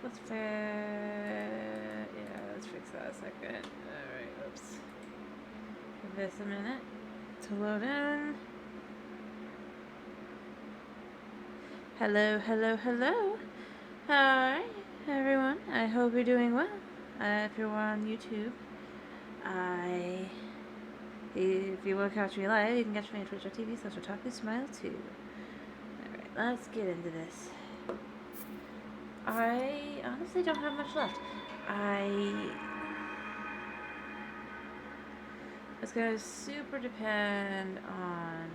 let's fix that a second. Alright, oops. Give this a minute to load in. Hello, hello, hello. Hi, everyone. I hope you're doing well. If you're on YouTube, if you want to catch me live, you can catch me on twitch.tv/TalkToSmile2. Alright, let's get into this. I honestly don't have much left. It's gonna super depend on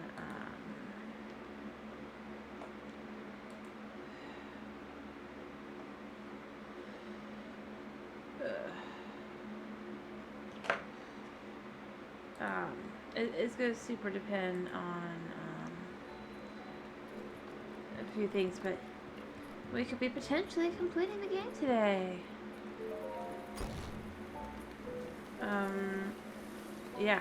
it's gonna super depend on a few things, but we could be potentially completing the game today. Yeah.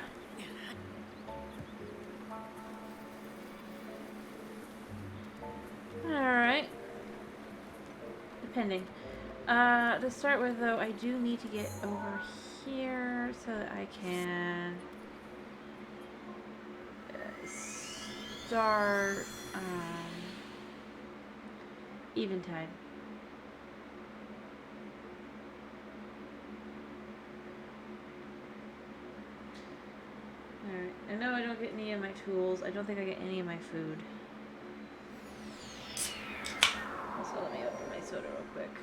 Alright. Depending. To start with, though, I do need to get over here so that I can start Eventide. Alright, I know I don't get any of my tools. I don't think I get any of my food. Also, let me open my soda real quick.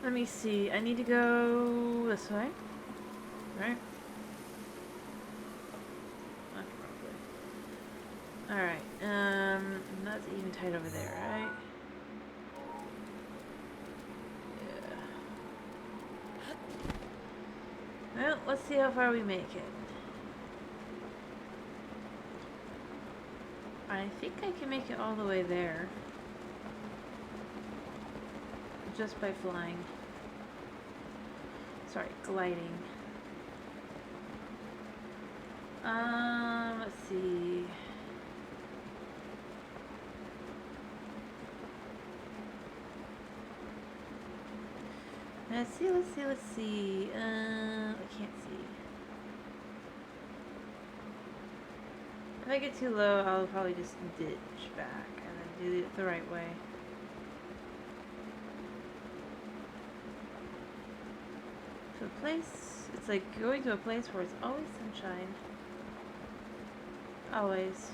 Let me see. I need to go this way. Right? Alright, that's Eventide over there, right? Yeah. Well, let's see how far we make it. I think I can make it all the way there. Just by flying. Sorry, gliding. Let's see. Let's see. I can't see. If I get too low, I'll probably just ditch back and then do it the right way. To a place, it's like going to a place where it's always sunshine. Always.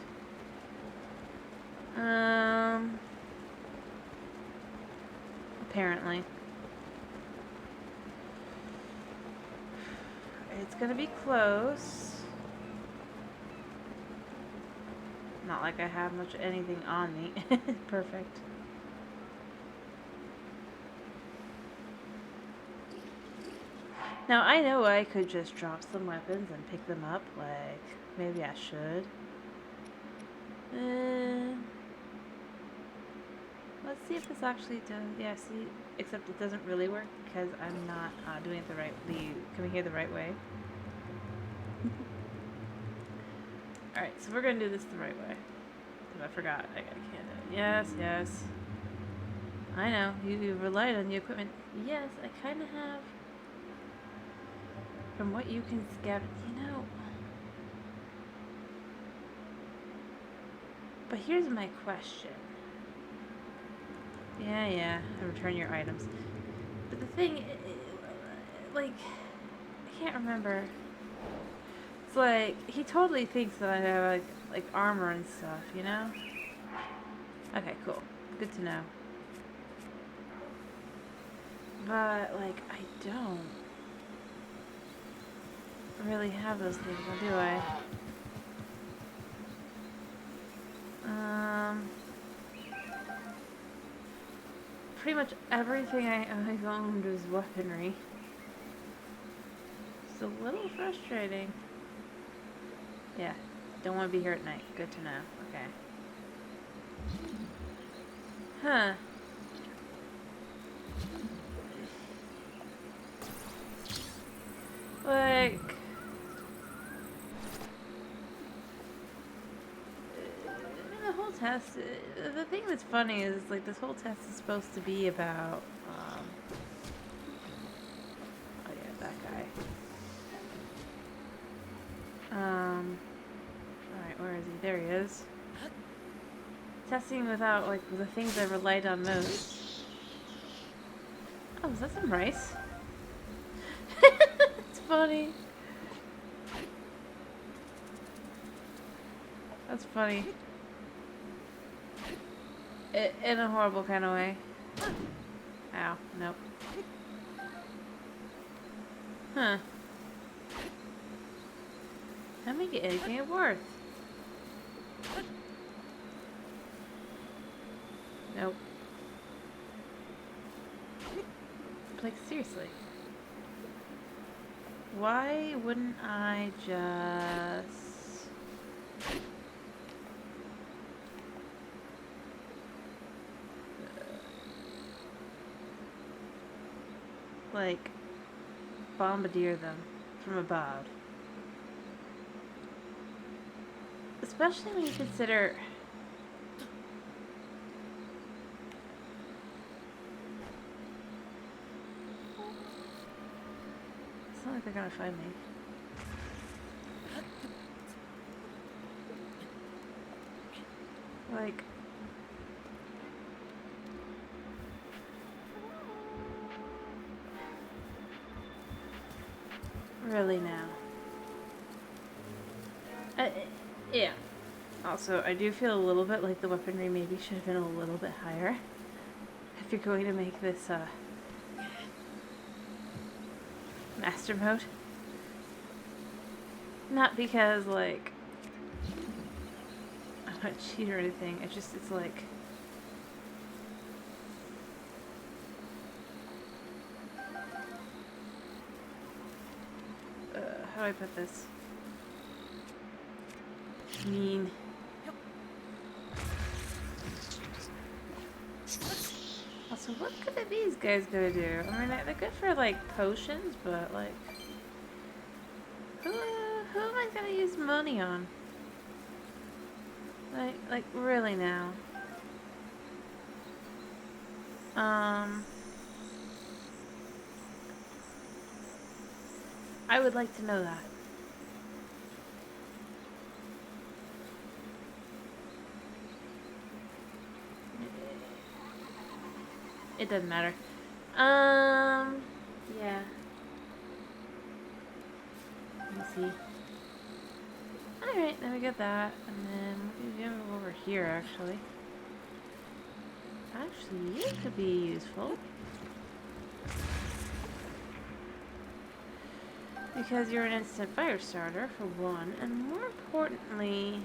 Apparently. It's gonna be close. Not like I have much anything on me. Perfect. Now I know I could just drop some weapons and pick them up, like maybe I should. Let's see if this actually does. Yeah, see, except it doesn't really work because I'm not doing it coming here the right way. Alright, so we're gonna do this the right way. If I forgot, I can't do it. Yes. I know, you relied on the equipment. Yes, I kind of have. From what you can scavenge, But here's my question. Yeah, return your items. But the thing, like, I can't remember. It's like, he totally thinks that I have, like armor and stuff, you know? Okay, cool. Good to know. But, like, I don't really have those things, do I? Pretty much everything I've owned is weaponry. It's a little frustrating. Yeah, don't want to be here at night. Good to know. Okay. Huh. Like, test, the thing that's funny is, like, this whole test is supposed to be about, oh yeah, that guy. Alright, where is he? There he is. Testing without, like, the things I relied on most. Oh, is that some rice? It's funny. That's funny. In a horrible kind of way. Ow, nope. Huh. How make it anything worth? Nope. Like, seriously. Why wouldn't I just... like, bombardier them from above? Especially when you consider... it's not like they're gonna find me. Like... really now? Yeah. Also, I do feel a little bit like the weaponry maybe should have been a little bit higher. If you're going to make this, master mode. Not because, like, I'm not cheating or anything. It's just, it's like... how do I put this? Mean. Also, what good are these guys gonna do? I mean, they're good for, like, potions, but, like... Who am I gonna use money on? Like, really now? I would like to know that. It doesn't matter. Yeah. Let me see. Alright, then we got that. And then we go over here, actually. Actually, you could be useful. Because you're an instant fire starter, for one. And more importantly...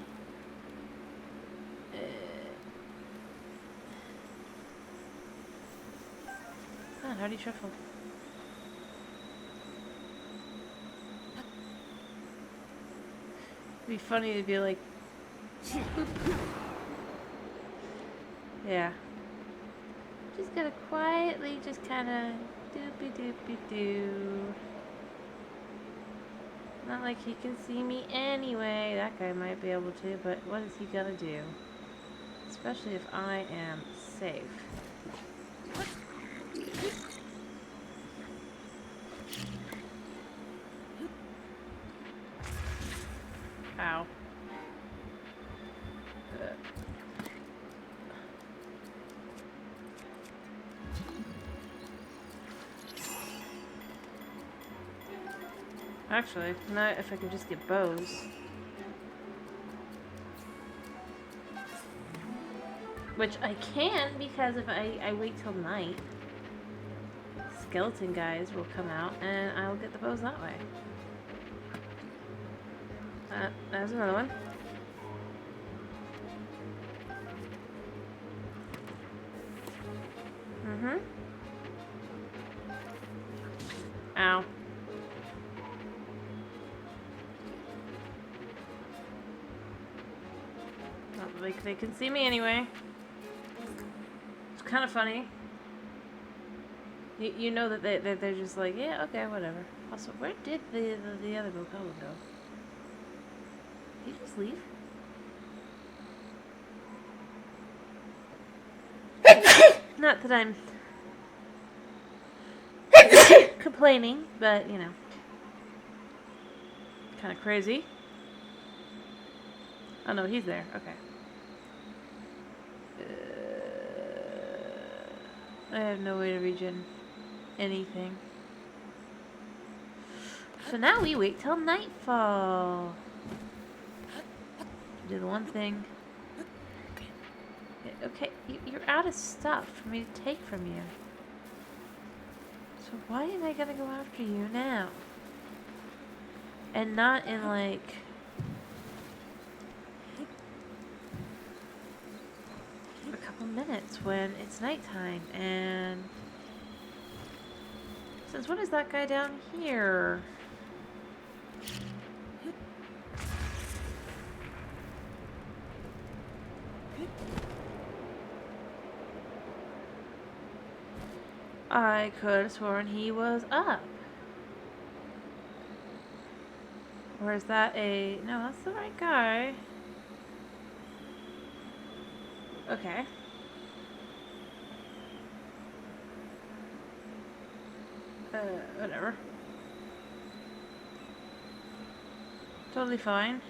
howdy truffle. It'd be funny to be like... yeah. Just gotta quietly just kinda doopy doopy doo. Not like he can see me anyway. That guy might be able to, but what is he gonna do? Especially if I am safe. Ow. Actually, not if I can just get bows. Which I can, because if I wait till night, skeleton guys will come out and I'll get the bows that way. There's another one. Ow. Not like they can see me anyway. It's kind of funny. You know that they're just like, yeah, okay, whatever. Also, where did the other Botw go? Did he just leave? Not that I'm complaining, but you know, kind of crazy. Oh no, he's there. Okay. I have no way to regen anything. So now we wait till nightfall. Do the one thing. Okay, you're out of stuff for me to take from you. So why am I gonna go after you now? And not in like... a couple minutes when it's nighttime and... Since when is that guy down here? I could have sworn he was up. Or is that a... No, that's the right guy. Okay. Whatever. Totally fine.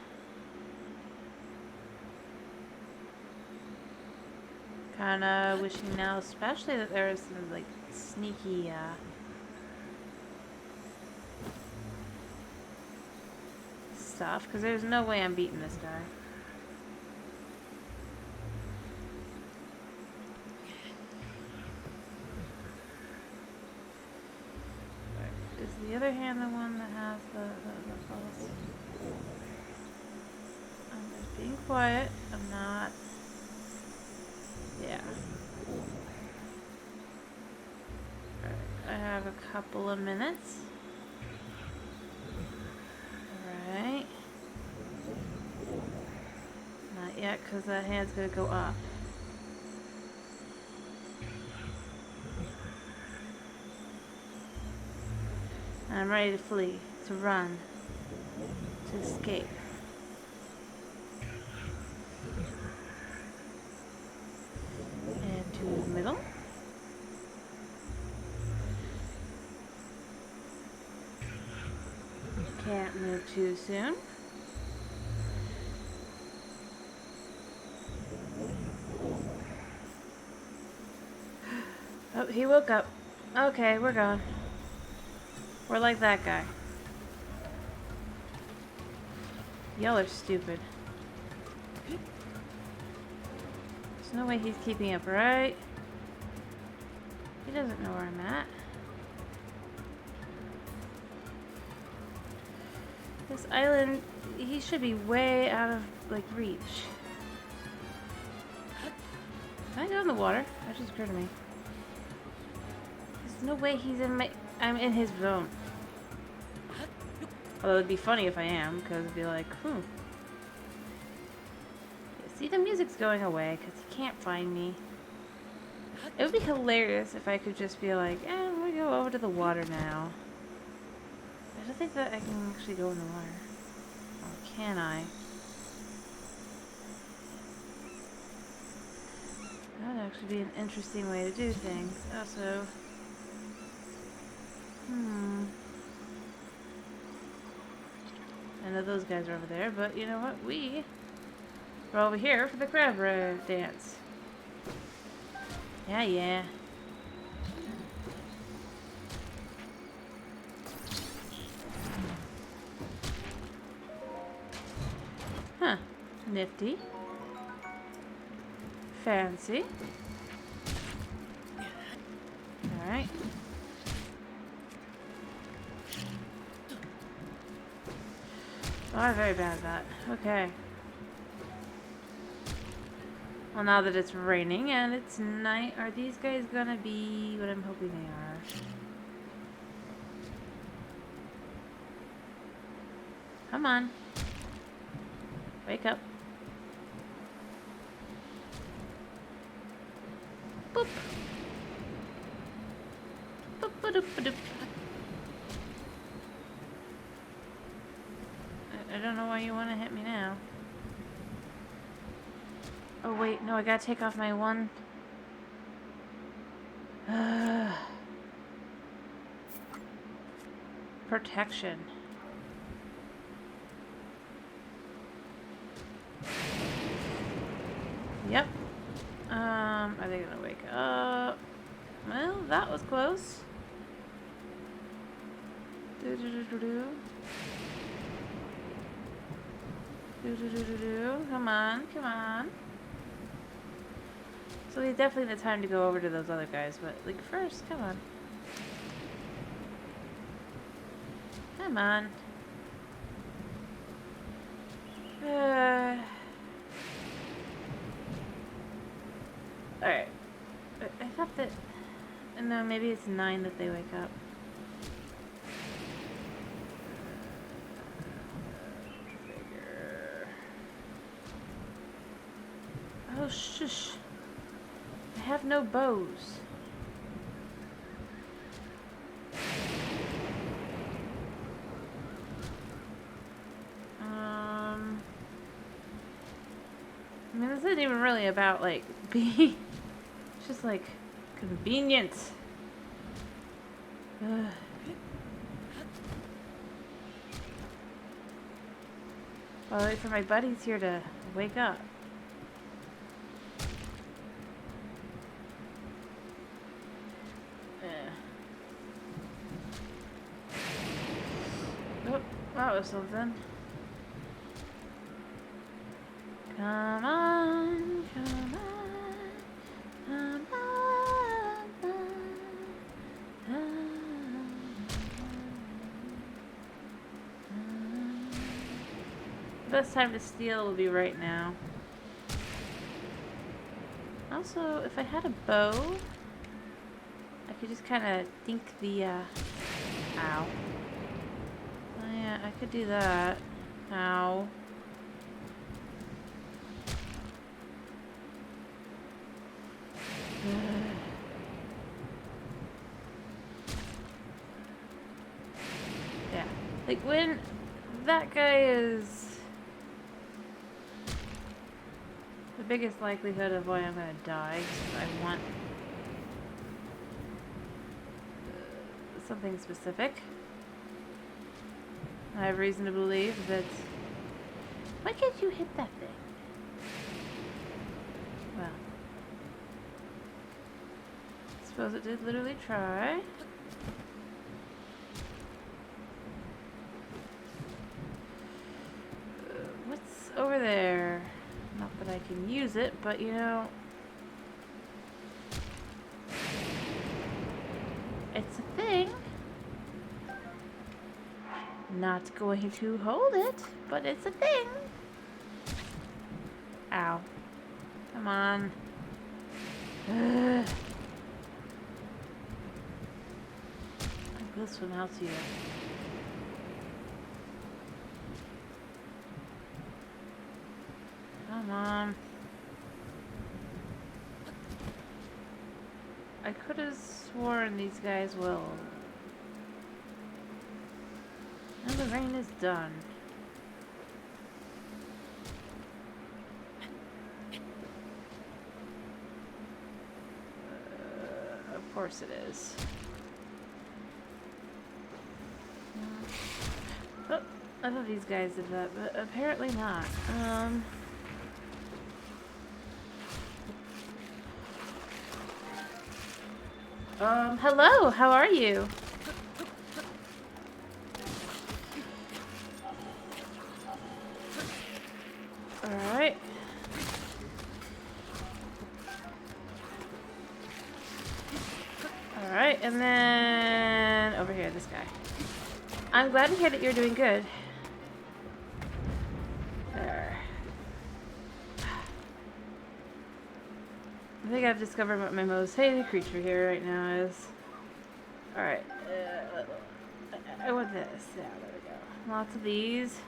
Kinda wishing now especially that there was some, like, sneaky, stuff, because there's no way I'm beating this guy. Is the other hand the one that has the pulse? I'm just being quiet. I'm not... Yeah. Alright, I have a couple of minutes. Alright. Not yet, because that hand's gonna go up. And I'm ready to flee, to run, to escape. And to the middle. Can't move too soon. Oh, he woke up. Okay, we're going. We're like that guy. Y'all are stupid. There's no way he's keeping up, right? He doesn't know where I'm at. This island, he should be way out of, like, reach. Can I go in the water? That just occurred to me. There's no way he's in my... I'm in his zone. Although it'd be funny if I am, because it'd be like, Yeah, see, the music's going away, because he can't find me. It would be hilarious if I could just be like, I'm gonna go over to the water now. I don't think that I can actually go in the water. Or can I? That would actually be an interesting way to do things. Also... I know those guys are over there, but you know what? We're over here for the crab dance. Yeah. Huh. Nifty. Fancy. Alright. Oh, I'm very bad at that. Okay. Well, now that it's raining and it's night, are these guys gonna be what I'm hoping they are? Come on. Wake up. Boop. Boop, ba-doop, ba-doop. I don't know why you want to hit me now. Oh wait, no, I gotta take off my one. Protection. Yep. Are they gonna wake up? Well, that was close. Come on, come on. So we definitely have time to go over to those other guys, but like first, come on. Come on. Alright. I thought that... No, maybe it's 9 that they wake up. Oh, shush. I have no bows. I mean, this isn't even really about, like, being... It's just, like, convenience. Ugh. Well, I'll wait for my buddies here to wake up. Oh, that was something. Come on, come on, come on, come on. Best time to steal will be right now. Also, if I had a bow, I could just kind of think the, ow. Oh yeah, I could do that. Ow. Yeah. Like, when that guy is the biggest likelihood of why I'm gonna die, I want something specific. I have reason to believe that... Why can't you hit that thing? Well... I suppose it did literally try. What's over there? Not that I can use it, but you know... It's a thing. Not going to hold it, but it's a thing. Ow. Come on. Ugh. I will swim out to you. Come on. I could have sworn these guys will. Now the rain is done. Of course it is. Oh, I thought these guys did that, but apparently not. Hello, how are you? Alright. Alright, and then over here, this guy. I'm glad to hear that you're doing good. There. I think I've discovered what my most hated creature here right now is. Alright. I want this. Yeah, there we go. Lots of these.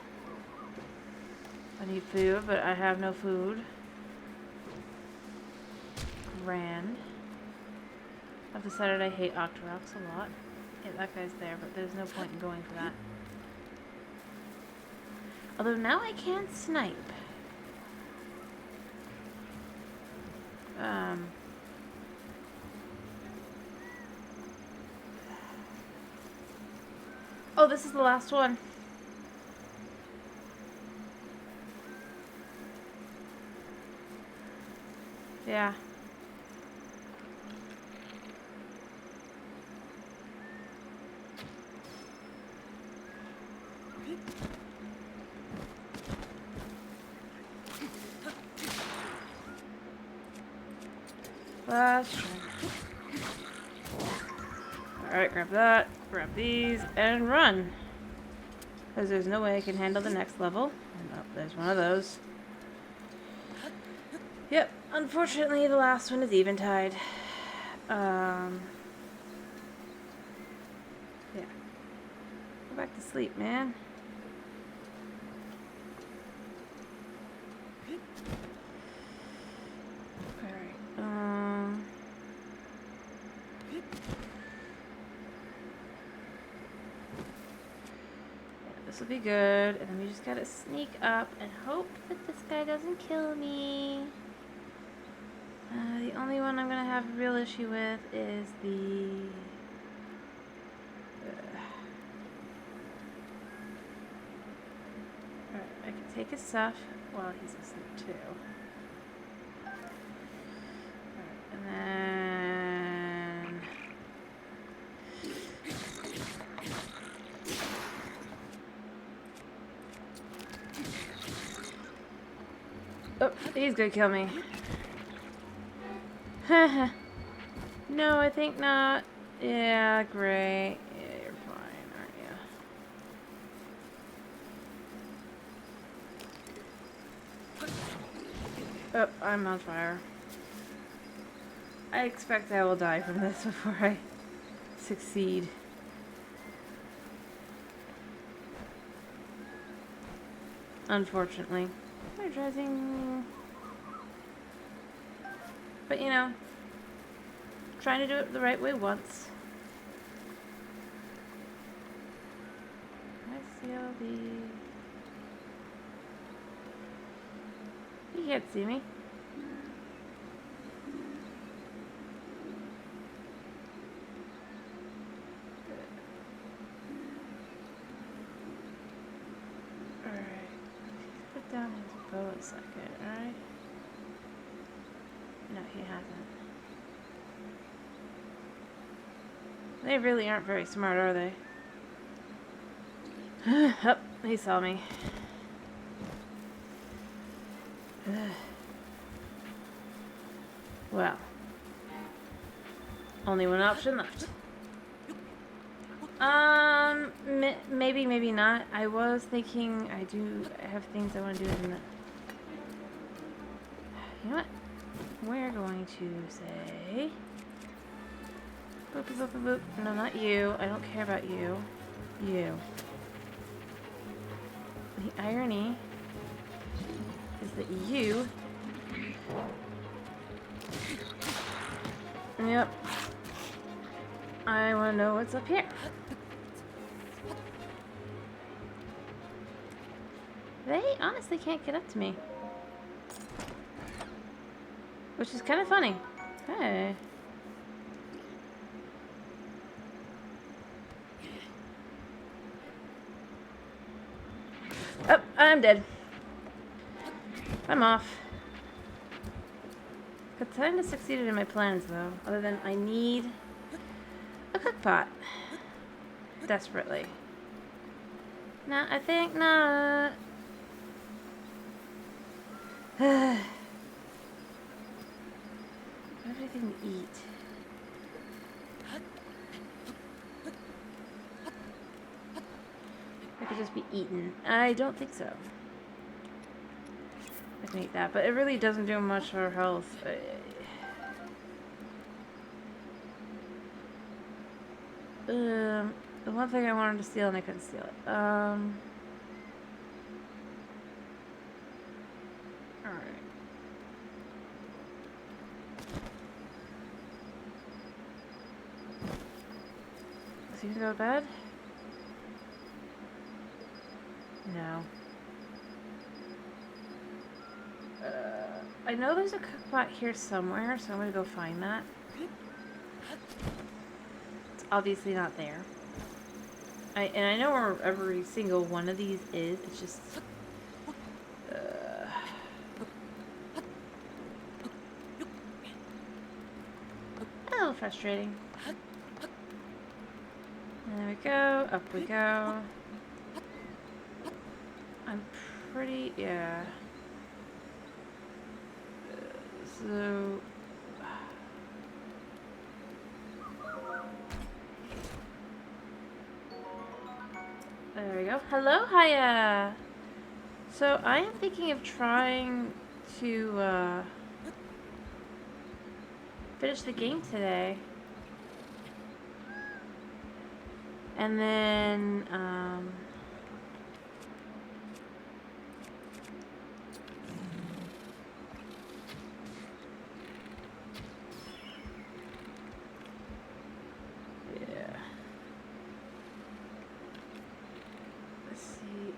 I need food, but I have no food. Grand. I've decided I hate Octoroks a lot. Yeah, that guy's there, but there's no point in going for that. Although now I can snipe. Oh, this is the last one. Yeah. Last one. Alright, grab that, grab these, and run. Because there's no way I can handle the next level. And oh, there's one of those. Yep, unfortunately the last one is eventide. Yeah. Go back to sleep, man. Alright, this will be good, and then we just gotta sneak up and hope that this guy doesn't kill me. The only one I'm gonna have a real issue with is the... Alright, I can take his stuff while he's asleep too. Alright, and then... Oh, he's gonna kill me. No, I think not. Yeah, great. Yeah, you're fine, aren't you? Oh, I'm on fire. I expect I will die from this before I succeed. Unfortunately. Energizing. But you know, trying to do it the right way once. I see all the... You can't see me. Alright. Put down his bow a second, alright? No, he hasn't. They really aren't very smart, are they? Oh, he saw me. Well. Only one option left. Maybe, maybe not. I was thinking I have things I want to do in the... You know what? We're going to say... Boop, boop, boop, boop, boop. No, not you. I don't care about you. You. The irony is that you... Yep. I want to know what's up here. They honestly can't get up to me. Which is kind of funny. Hey. Oh, I'm dead. I'm off. I kind of succeeded in my plans, though. Other than I need a cook pot. Desperately. Nah, I think not. Everything to eat. I could just be eaten. I don't think so. I can eat that, but it really doesn't do much for health. The one thing I wanted to steal and I couldn't steal it. Alright. Is he gonna go to bed? No. I know there's a cook pot here somewhere, so I'm gonna go find that. It's obviously not there. And I know where every single one of these is. It's just a little frustrating. And there we go. Up we go. I'm pretty, yeah. So there we go. Hello, hiya. So I am thinking of trying to finish the game today. And then, yeah. Let's see.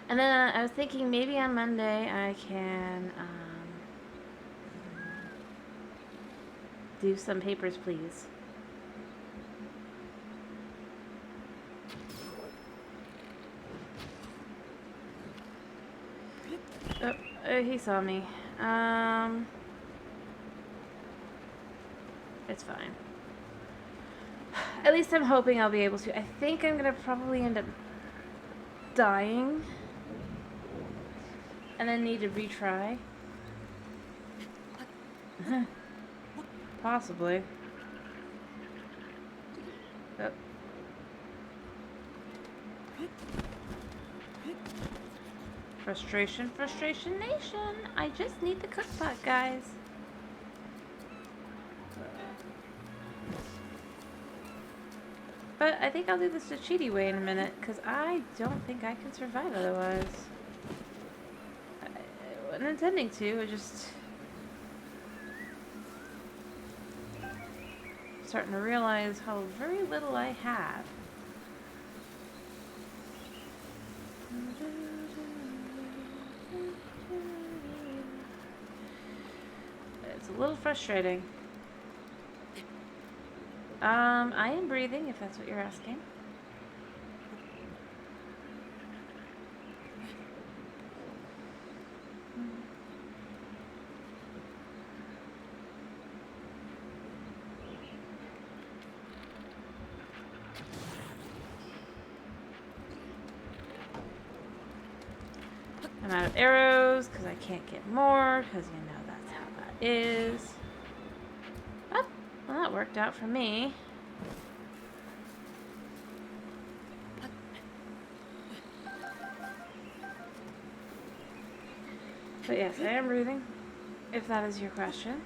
And then I was thinking maybe on Monday I can, do some papers, please. Oh, he saw me. It's fine. At least I'm hoping I'll be able to. I think I'm gonna probably end up dying. And then need to retry. Possibly. Oh. Frustration, frustration nation. I just need the cookpot, guys. But I think I'll do this the cheaty way in a minute, because I don't think I can survive otherwise. I wasn't intending to, I just... starting to realize how very little I have. It's a little frustrating. I am breathing, if that's what you're asking. I'm out of arrows, because I can't get more, because you know that's how that is. Oh, well that worked out for me. But yes, I am breathing, if that is your question.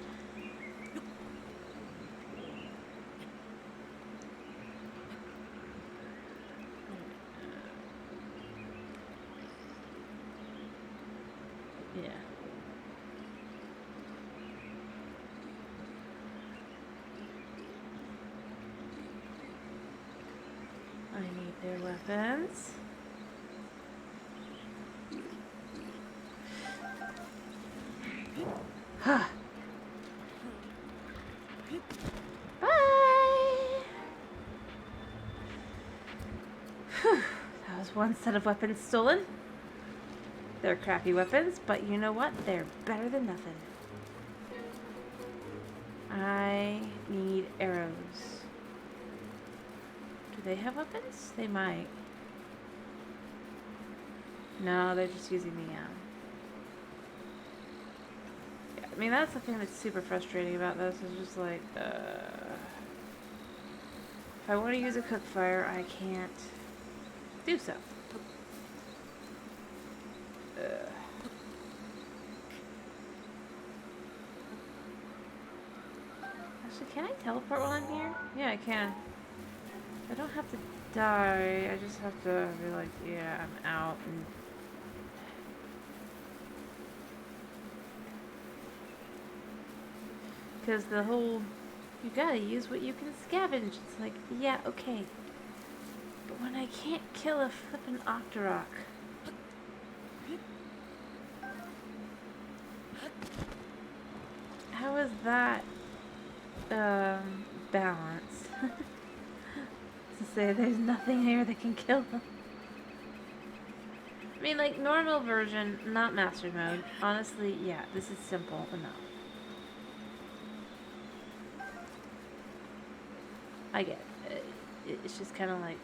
Yeah. I need their weapons. Bye! Whew. That was one set of weapons stolen. They're crappy weapons, but you know what? They're better than nothing. I need arrows. Do they have weapons? They might. No, they're just using the yeah, I mean, that's the thing that's super frustrating about this. Is just like, if I want to use a cook fire, I can't do so. Actually, can I teleport while I'm here? Yeah, I can. I don't have to die. I just have to be like, yeah, I'm out. And because the whole, you gotta use what you can scavenge. It's like, yeah, okay. But when I can't kill a flippin' Octorok. How is that balanced? To say there's nothing here that can kill them. I mean, like, normal version, not master mode. Honestly, yeah, this is simple enough. I get it. It's just kind of like...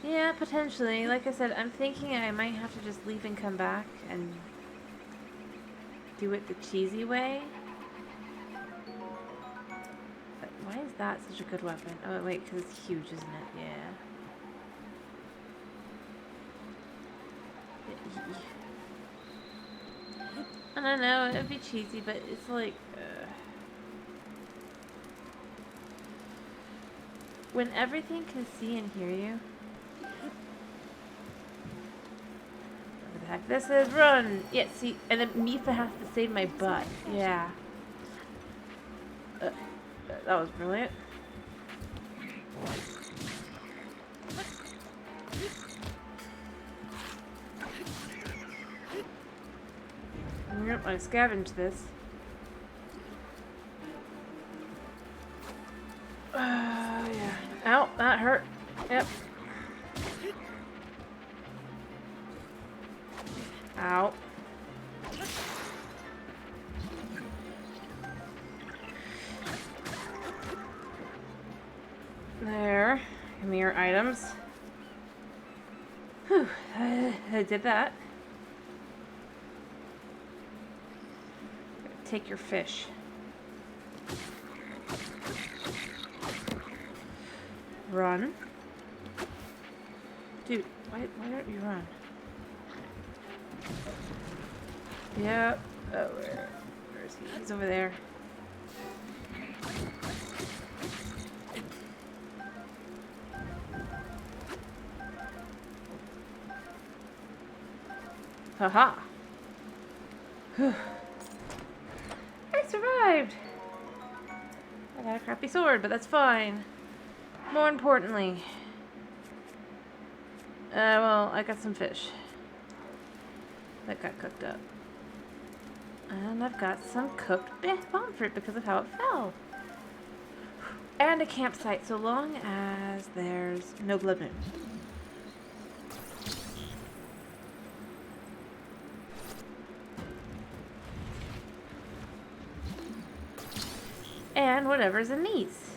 Yeah, potentially. Like I said, I'm thinking I might have to just leave and come back and do it the cheesy way. But why is that such a good weapon? Oh, wait, because it's huge, isn't it? Yeah. I don't know, it would be cheesy, but it's like... when everything can see and hear you... What the heck this is? Run! Yeah, see, and then Mifa has to save my butt. Yeah. That was brilliant. Yep, I scavenged this. Yeah. Ow, that hurt. Yep. Ow. There. Give me your items. Whew. I did that. Take your fish. Run. Dude, why don't you run? Yep. Oh, where is he? He's over there. Haha. Whew. I survived. I got a crappy sword, but that's fine. More importantly, well, I got some fish that got cooked up. And I've got some cooked bomb fruit because of how it fell. And a campsite, so long as there's no blood moon. And whatever's in these.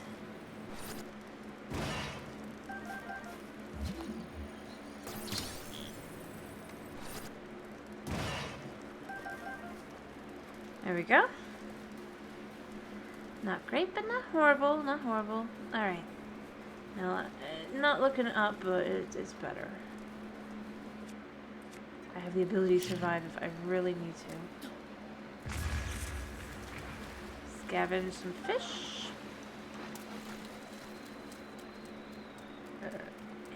There we go. Not great, but not horrible. Not horrible. Alright. Now, not looking up, but it's better. I have the ability to survive if I really need to. Scavenge some fish.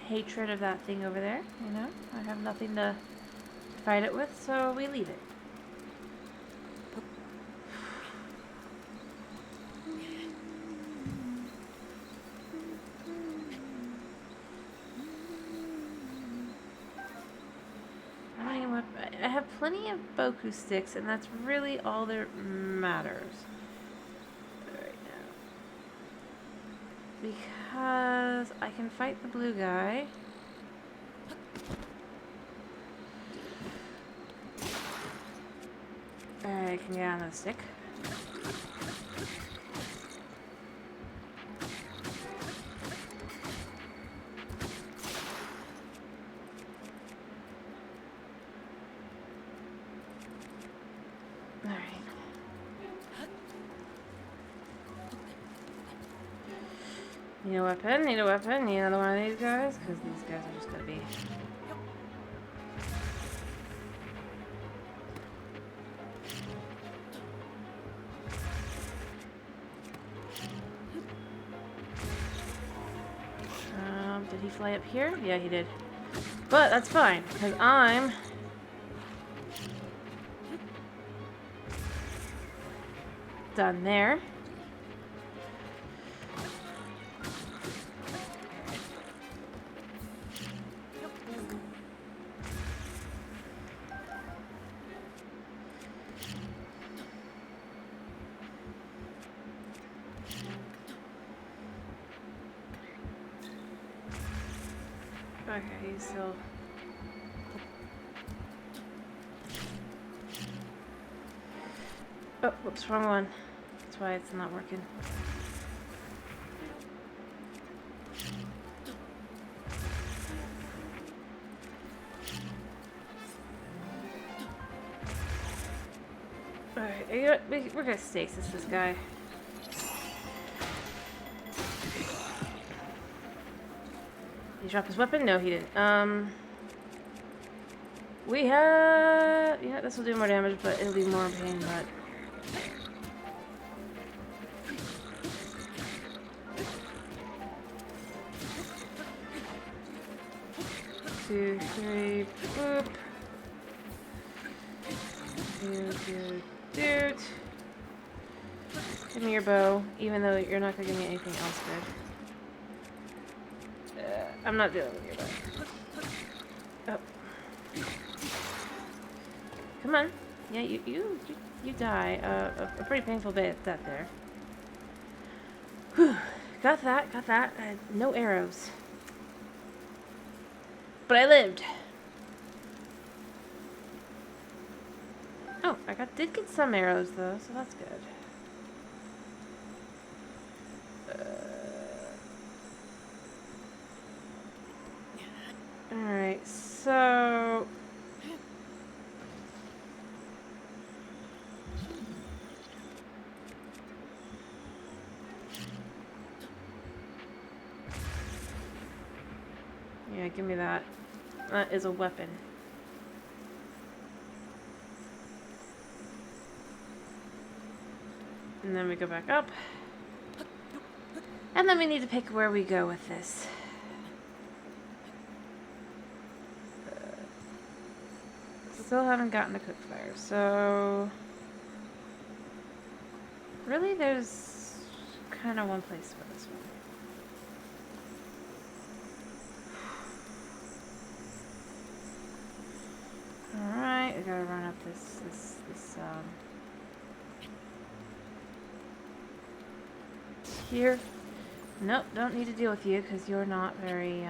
Hatred of that thing over there, you know? I have nothing to fight it with, so we leave it. I have plenty of Botw sticks, and that's really all that matters right now. Because I can fight the blue guy. I can get on the stick. Need a weapon, need a weapon, need another one of these guys, because these guys are just gonna be... Did he fly up here? Yeah, he did. But that's fine, because I'm... done there. Okay, he's still... Oh, whoops, wrong one. That's why it's not working. Alright, we're gonna stasis this guy. He dropped his weapon? No, he didn't. We have... Yeah, this will do more damage, but it'll be more pain, but... 2, 3, boop. Dude. Give me your bow, even though you're not gonna give me anything else good. I'm not dealing with your bow. Oh. Come on. Yeah, you die. A pretty painful death there. Whew. Got that. No arrows. But I lived. Oh, did get some arrows though, so that's good. Alright, so... Yeah, give me that. That is a weapon. And then we go back up. And then we need to pick where we go with this. Still haven't gotten a cook fire, so... Really, there's kind of one place for this one. Alright, I gotta run up this here. Nope, don't need to deal with you because you're not very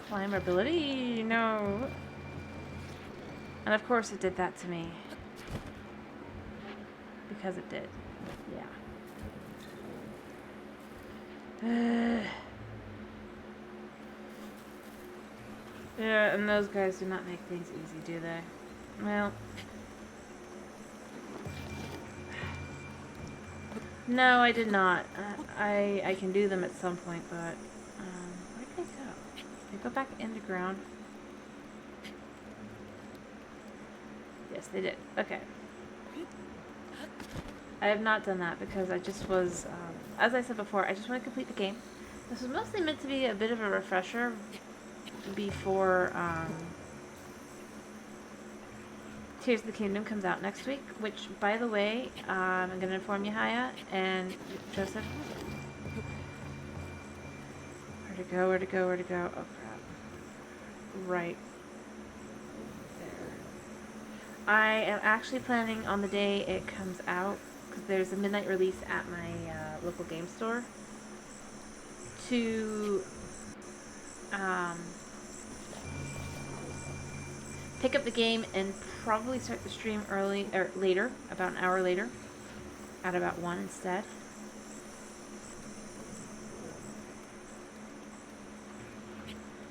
climbability. No. And of course it did that to me. Because it did. Yeah. Yeah, and those guys do not make things easy, do they? Well. No, I did not. I can do them at some point, but where did they go? They go back into ground. Yes, they did. Okay. I have not done that because I just was, as I said before, I just want to complete the game. This was mostly meant to be a bit of a refresher before Tears of the Kingdom comes out next week, which, by the way, I'm going to inform you, Haya and Joseph. Where to go? Oh, crap. Right there. I am actually planning on the day it comes out, because there's a midnight release at my local game store, to pick up the game and probably start the stream early or later, about an hour later, at about 1 instead.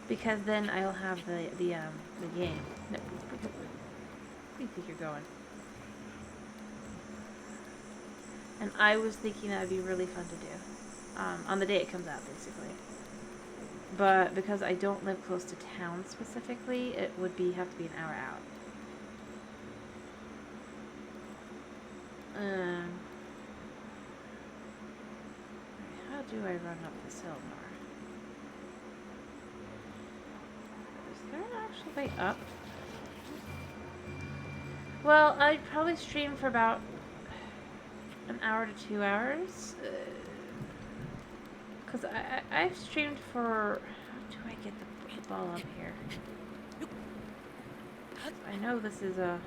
Because then I'll have the game. No, where do you think you're going? And I was thinking that would be really fun to do on the day it comes out, basically. But because I don't live close to town specifically, it would have to be an hour out. How do I run up this hill more? Is there an actual way up? Well, I'd probably stream for about an hour to 2 hours. Because I've streamed for... How do I get the ball up here? I know this is a...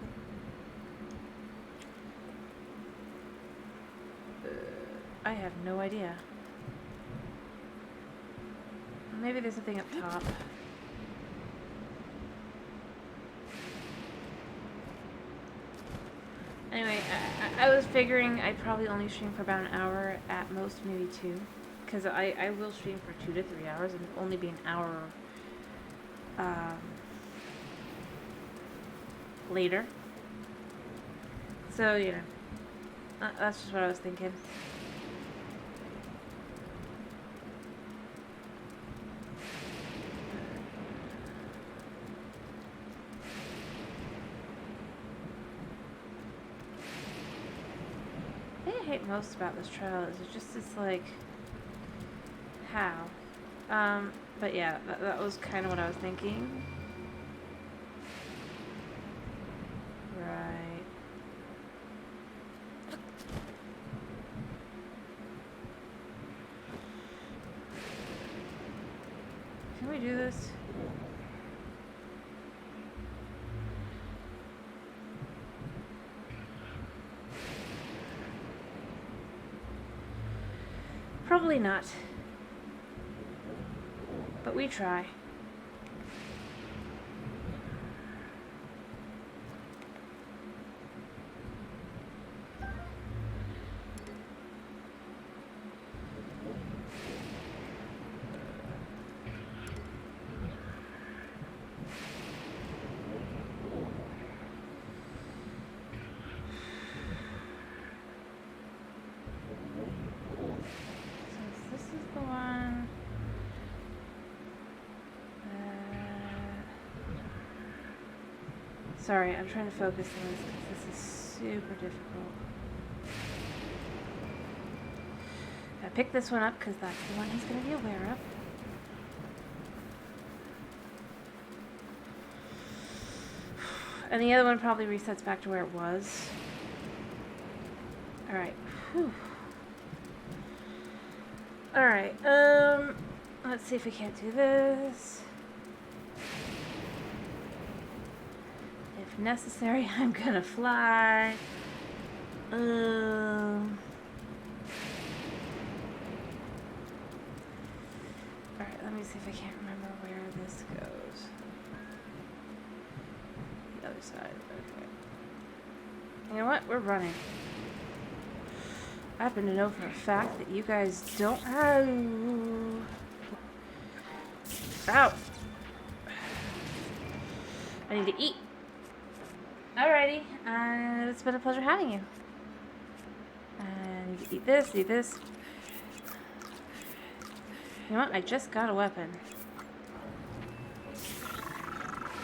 I have no idea. Maybe there's something up top. I was figuring I'd probably only stream for about an hour, at most maybe 2. Because I will stream for 2 to 3 hours and only be an hour later. So, you know, that's just what I was thinking. The thing I hate most about this trial is it's like, how? But yeah, that was kind of what I was thinking. Right. Can we do this? Probably not. But we try. Sorry, I'm trying to focus on this because this is super difficult. I picked this one up because that's the one he's going to be aware of. And the other one probably resets back to where it was. Alright. Alright, let's see if we can't do this. If necessary, I'm gonna fly. Alright, let me see if I can't remember where this goes. The other side, okay. You know what? We're running. I happen to know for a fact that you guys don't have... Ow! I need to eat. Alrighty, it's been a pleasure having you. I need to eat this, eat this. You know what? I just got a weapon.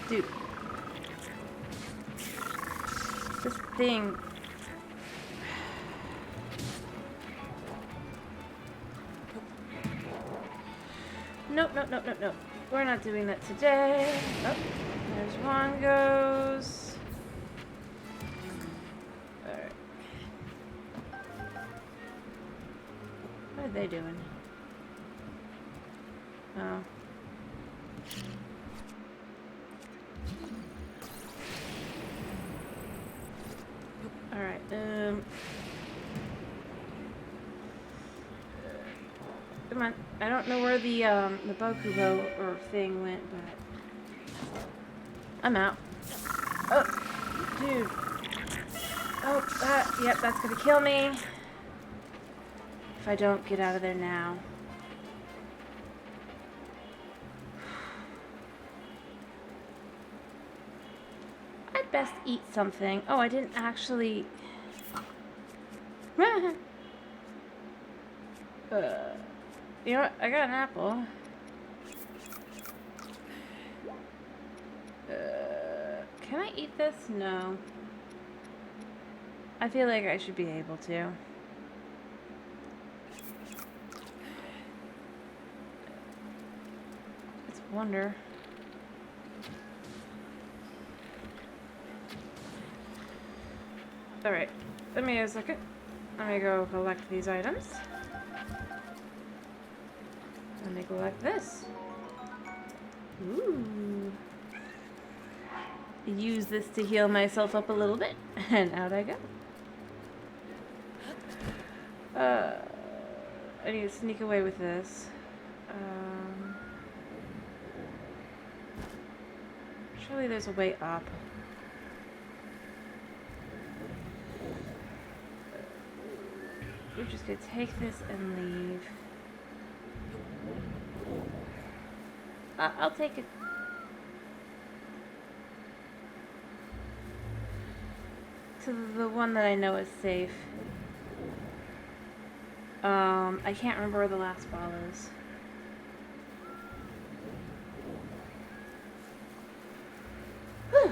Dude. This thing... Nope. We're not doing that today. Oh, there's one goes. Alright. What are they doing? Oh. Alright, come on. I don't know where the Botw or thing went, but I'm out. Oh, dude. Oh, yep, that's gonna kill me if I don't get out of there now. I'd best eat something. Oh, I didn't actually... You know what? I got an apple. Can I eat this? No. I feel like I should be able to. Let's wonder. Alright. Give me a second. Let me go collect these items. Let me collect this. Ooh. Use this to heal myself up a little bit. And out I go. I need to sneak away with this. Surely there's a way up. we're just gonna take this and leave. I'll take it. To the one that I know is safe. I can't remember where the last ball is. Whew.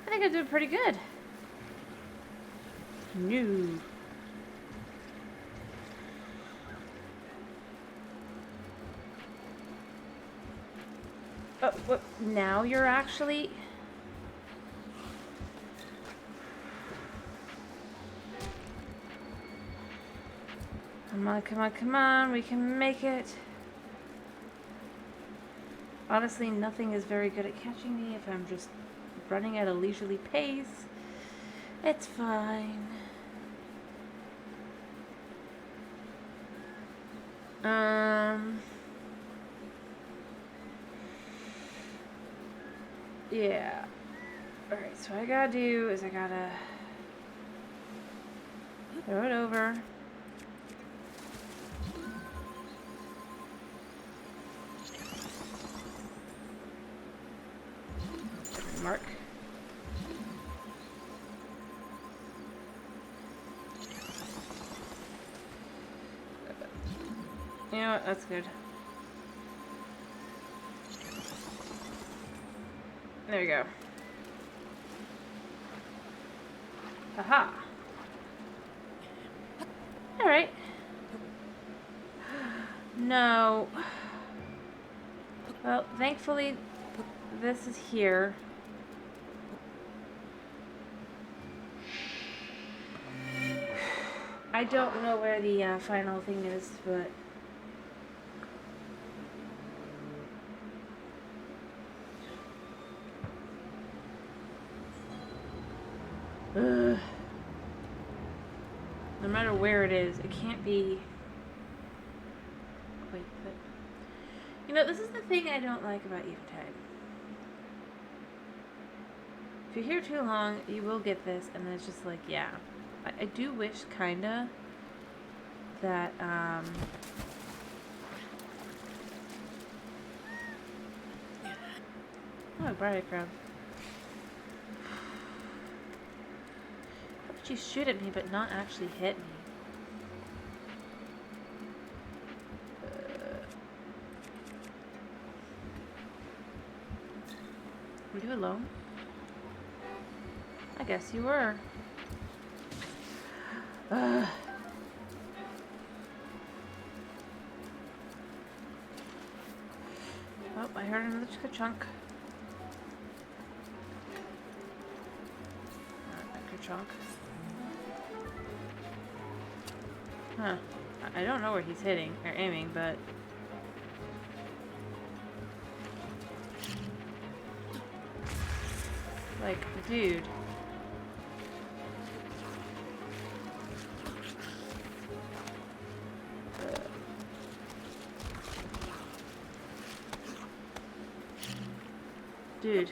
I think I did pretty good. No. Oh, what? Now you're actually... Come on, come on, come on. We can make it. Honestly, nothing is very good at catching me if I'm just running at a leisurely pace. It's fine. Yeah. Alright, so what I gotta do is I gotta throw it over. Mark. You know what? That's good. There we go. Haha. Alright. No. Well, thankfully, this is here. I don't know where the final thing is, but... Ugh. No matter where it is, it can't be... Wait, but... You know, this is the thing I don't like about Eventide. If you're here too long, you will get this, and then it's just like, yeah. I do wish, kinda, that, Oh, Briar Crab. How could you shoot at me but not actually hit me? Were you alone? I guess you were. Oh, I heard another chunk. Chunk. Huh. I don't know where he's hitting or aiming, but like, dude. Dude.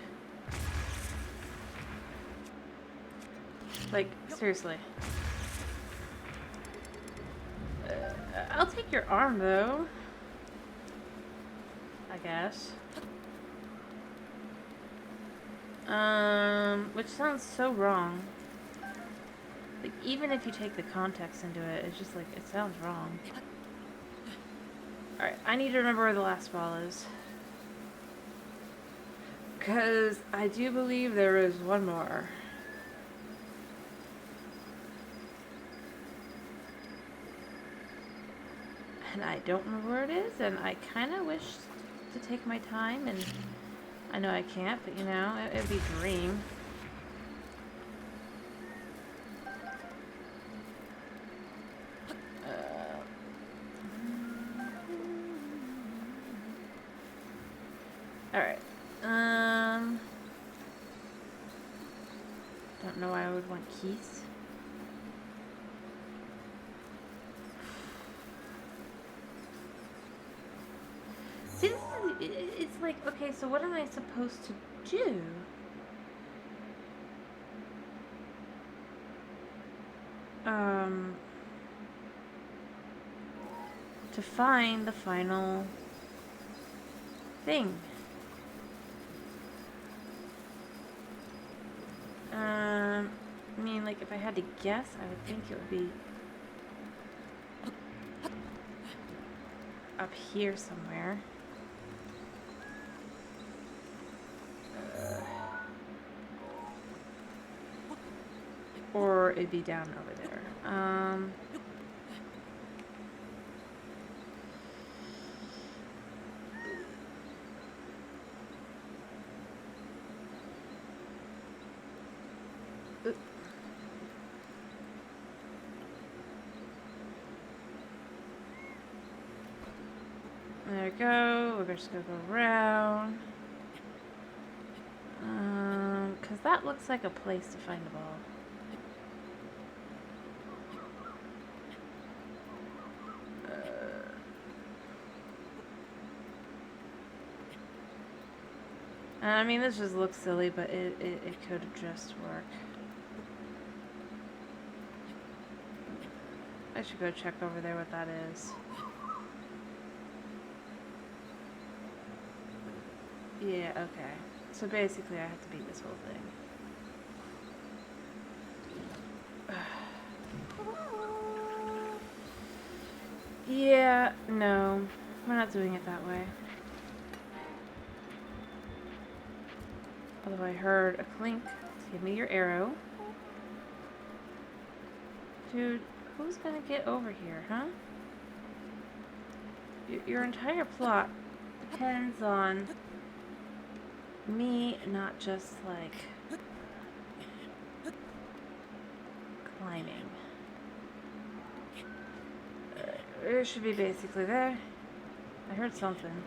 Like, seriously. I'll take your arm, though. I guess. Which sounds so wrong. Like, even if you take the context into it, it's just like, it sounds wrong. Alright, I need to remember where the last ball is. Because I do believe there is one more. And I don't know where it is, and I kind of wish to take my time, and I know I can't, but you know, it'd be a dream. Alright. Don't know why I would want keys. See, this is, it's like, okay, so what am I supposed to do? to find the final thing. I mean, like, if I had to guess, I would think it would be up here somewhere. Or it'd be down over there. There we go. We're just gonna go around. Cause that looks like a place to find a ball. I mean, this just looks silly, but it could just work. I should go check over there what that is. Yeah, okay. So basically I have to beat this whole thing. Yeah, no. We're not doing it that way. Although I heard a clink. Give me your arrow. Dude, who's gonna get over here, huh? Your entire plot depends on me not just, like, climbing. It should be basically there. I heard something.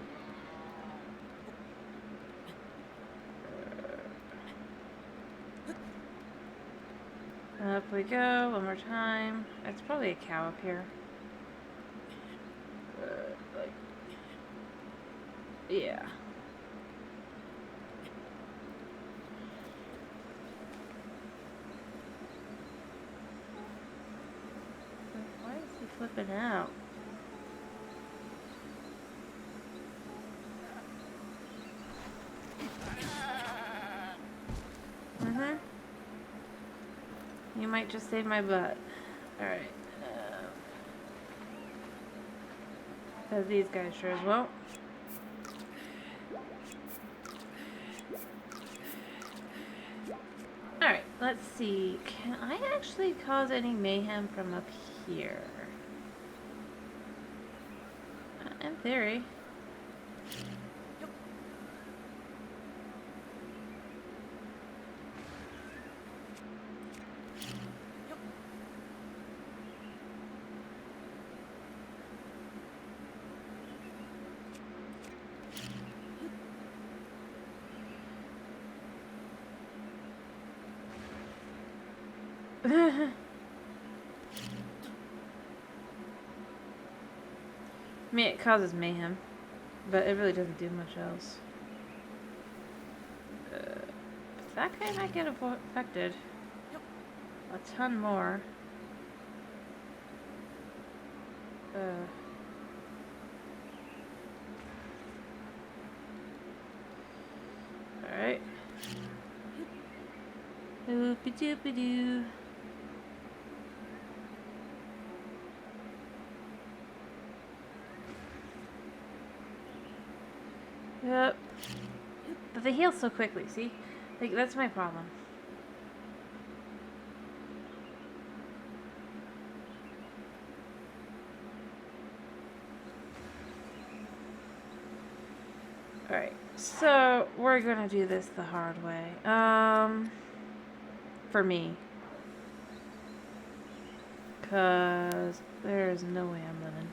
Up we go, one more time. It's probably a cow up here. Like, yeah. Why is he flipping out? You might just save my butt. Alright. Because these guys sure as well. Alright, let's see. Can I actually cause any mayhem from up here? In theory. I mean, it causes mayhem, but it really doesn't do much else. That guy might get affected. A ton more. Alright. Doopy doopy doo. Yep. But they heal so quickly, see? Like, that's my problem. Alright, so we're gonna do this the hard way. For me. 'Cause there's no way I'm living.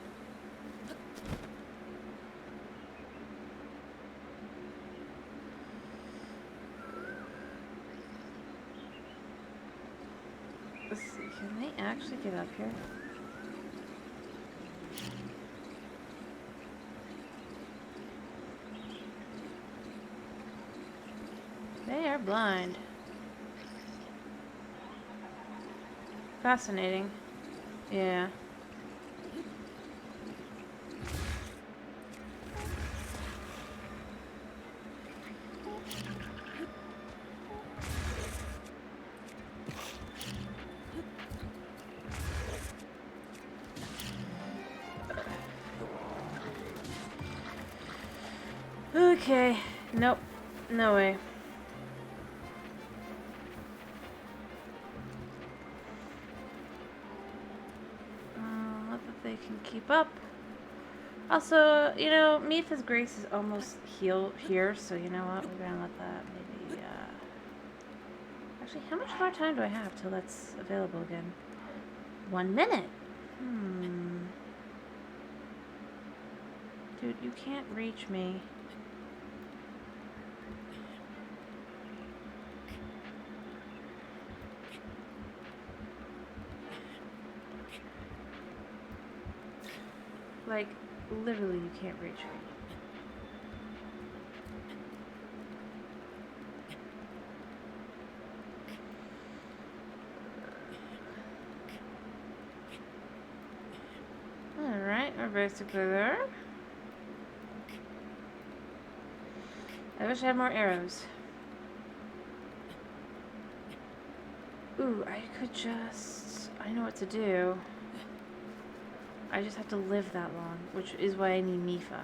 Let's see, can they actually get up here? They are blind. Fascinating. Yeah. Okay. Nope. No way. Not that they can keep up. Also, you know, Mifa's Grace is almost here, so you know what? We're gonna let that maybe, Actually, how much more time do I have till that's available again? 1 minute. Dude, you can't reach me. Like, literally, you can't reach me. Alright, we're basically there. I wish I had more arrows. Ooh, I could just... I know what to do. I just have to live that long, which is why I need Mifa.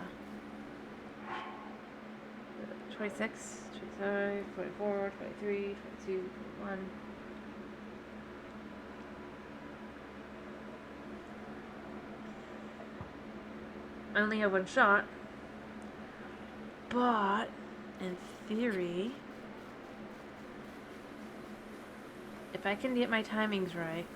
26, 25, 24, 23, 22, 21. I only have one shot. But, in theory, if I can get my timings right,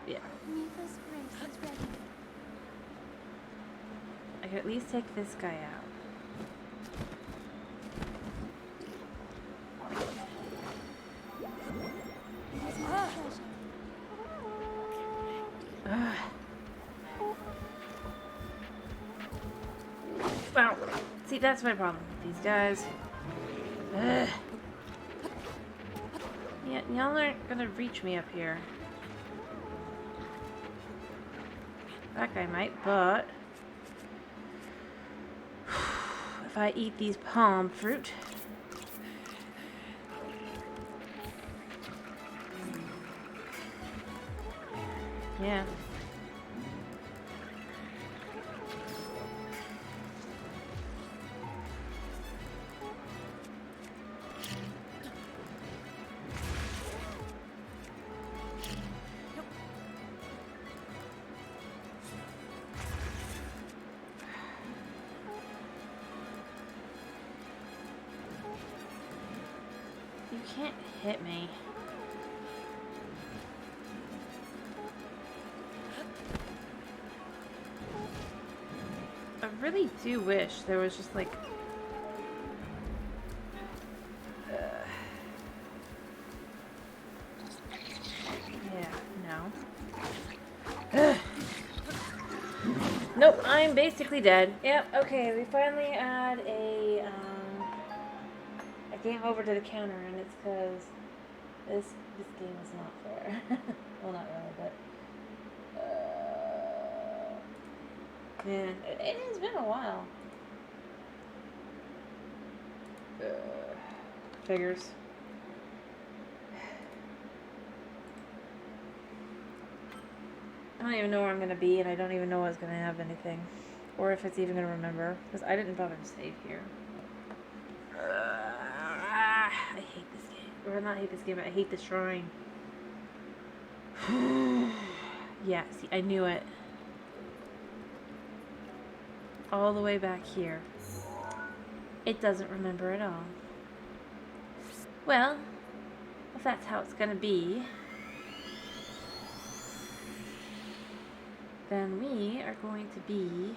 yeah, I could at least take this guy out. Wow. See, that's my problem with these guys. Yeah, y'all aren't gonna reach me up here. That guy might, but if I eat these palm fruit, yeah. You can't hit me. I really do wish there was just like... yeah, no. Nope, I'm basically dead. Yep, okay, we finally add a game over to the counter, and it's because this game is not fair. Well, not really, but man, it has been a while. Figures. I don't even know where I'm gonna be, and I don't even know what's gonna have anything, or if it's even gonna remember, because I didn't bother to save here. I hate this game. Or not hate this game, but I hate this shrine. Yeah, see, I knew it. All the way back here. It doesn't remember at all. Well, if that's how it's gonna be, then we are going to be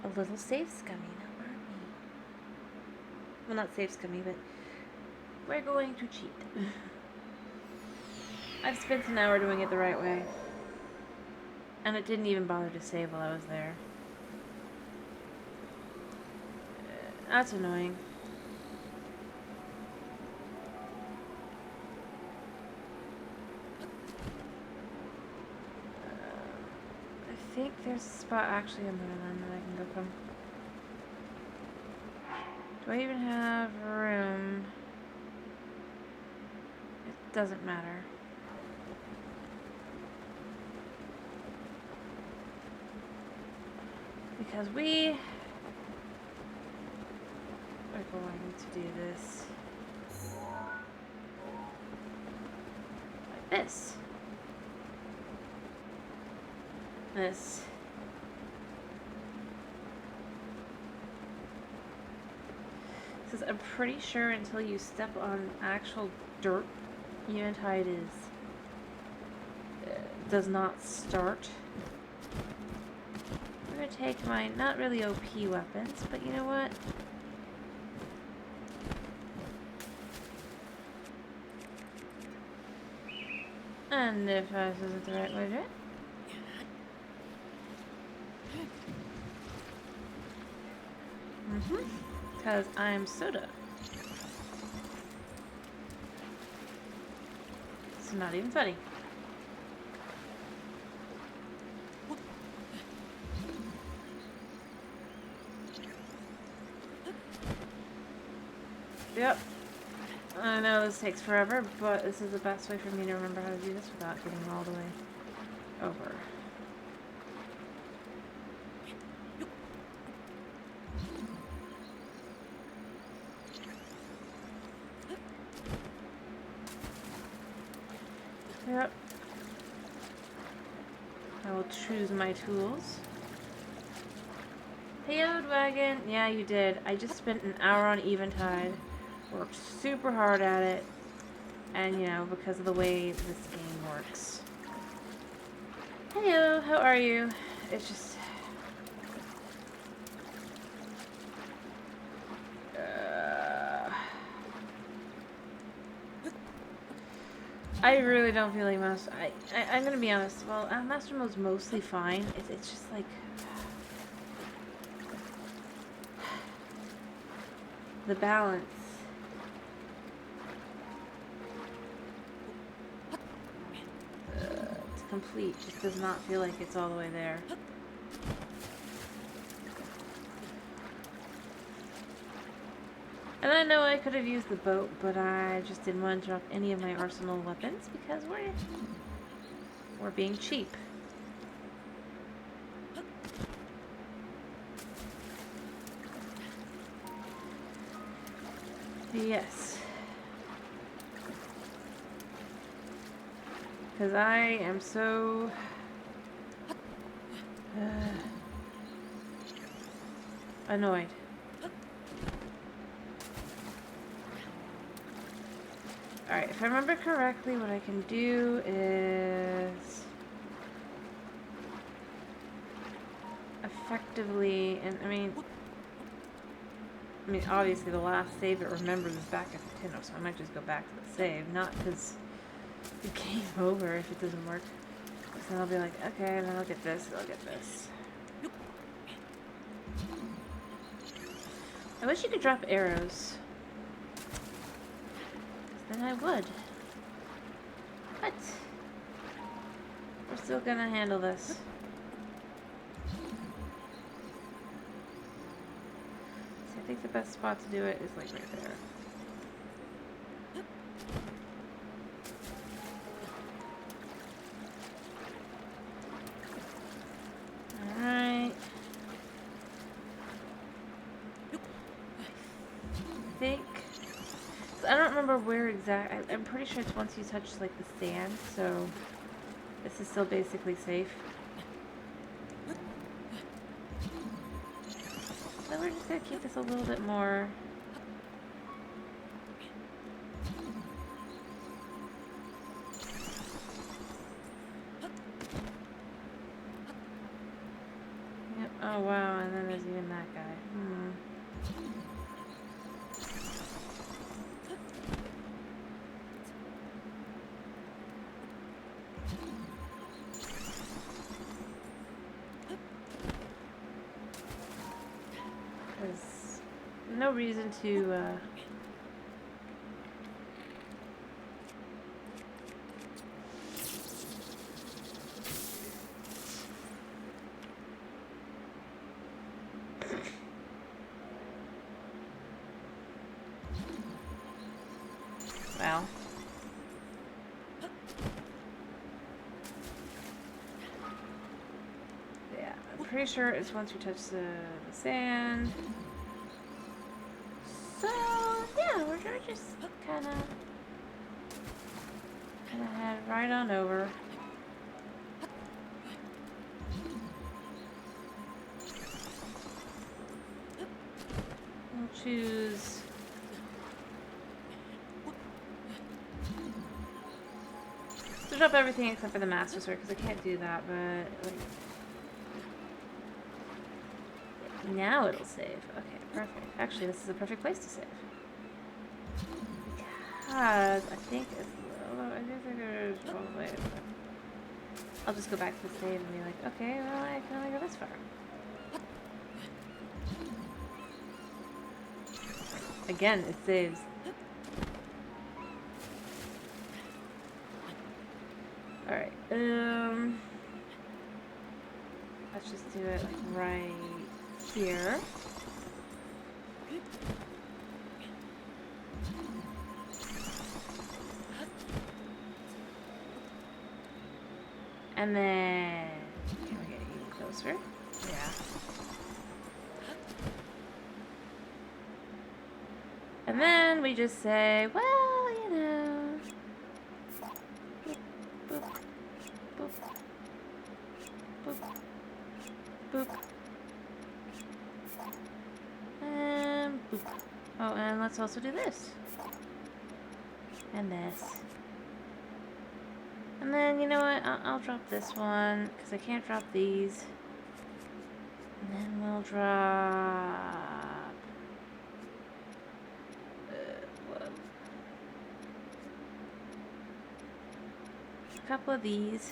a little safe scummy, now, aren't we? Well, not safe scummy, but we're going to cheat. I've spent an hour doing it the right way. And it didn't even bother to save while I was there. That's annoying. I think there's a spot actually on the island that I can go from. Do I even have room? It doesn't matter. Because we are going to do this like this. This. Because I'm pretty sure until you step on actual dirt, Unitide does not start. I'm gonna take my not really OP weapons, but you know what? And if this isn't the right way to do it. Because I'm soda. It's not even funny. Yep. I know this takes forever, but this is the best way for me to remember how to do this without getting all the way over. Yep. I will choose my tools. Hey, Old Wagon. Yeah, you did. I just spent an hour on Eventide. Worked super hard at it. And, you know, because of the way this game works. Hello, how are you? It's just... I really don't feel like Master... I'm gonna be honest. Well, Master Mode's mostly fine. It's just like... the balance. To complete just does not feel like it's all the way there. And I know I could have used the boat, but I just didn't want to drop any of my arsenal weapons because we're being cheap. Yes. Because I am so... annoyed. Alright, if I remember correctly, what I can do is... effectively, and I mean, obviously the last save it remembers is back at the Tinno, so I might just go back to the save, not because the game's over if it doesn't work. So then I'll be like, okay, then I'll get this, I'll get this. I wish you could drop arrows. Then I would. But we're still gonna handle this. I think the best spot to do it is like right there. Alright. I think... I don't remember where exactly... I'm pretty sure it's once you touch like the sand, so this is still basically safe. So we're just gonna keep this a little bit more. Yep. Oh wow, and then there's even that guy. There's no reason to well. Yeah, pretty sure it's once you touch the sand. So yeah, we're gonna just kind of head right on over. We'll choose to drop everything except for the Master Sword because I can't do that, but like, now it'll save. Okay, perfect. Actually, this is a perfect place to save. Because I think it's, although I do think there's probably, I'll just go back to the save and be like, okay, well, I can only go this far. Again, it saves. Alright, let's just do it like right here. And then, can we get you closer? Yeah. And then we just say, well, you know. Boop, boop, boop, boop, boop. And boop. Oh, and let's also do this. And this. And then, you know what? I'll drop this one, because I can't drop these. And then we'll drop... a couple of these.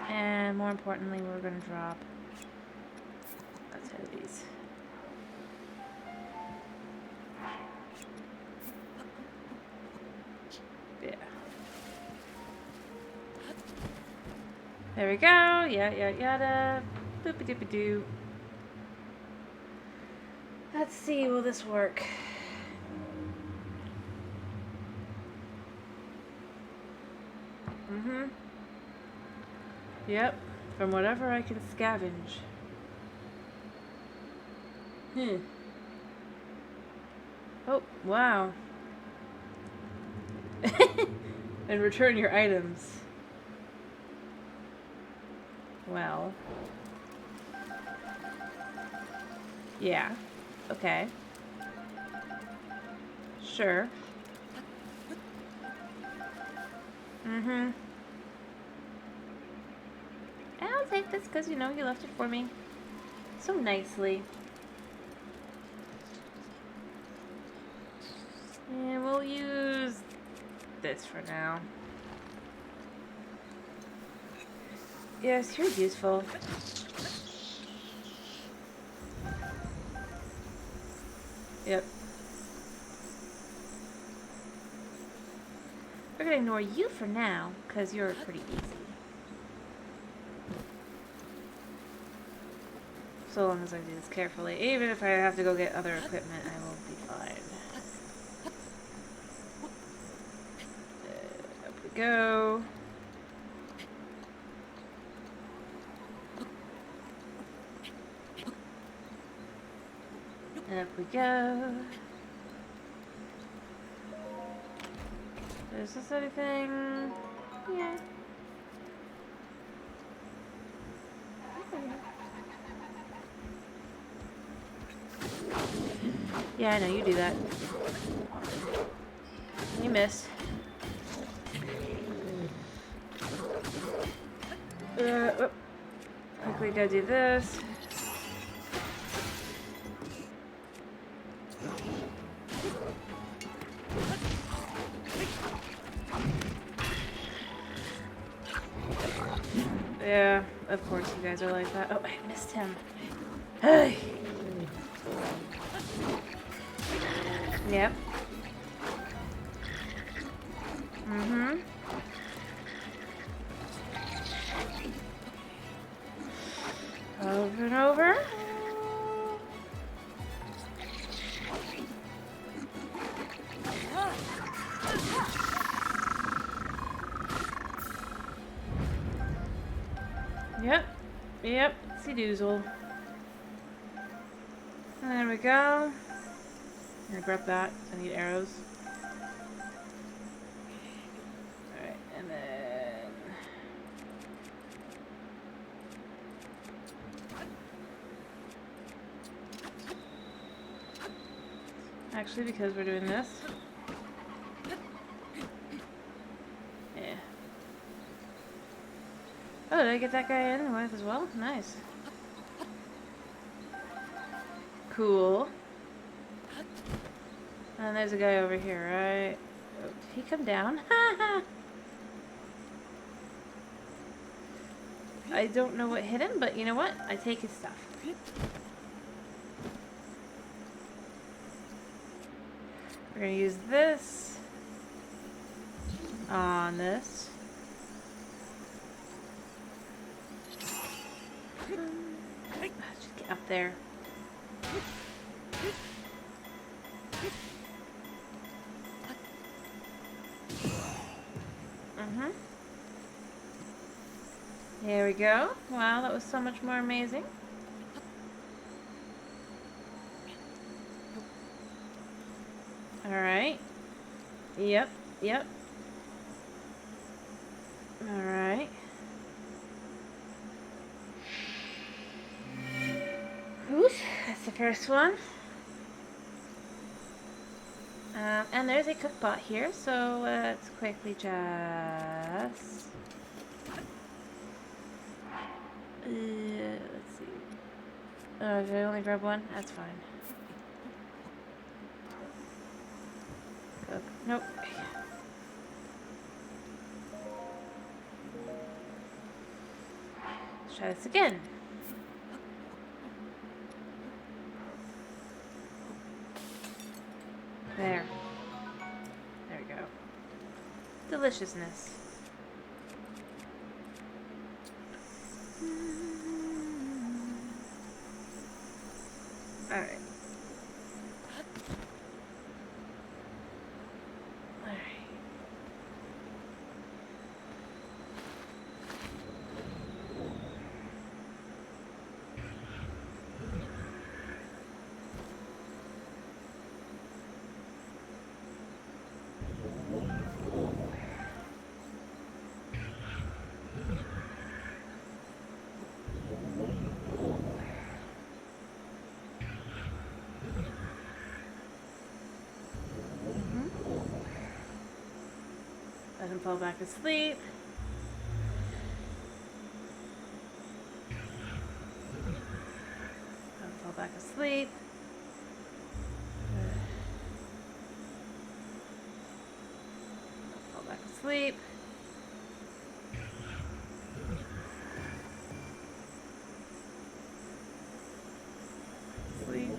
And more importantly, we're going to drop a set of these. Yeah. There we go. Yada, yada. Boopy doopy doo. Let's see, will this work? Yep, from whatever I can scavenge. Oh, wow. And return your items. Well. Yeah. Okay. Sure. I'll take this because, you know, you left it for me so nicely. And we'll use this for now. Yes, you're useful. Yep. We're gonna ignore you for now, because you're pretty easy. So long as I do this carefully. Even if I have to go get other equipment, I will be fine. Up we go. And up we go. Is this anything? Yeah. Yeah, I know, you do that. You missed. Quickly gotta do this. Yeah, of course you guys are like that. Oh, I missed him. Hey. Yep. Over and over. Yep. Yep. See doozle. And there we go. I'm gonna grab that. I need arrows. Alright, and then... Actually, because we're doing this. Yeah. Oh, did I get that guy in with as well? Nice. Cool. And there's a guy over here, right? Oh, did he come down? I don't know what hit him, but you know what? I take his stuff. We're gonna use this on this. Just get up there. There we go. Wow, that was so much more amazing. Alright. Yep, yep. Alright. Oops, that's the first one. And there's a cook pot here, so let's quickly just... let's see. Oh, did I only grab one? That's fine. Cook. Nope. Let's try this again. There. There we go. Deliciousness. Alright. Alright. Let him fall back asleep. Let him fall back asleep. Fall back asleep. Sleep.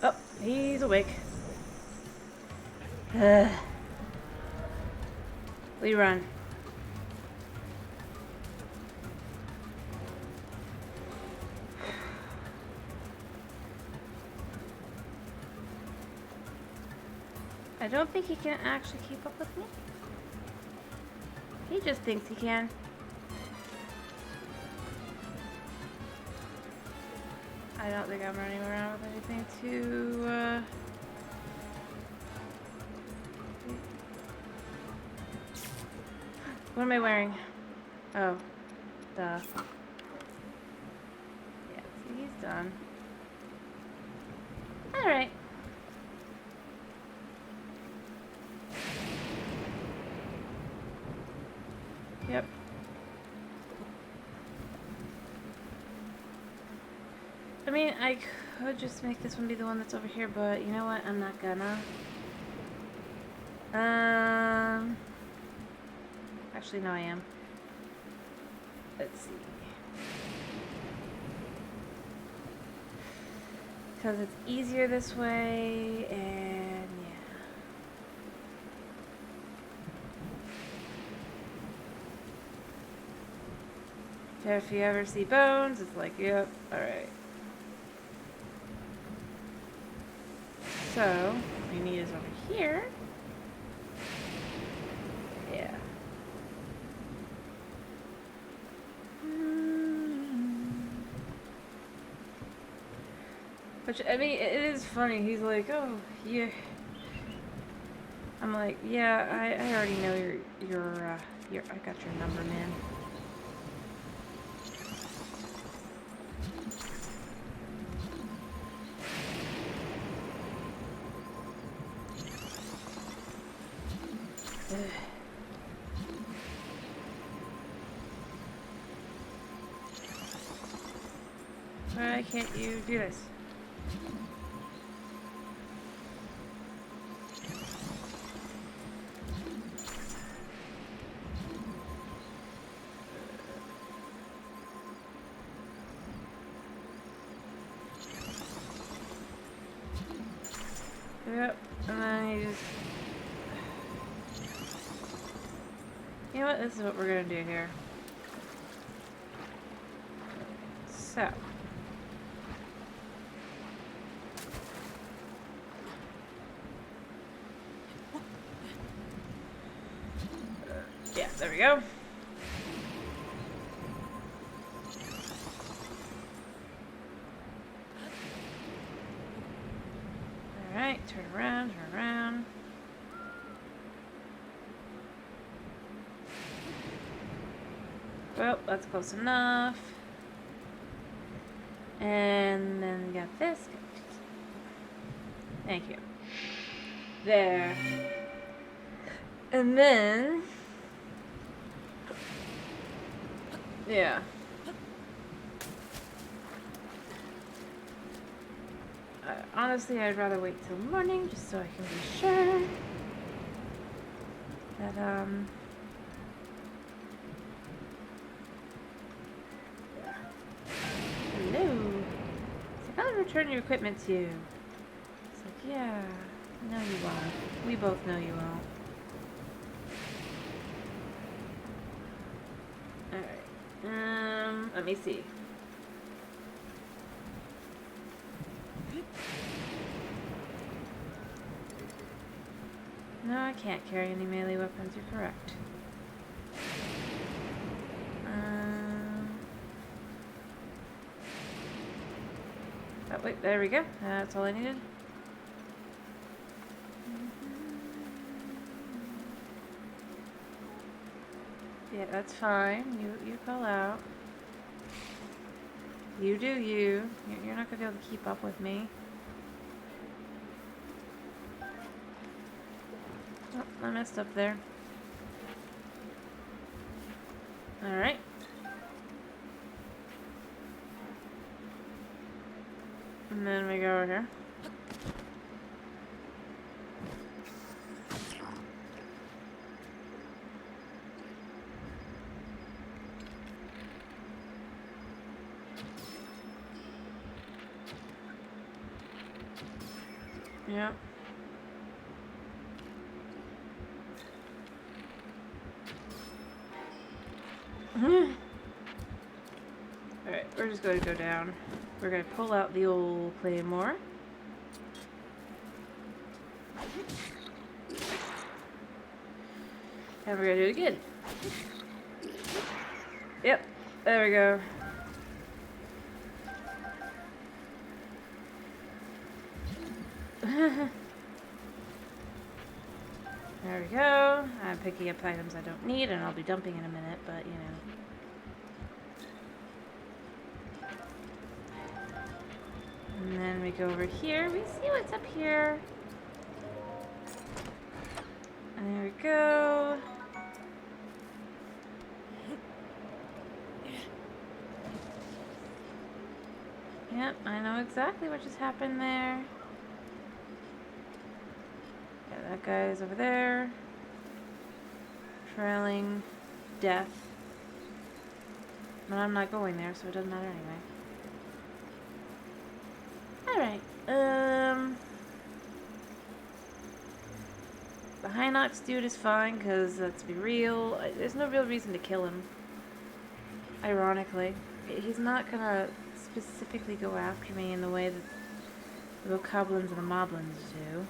Oh, he's awake. We run. I don't think he can actually keep up with me. He just thinks he can. I don't think I'm running around with anything too, What am I wearing? Oh, duh. Yeah, see, he's done. Alright. Yep. I mean, I could just make this one be the one that's over here, but you know what? I'm not gonna. Actually, no, I am. Let's see. Because it's easier this way, and yeah. If you ever see bones, it's like, yep, alright. So, what we need is over here. Which, I mean, it is funny. He's like, oh, yeah. I'm like, yeah, I already know I got your number, man. Why can't you do this? Yep, and then you just... You know what? This is what we're gonna do here. So. Yeah, there we go. Alright, turn around, turn around. Well, that's close enough. And then we got this. Thank you. There. And then... Yeah. Honestly, I'd rather wait till morning just so I can be sure that, Hello. It's like, I'll return your equipment to you. It's like, yeah. No, you won't. We both know you won't. Alright. Let me see. No, I can't carry any melee weapons. You're correct. Oh, wait, there we go. That's all I needed. Yeah, that's fine. You call out. You do you. You're not gonna be able to keep up with me. Oh, I messed up there. Alright. And then we go over here. Yep. Alright, we're just going to go down. We're going to pull out the old claymore. And we're going to do it again. Yep, there we go. There we go. I'm picking up items I don't need, and I'll be dumping in a minute, but you know. And then we go over here. We see what's up here. And there we go. Yep, I know exactly what just happened there. Yeah, that guy's over there. Trailing death. But I'm not going there, so it doesn't matter anyway. Alright, the Hinox dude is fine, because let's be real, there's no real reason to kill him. Ironically. He's not gonna specifically go after me in the way that the Bokoblins and the Moblins do.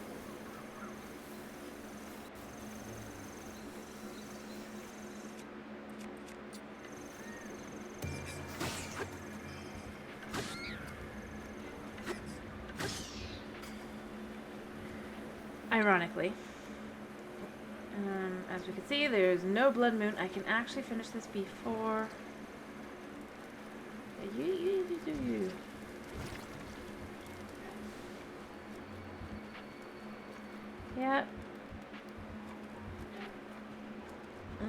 Ironically. As we can see, there's no blood moon. I can actually finish this before... You. Yep. Oh.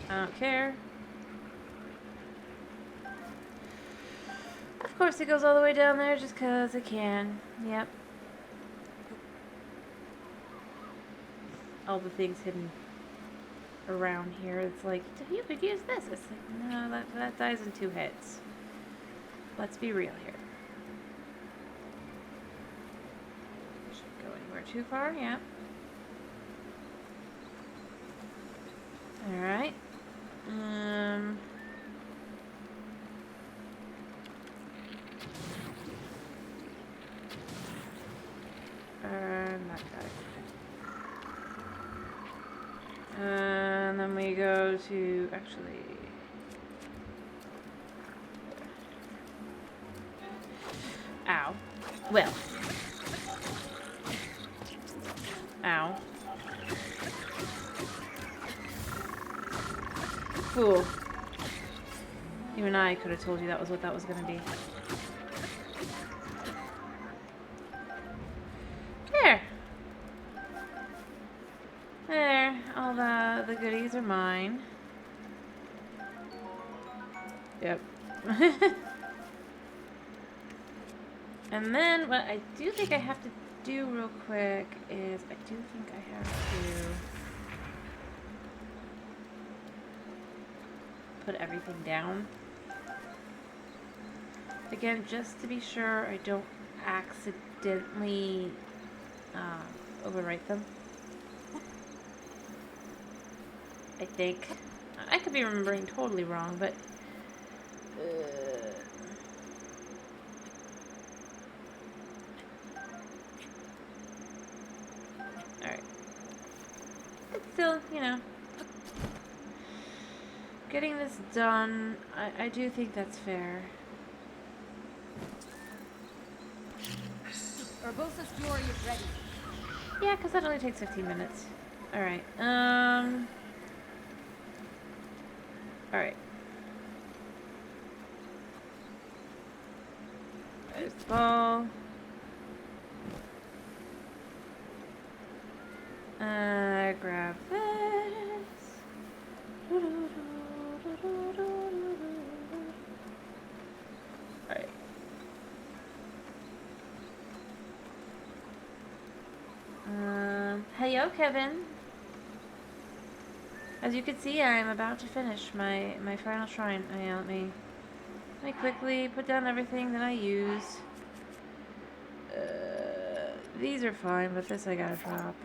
I don't care. Of course it goes all the way down there just because it can. Yep. All the things hidden around here. It's like, you could use this. It's like, no, that dies in 2 hits. Let's be real here. Shouldn't go anywhere too far, yeah. Alright. Not got it. And then we go to, actually... Ow. Well. Ow. Fool. Even I could have told you that was what that was gonna be. There. There. All the goodies are mine. Yep. And then what I do think I have to do real quick is I do think I have to put everything down. Again, just to be sure I don't accidentally overwrite them. I think. I could be remembering totally wrong, but... Alright. It's still, you know... Getting this done, I do think that's fair. Urbosa's Fury is ready. Yeah, because that only takes 15 minutes. Alright, Alright. There's the ball. Grab this. Alright. Hello, Kevin. As you can see, I'm about to finish my final shrine. Let me quickly put down everything that I use. These are fine, but this I gotta drop.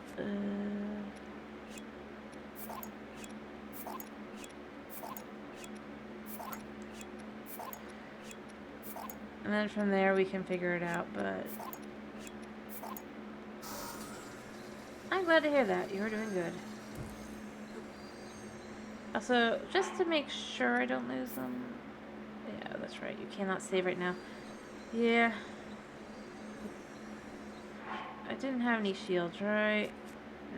And then from there we can figure it out, but... I'm glad to hear that. You're doing good. Also, just to make sure I don't lose them... Yeah, that's right. You cannot save right now. Yeah. I didn't have any shields, right?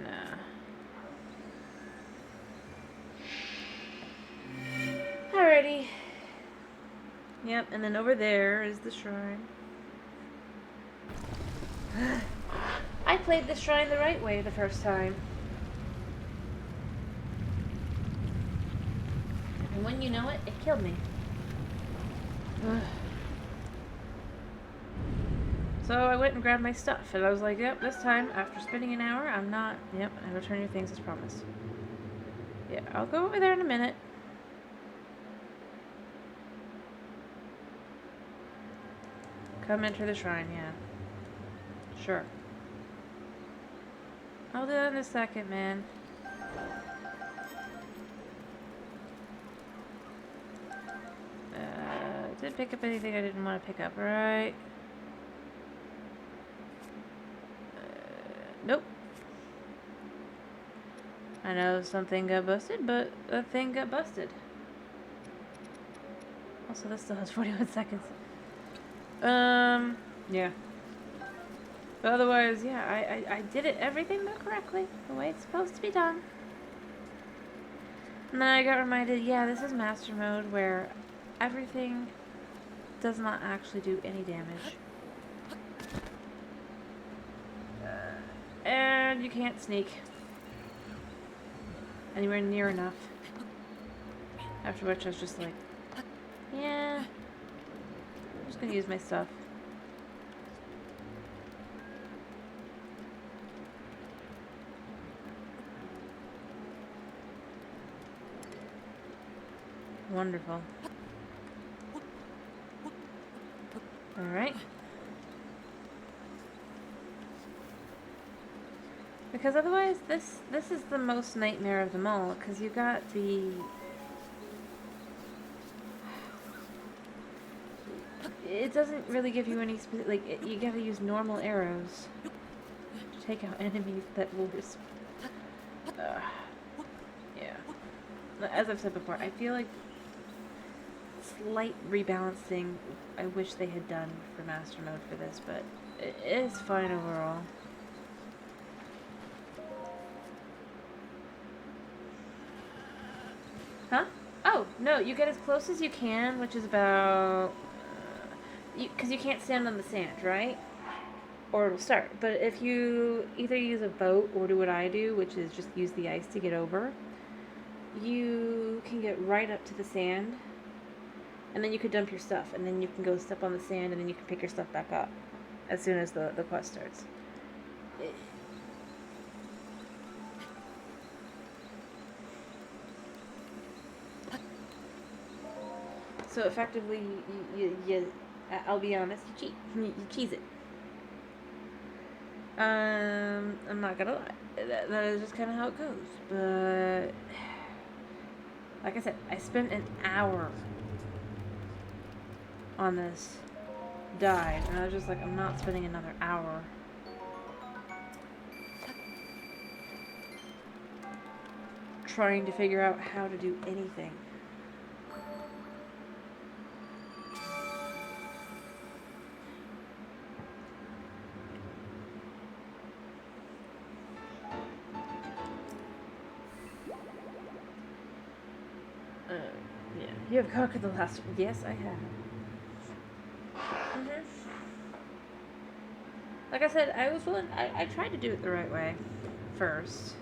Nah. Alrighty. Yep, and then over there is the shrine. I played the shrine the right way the first time. And when you know it, it killed me. So I went and grabbed my stuff, and I was like, yep, this time, after spending an hour, I'm not... Yep, I return your things as promised. Yeah, I'll go over there in a minute. Come enter the shrine, yeah. Sure. I'll do that in a second, man. Didn't pick up anything I didn't want to pick up, right? Nope. I know something got busted, but a thing got busted. Also, this still has 41 seconds. Yeah. But otherwise, yeah, I did everything correctly, the way it's supposed to be done. And then I got reminded, yeah, this is Master Mode, where everything does not actually do any damage. And you can't sneak anywhere near enough. After which I was just like, yeah, I'm just gonna use my stuff. Wonderful. Alright. Because otherwise, this is the most nightmare of them all, because you got the... It doesn't really give you any like, you gotta use normal arrows to take out enemies that will just... yeah. As I've said before, I feel like slight rebalancing I wish they had done for Master Mode for this, but it is fine overall. Huh? Oh, no, you get as close as you can, which is about... because you can't stand on the sand, right? Or it'll start. But if you either use a boat or do what I do, which is just use the ice to get over, you can get right up to the sand, and then you could dump your stuff, and then you can go step on the sand, and then you can pick your stuff back up as soon as the quest starts. So effectively, I'll be honest, you cheat. You cheese it. I'm not gonna lie. That is just kind of how it goes. But like I said, I spent an hour on this dive, and I was just like, I'm not spending another hour. Trying to figure out how to do anything. Yeah. You have conquered the last one. Yes, I have. Like I said, I was willing. I tried to do it the right way first.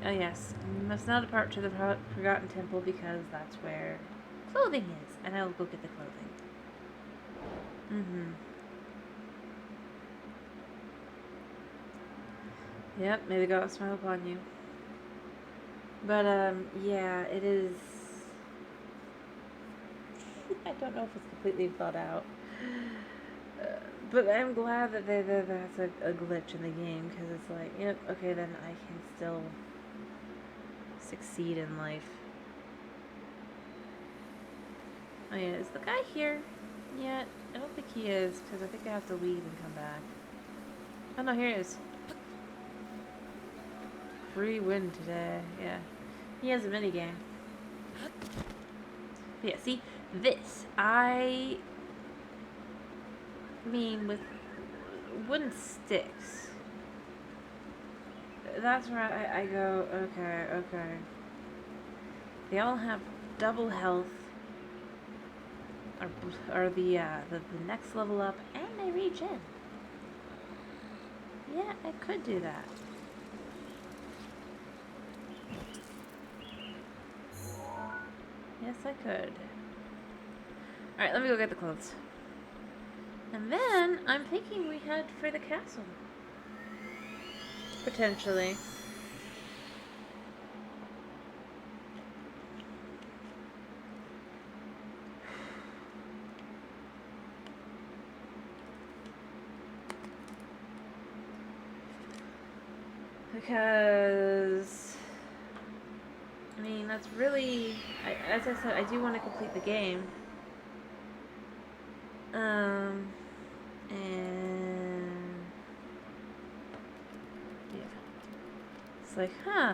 Oh yes, you must now depart to the Forgotten Temple because that's where clothing is, and I will go get the clothing. Yep, may the gods smile upon you. But yeah, it is. I don't know if it's completely thought out. But I'm glad that that's a glitch in the game, because it's like, yep, okay, then I can still succeed in life. Oh yeah, is the guy here yet? I don't think he is, because I think I have to leave and come back. Oh no, here he is. Free win today, yeah. He has a minigame. But yeah, see, this, I mean, with wooden sticks, that's where I go, okay. They all have double health, or the next level up, and they reach in. Yeah, I could do that. Yes, I could. Alright, let me go get the clothes. And then, I'm thinking we head for the castle. Potentially. Because... I mean, that's really... as I said, I do want to complete the game. And It's like, huh.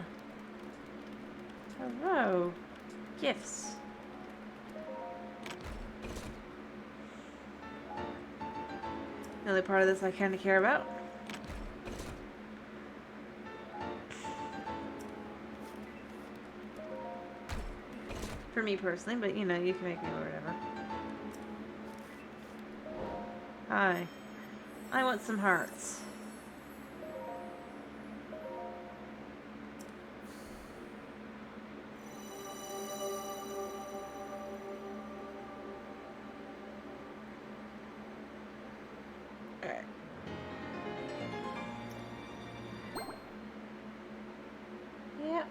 Hello. Gifts. The only part of this I kind of care about. For me personally, but you know, you can make me whatever. Hi. I want some hearts. Alright. Yep.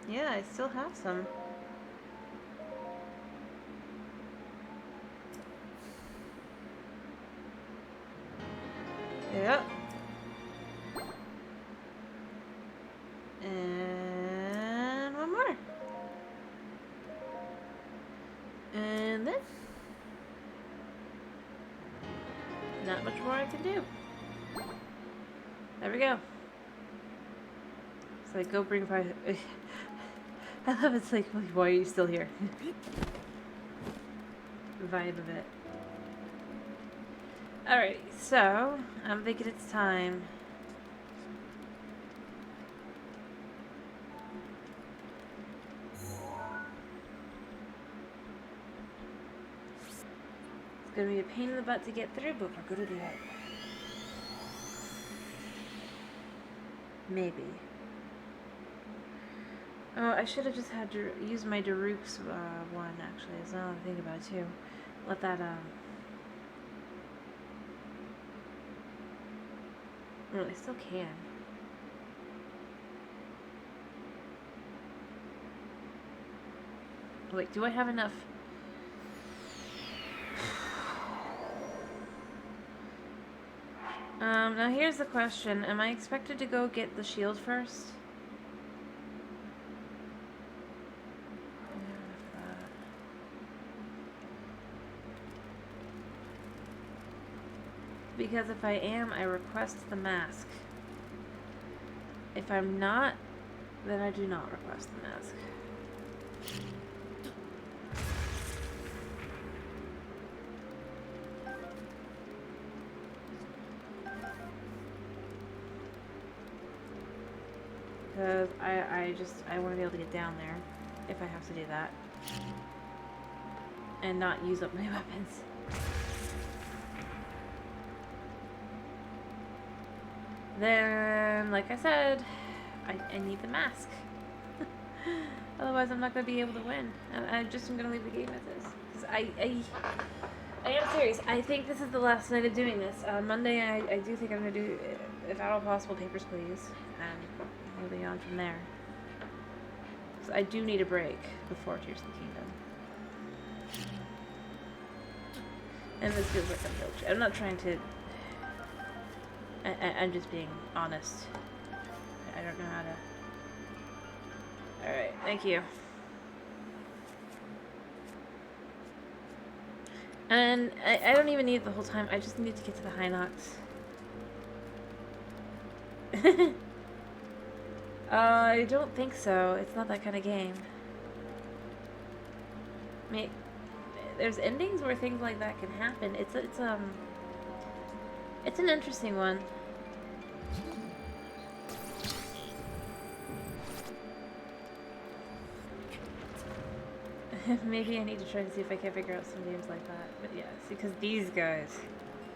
Yeah, I still have some. Yep. And one more. And then not much more I can do. There we go. It's like, go bring fire. I love it's like, why are you still here? The vibe of it. Alright, so I'm thinking it's time. It's gonna be a pain in the butt to get through, but we're gonna do it. Maybe. Oh, I should have just had to use my Daruk's one, actually. That's another thing about it, too. Let that, well, I still can. Wait, do I have enough? Now here's the question. Am I expected to go get the shield first? Because if I am, I request the mask. If I'm not, then I do not request the mask. Because I want to be able to get down there if I have to do that. And not use up my weapons. Then, like I said, I need the mask. Otherwise, I'm not going to be able to win. I'm just going to leave the game as is. Because I am serious. I think this is the last night of doing this. On Monday, I do think I'm going to do, if at all possible, Papers, Please. And moving on from there. So I do need a break before Tears of the Kingdom. And this feels like I'm guilty. I'm not trying to... I'm just being honest. I don't know how to... Alright, thank you. And I don't even need it the whole time. I just need to get to the Hinox. I don't think so. It's not that kind of game. I mean, there's endings where things like that can happen. It's an interesting one. Maybe I need to try to see if I can figure out some games like that. But yeah, see, because these guys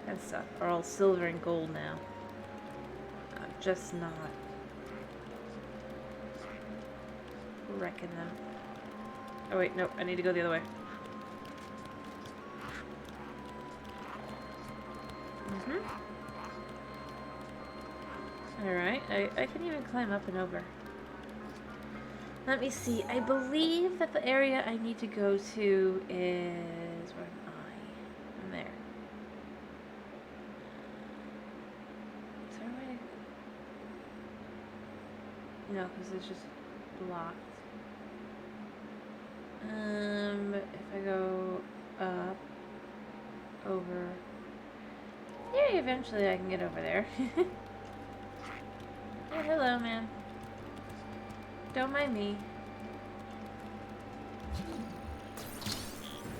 and stuff are all silver and gold now. I'm just not wrecking them. Oh wait, nope, I need to go the other way. Alright, I can even climb up and over. Let me see. I believe that the area I need to go to is... Where am I? I'm there. Is there a way to... No, because it's just blocked. If I go up, over... Yeah, eventually I can get over there. Oh, hello, man. Don't mind me.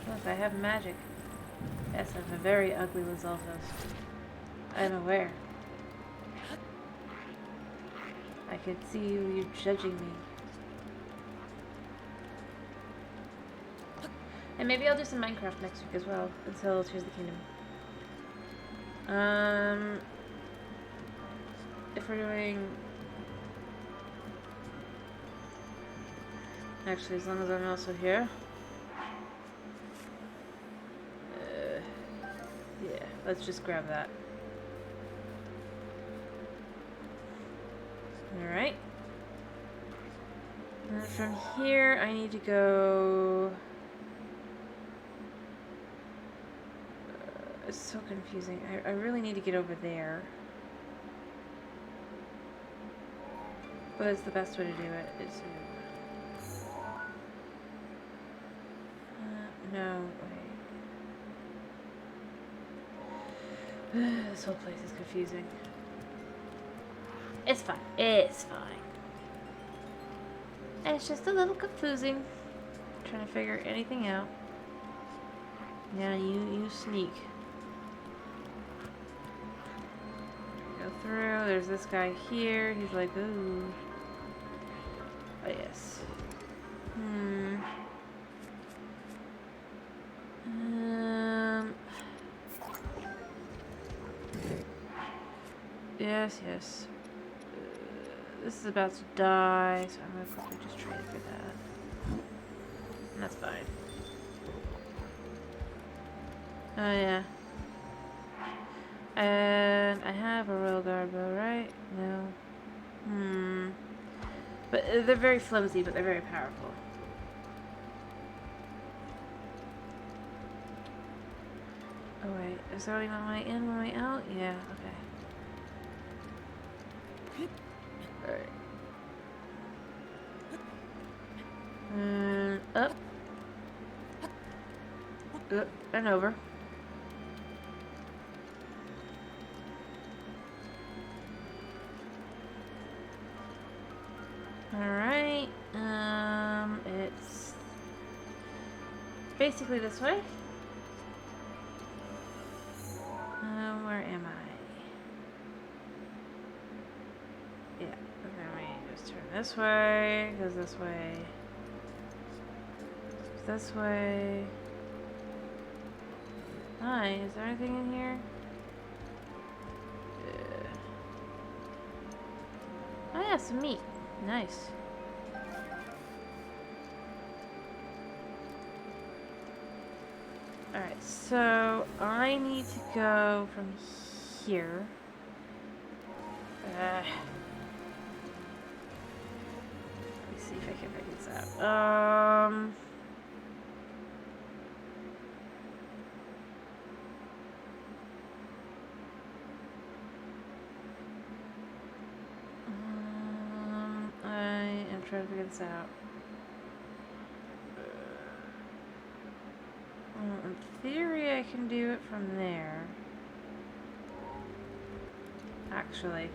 Look, I have magic. Yes, I'm a very ugly Lizalfos. I am aware. I can see you judging me. And maybe I'll do some Minecraft next week as well, until Tears of the Kingdom. If we're doing... Actually, as long as I'm also here. Yeah, let's just grab that. Alright. And from here, I need to go... it's so confusing. I really need to get over there. But it's the best way to do it. Is to... no, wait. This whole place is confusing. It's fine. It's fine. It's just a little confusing. Trying to figure anything out. Yeah, you sneak. Go through. There's this guy here. He's like, ooh. Oh, yes. Yes, yes. This is about to die, so I'm gonna quickly just trade for that. And that's fine. Oh, yeah. And I have a royal guard bow, right? No. But they're very flimsy, but they're very powerful. Oh, wait. Is there only one way in, one way out? Yeah, okay. Alright. Up. Up and over. Alright. It's basically this way. Where am I? Yeah, and then we just turn this way, goes this way, this way. Hi, is there anything in here? Oh yeah, some meat. Nice. Alright, so I need to go from here. Let me see if I can figure this out. I am trying to figure this out. In theory, I can do it from there. Actually.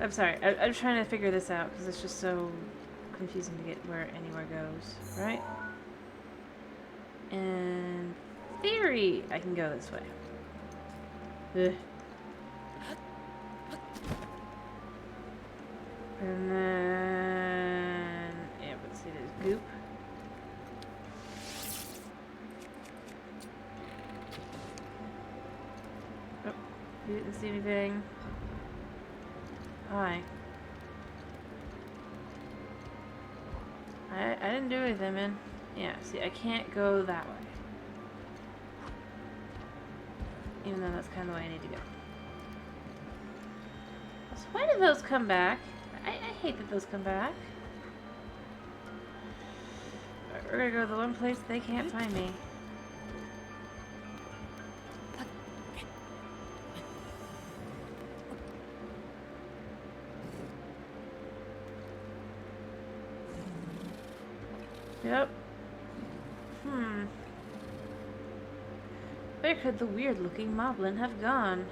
I'm sorry, I'm trying to figure this out because it's just so confusing to get where anywhere goes, right? In theory, I can go this way. Ugh. And then, yeah, let's see, there's goop. Oh, you didn't see anything. Hi. I didn't do anything, man. Yeah, see, I can't go that way. Even though that's kind of the way I need to go. So why did those come back? I hate that those come back. Alright, we're gonna go to the one place they can't find me. Yep. Where could the weird-looking moblin have gone?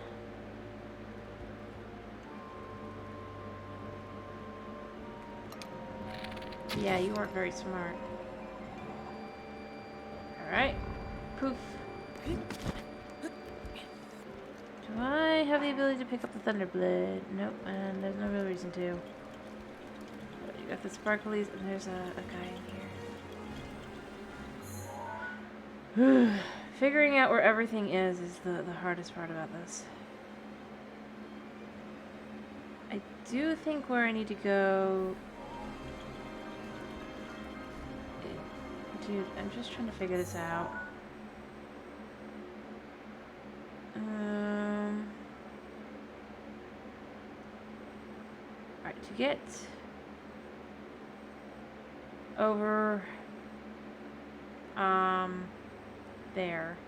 Yeah, you weren't very smart. Alright. Poof. Do I have the ability to pick up the Thunderblade? Nope, and there's no real reason to. You got the sparklies, and there's a guy in here. Figuring out where everything is the hardest part about this. I do think where I need to go... Dude, I'm just trying to figure this out. Alright, to get over there.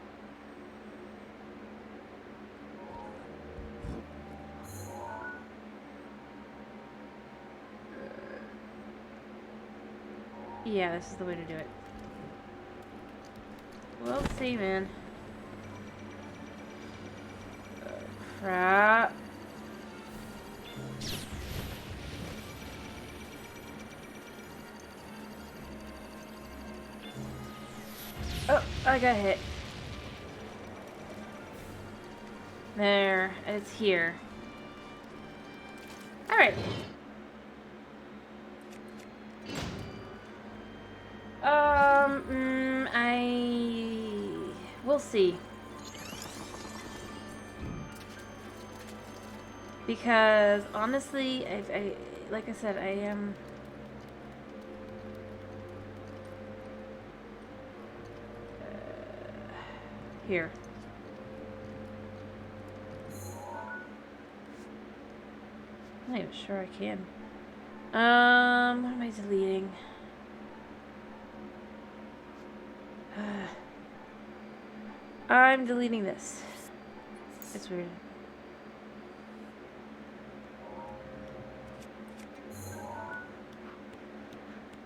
Yeah, this is the way to do it. We'll see, man. Crap. Oh, I got hit. There, it's here. Alright. We'll see. Because, honestly, like I said, I am... here. I'm not even sure I can. What am I deleting? I'm deleting this. It's weird.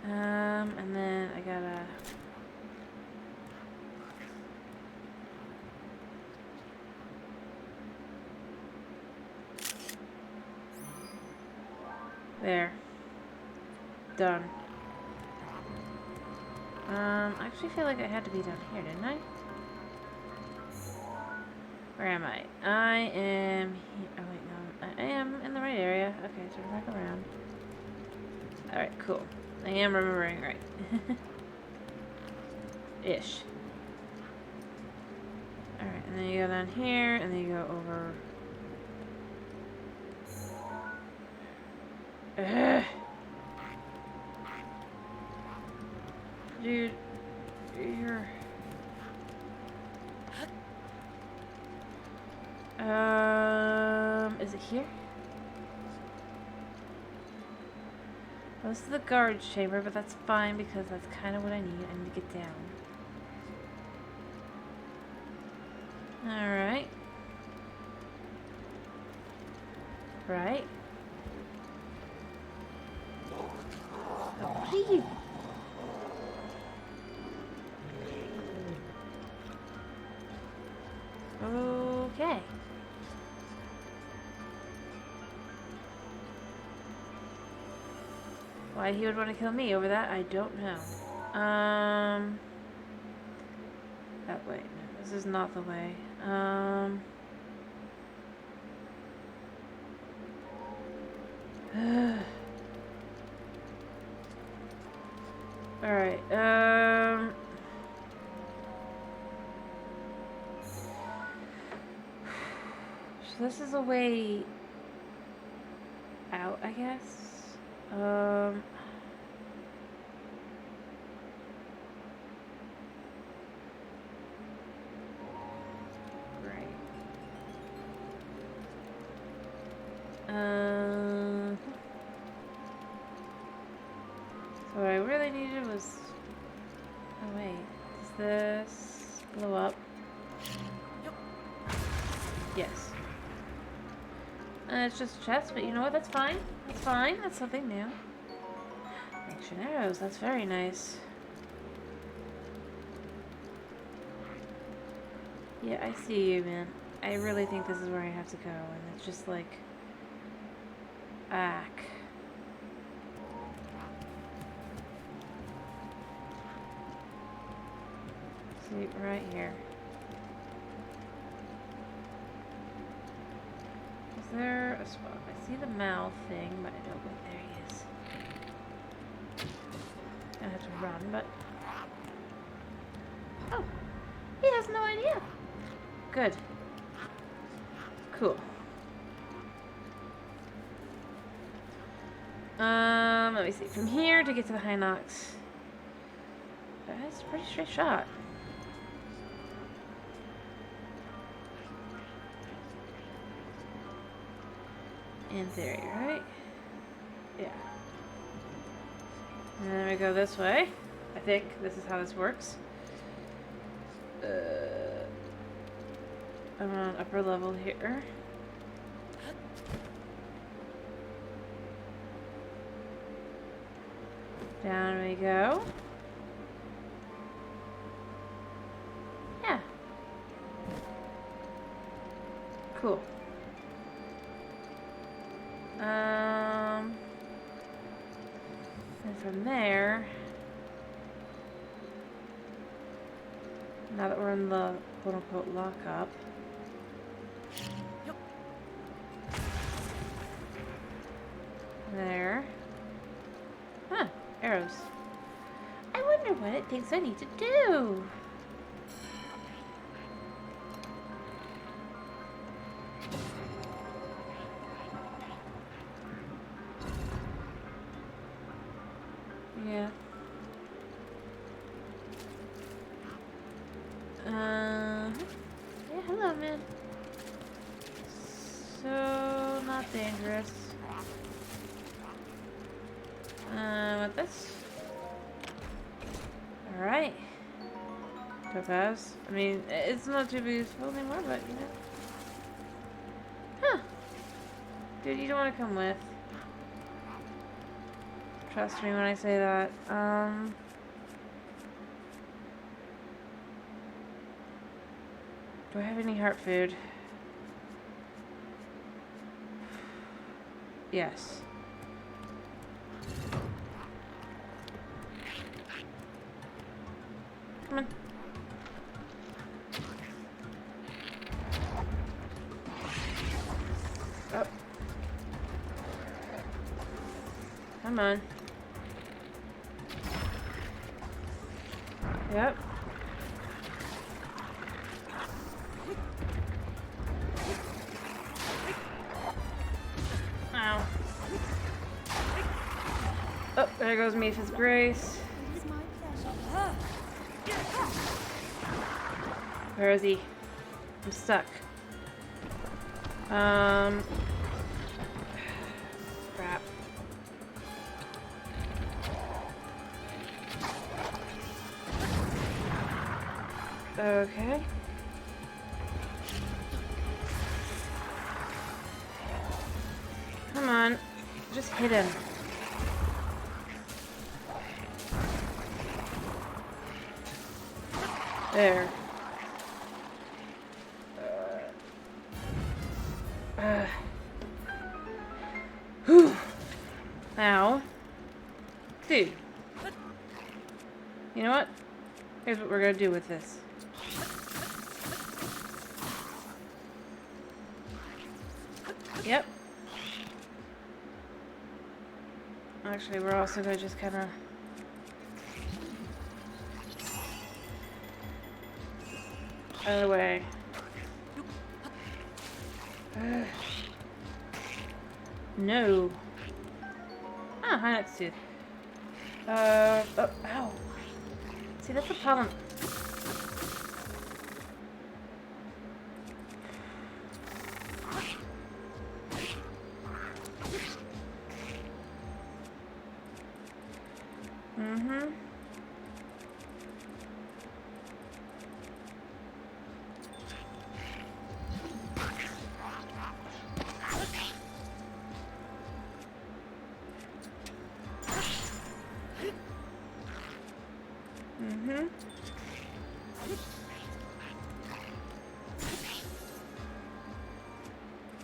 And then I gotta... There. Done. I actually feel like I had to be down here, didn't I? Where am I? I am here. Oh, wait, no. I am in the right area. Okay, turn back around. Alright, cool. I am remembering right. Ish. Alright, and then you go down here, and then you go over... Ugh. Dude, you're... Is it here? Well, this is the guard's chamber, but that's fine because that's kind of what I need. I need to get down. Alright. Right. Oh, please. Okay. Why he would want to kill me over that, I don't know. That way. No, this is not the way. Alright, so this is a way out, I guess. Right. So what I really needed was... Oh wait, does this blow up? Yep. Yes. It's just a chest, but you know what? That's fine. That's fine. That's something new. Ancient arrows. That's very nice. Yeah, I see you, man. I really think this is where I have to go, and it's just like... Ack. See, right here. Is there a spot? I see the mouth thing, but I don't know. There he is. I have to run, but... Oh! He has no idea! Good. Cool. Let me see. From here to get to the High Nox. That's a pretty straight shot. In theory, right? Yeah. And then we go this way. I think this is how this works. I'm on upper level here. Down we go. Yeah. Cool. And from there, now that we're in the quote-unquote lockup, there. Huh, arrows. I wonder what it thinks I need to do. Yeah. Yeah, hello, man. So, not dangerous. With this? Alright. Topaz. I mean, it's not too useful anymore, but, you know. Huh. Dude, you don't want to come with. Trust me when I say that. Do I have any heart food? Yes. Come on. Oh. Come on. Yep. Ow. Oh, there goes Mipha's Grace. Where is he? I'm stuck. Crap. Okay. Come on. Just hit him. There. Whew. Ow. Dude. You know what? Here's what we're gonna do with this. Yep. Actually, we're also gonna just kind of... out of the way. No. Ah, High Nox tooth. Oh, ow. See, that's the problem. Mm-hmm. Mm-hmm.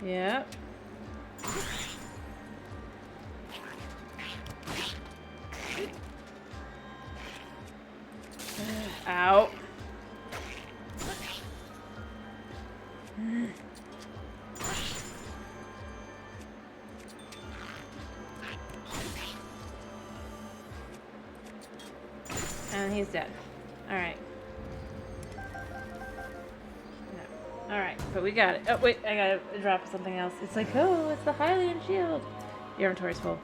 Yeah. Ow. And he's dead. Alright. No. Alright, but we got it. Oh, wait, I gotta drop something else. It's like, oh, it's the Hylian shield. Your inventory's full.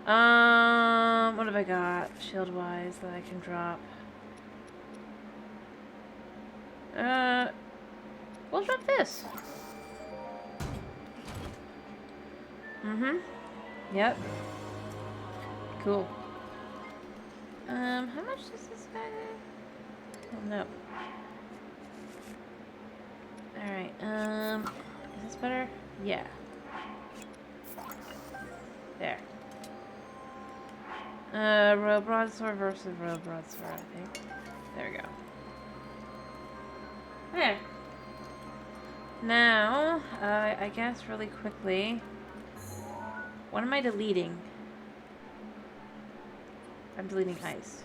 What have I got shield-wise that I can drop? We'll drop this. Mm-hmm. Yep. Cool. How much does this guy do? Oh, no. Alright, is this better? Yeah. There. Royal Broadsword versus Royal Broadsword, I think. There we go. There. Now, I guess really quickly, what am I deleting? I'm deleting ice.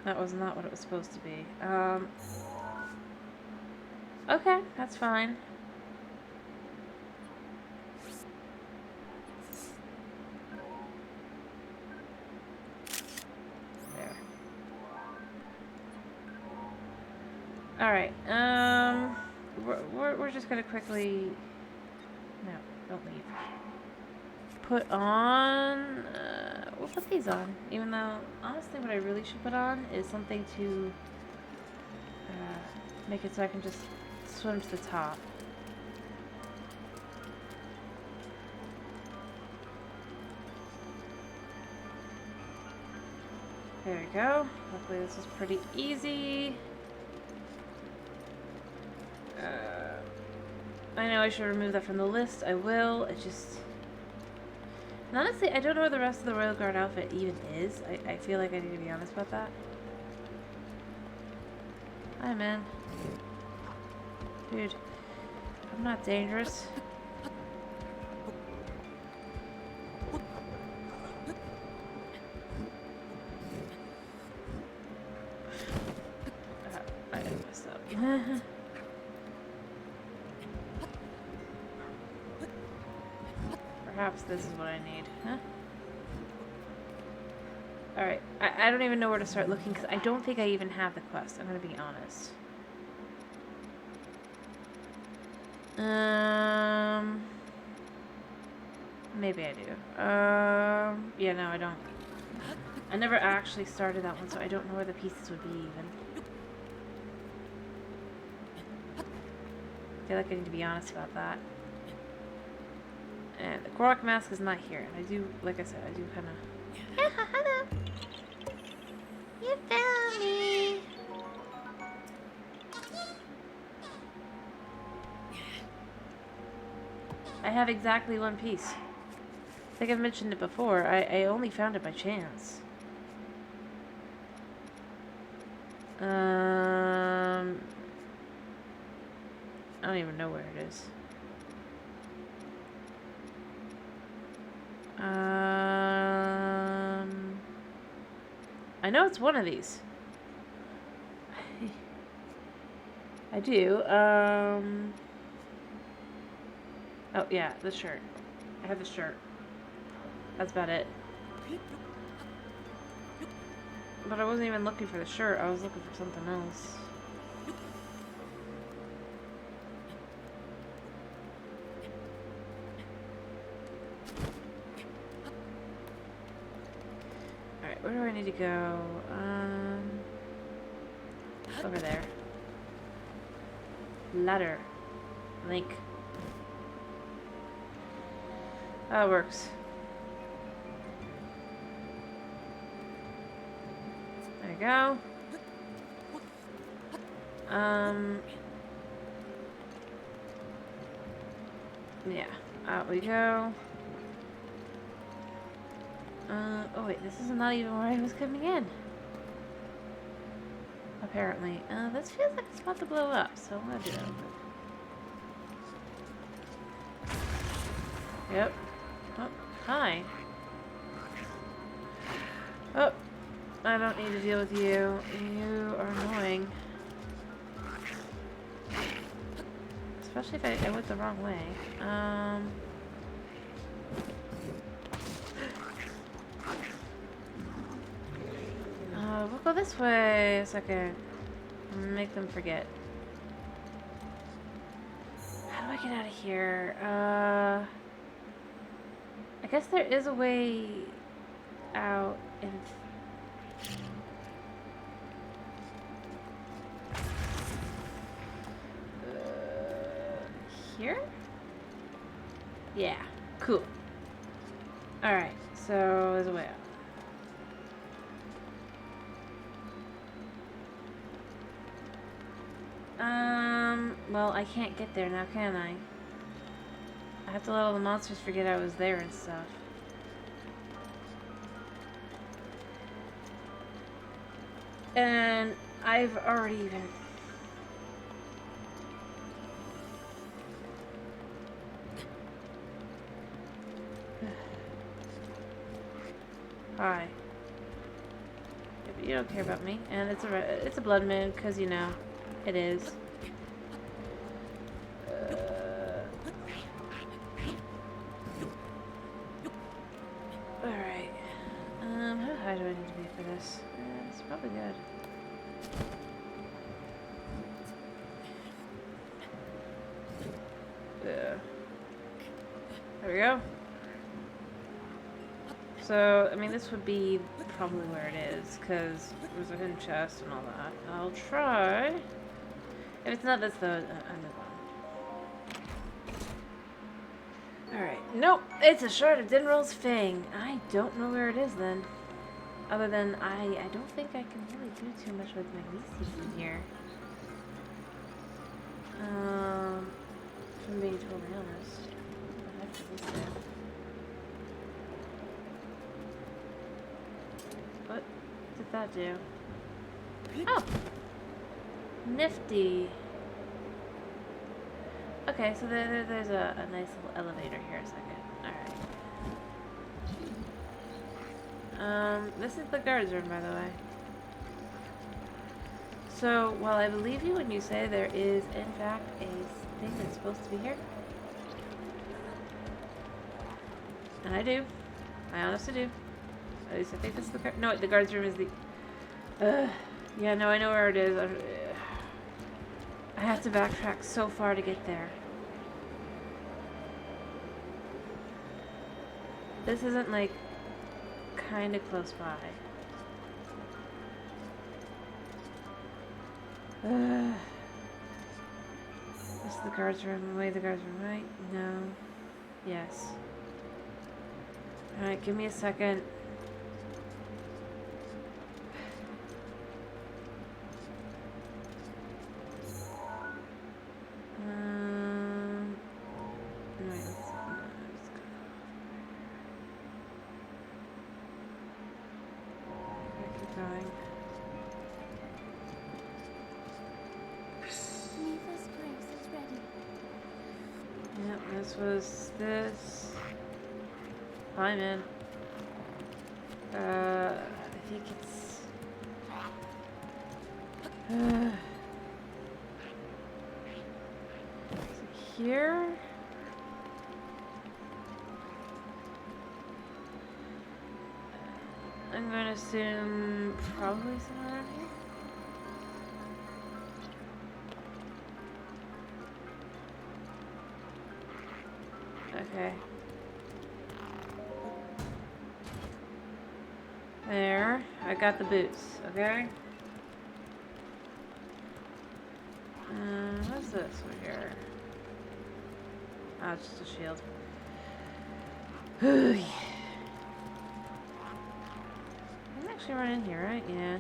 That was not what it was supposed to be. Okay, that's fine. There. Alright, we're just gonna quickly... No, don't leave. Put on... we'll put these on, even though, honestly, what I really should put on is something to make it so I can just swim to the top. There we go. Hopefully this is pretty easy. I know I should remove that from the list. I will. It just... And honestly, I don't know where the rest of the Royal Guard outfit even is. I feel like I need to be honest about that. Hi, man. Dude, I'm not dangerous. I messed up. Perhaps this is what I need, huh? Alright, I don't even know where to start looking because I don't think I even have the quest. I'm gonna be honest. Maybe I do. Yeah, no, I don't. I never actually started that one, so I don't know where the pieces would be even. I feel like I need to be honest about that. And the Botw Master is not here. And I do, like I said, I do kind of... Hello! You found me! I have exactly one piece. I think I've mentioned it before. I only found it by chance. I don't even know where it is. I know it's one of these. I do. Oh, yeah, the shirt. I have the shirt. That's about it. But I wasn't even looking for the shirt. I was looking for something else. Alright, where do I need to go? Over there. Ladder. Link. That works. There you go. Yeah, out we go. Oh wait, this is not even where I was coming in. Apparently. This feels like it's about to blow up, so I'm gonna do that. Yep. Oh, hi. Oh. I don't need to deal with you. You are annoying. Especially if I went the wrong way. We'll go this way a second. Make them forget. How do I get out of here? I guess there is a way out in... here? Yeah, cool. Alright, so there's a way out. Well, I can't get there now, can I? I have to let all the monsters forget I was there and stuff. And I've already even... Hi. Yeah, but you don't care about me, and it's a blood moon, because you know, it is. Alright. How high do I need to be for this? It's probably good. There we go. So, I mean, this would be probably where it is, because there's a hidden chest and all that. I'll try. If it's not this, though, I move on. Alright. Nope! It's a shard of Dinral's Fang. I don't know where it is, then. Other than, I don't think I can really do too much with magnesium in here. If I'm being totally honest. What the heck is this now? What did that do? Oh! Nifty. Okay, so there's a nice little elevator here a second. Alright. This is the guards room, by the way. So, while I believe you when you say there is, in fact, a thing that's supposed to be here. And I do. I honestly do. At least I think this is the guard. No, the guards room is the... yeah, no, I know where it is. I have to backtrack so far to get there. This isn't, like, kind of close by. This is the guards room. Away the guards room, right? No. Yes. Alright, give me a second. This I'm in. I think it's here. I'm going to assume probably somewhere around here. Okay. There. I got the boots, okay? What's this over here? Oh, it's just a shield. I can actually run in here, right? Yeah.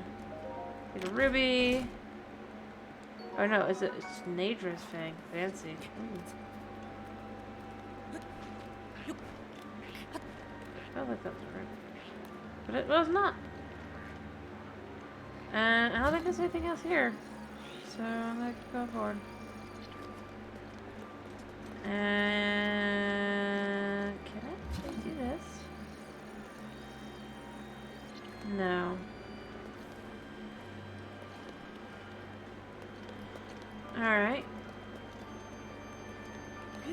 Get a ruby. Oh no, it's Nadra's Fang. Fancy. Ooh. I like that was a ruby. But it was not. And I don't think there's anything else here. So I'm gonna go forward. And can I do this? No.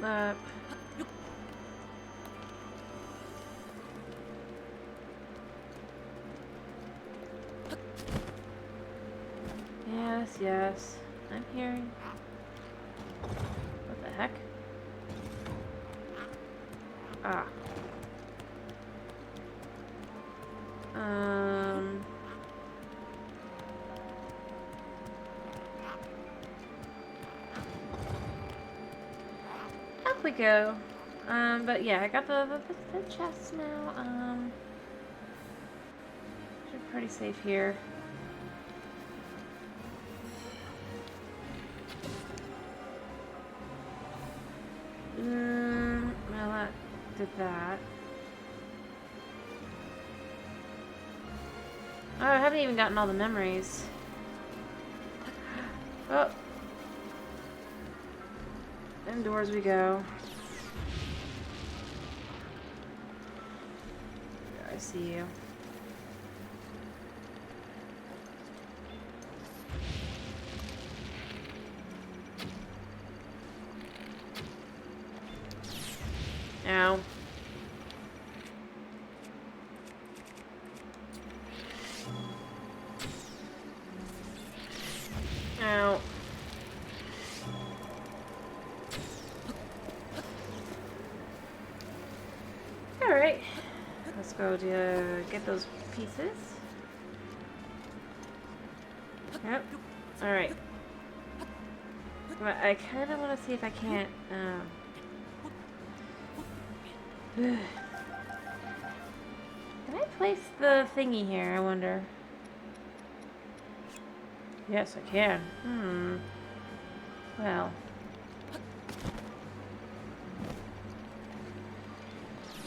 up. Yes, yes. I'm hearing. What the heck? Ah. Up we go. But yeah, I got the chest now. Should be pretty safe here. Well, that did that. Oh, I haven't even gotten all the memories. Oh. Indoors we go. I see you. Ow. Ow. Alright. Let's go to get those pieces. Yep. Alright. But I kind of want to see if I can't, Can I place the thingy here, I wonder? Yes, I can. Well.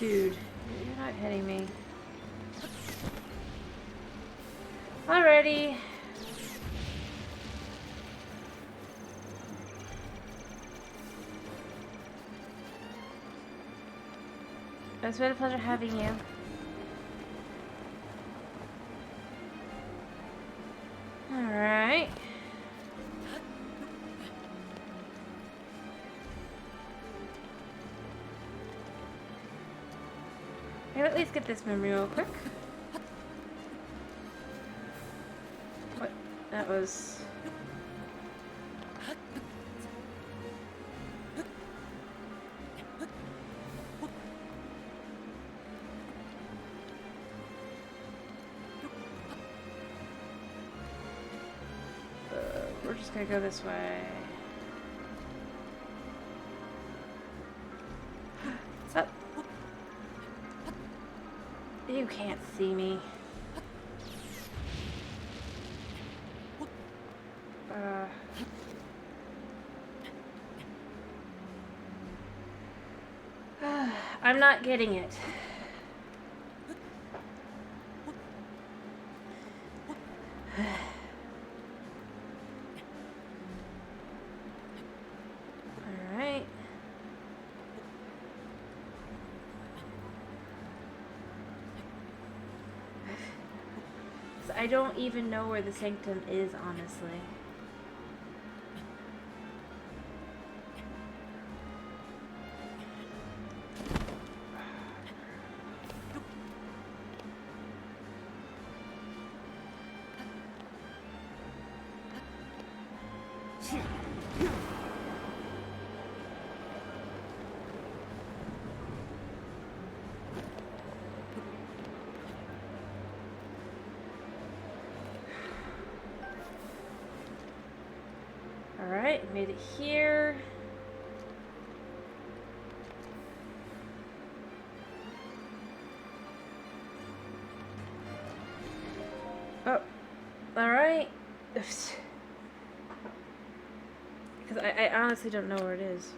Dude, you're not hitting me. Alrighty. It's been a pleasure having you. Alright. I'll at least get this memory real quick. What? That was... we're just gonna go this way. Up. You can't see me. I'm not getting it. Alright. I don't even know where the sanctum is, honestly. Alright, made it here. Oh, alright. Because I honestly don't know where it is.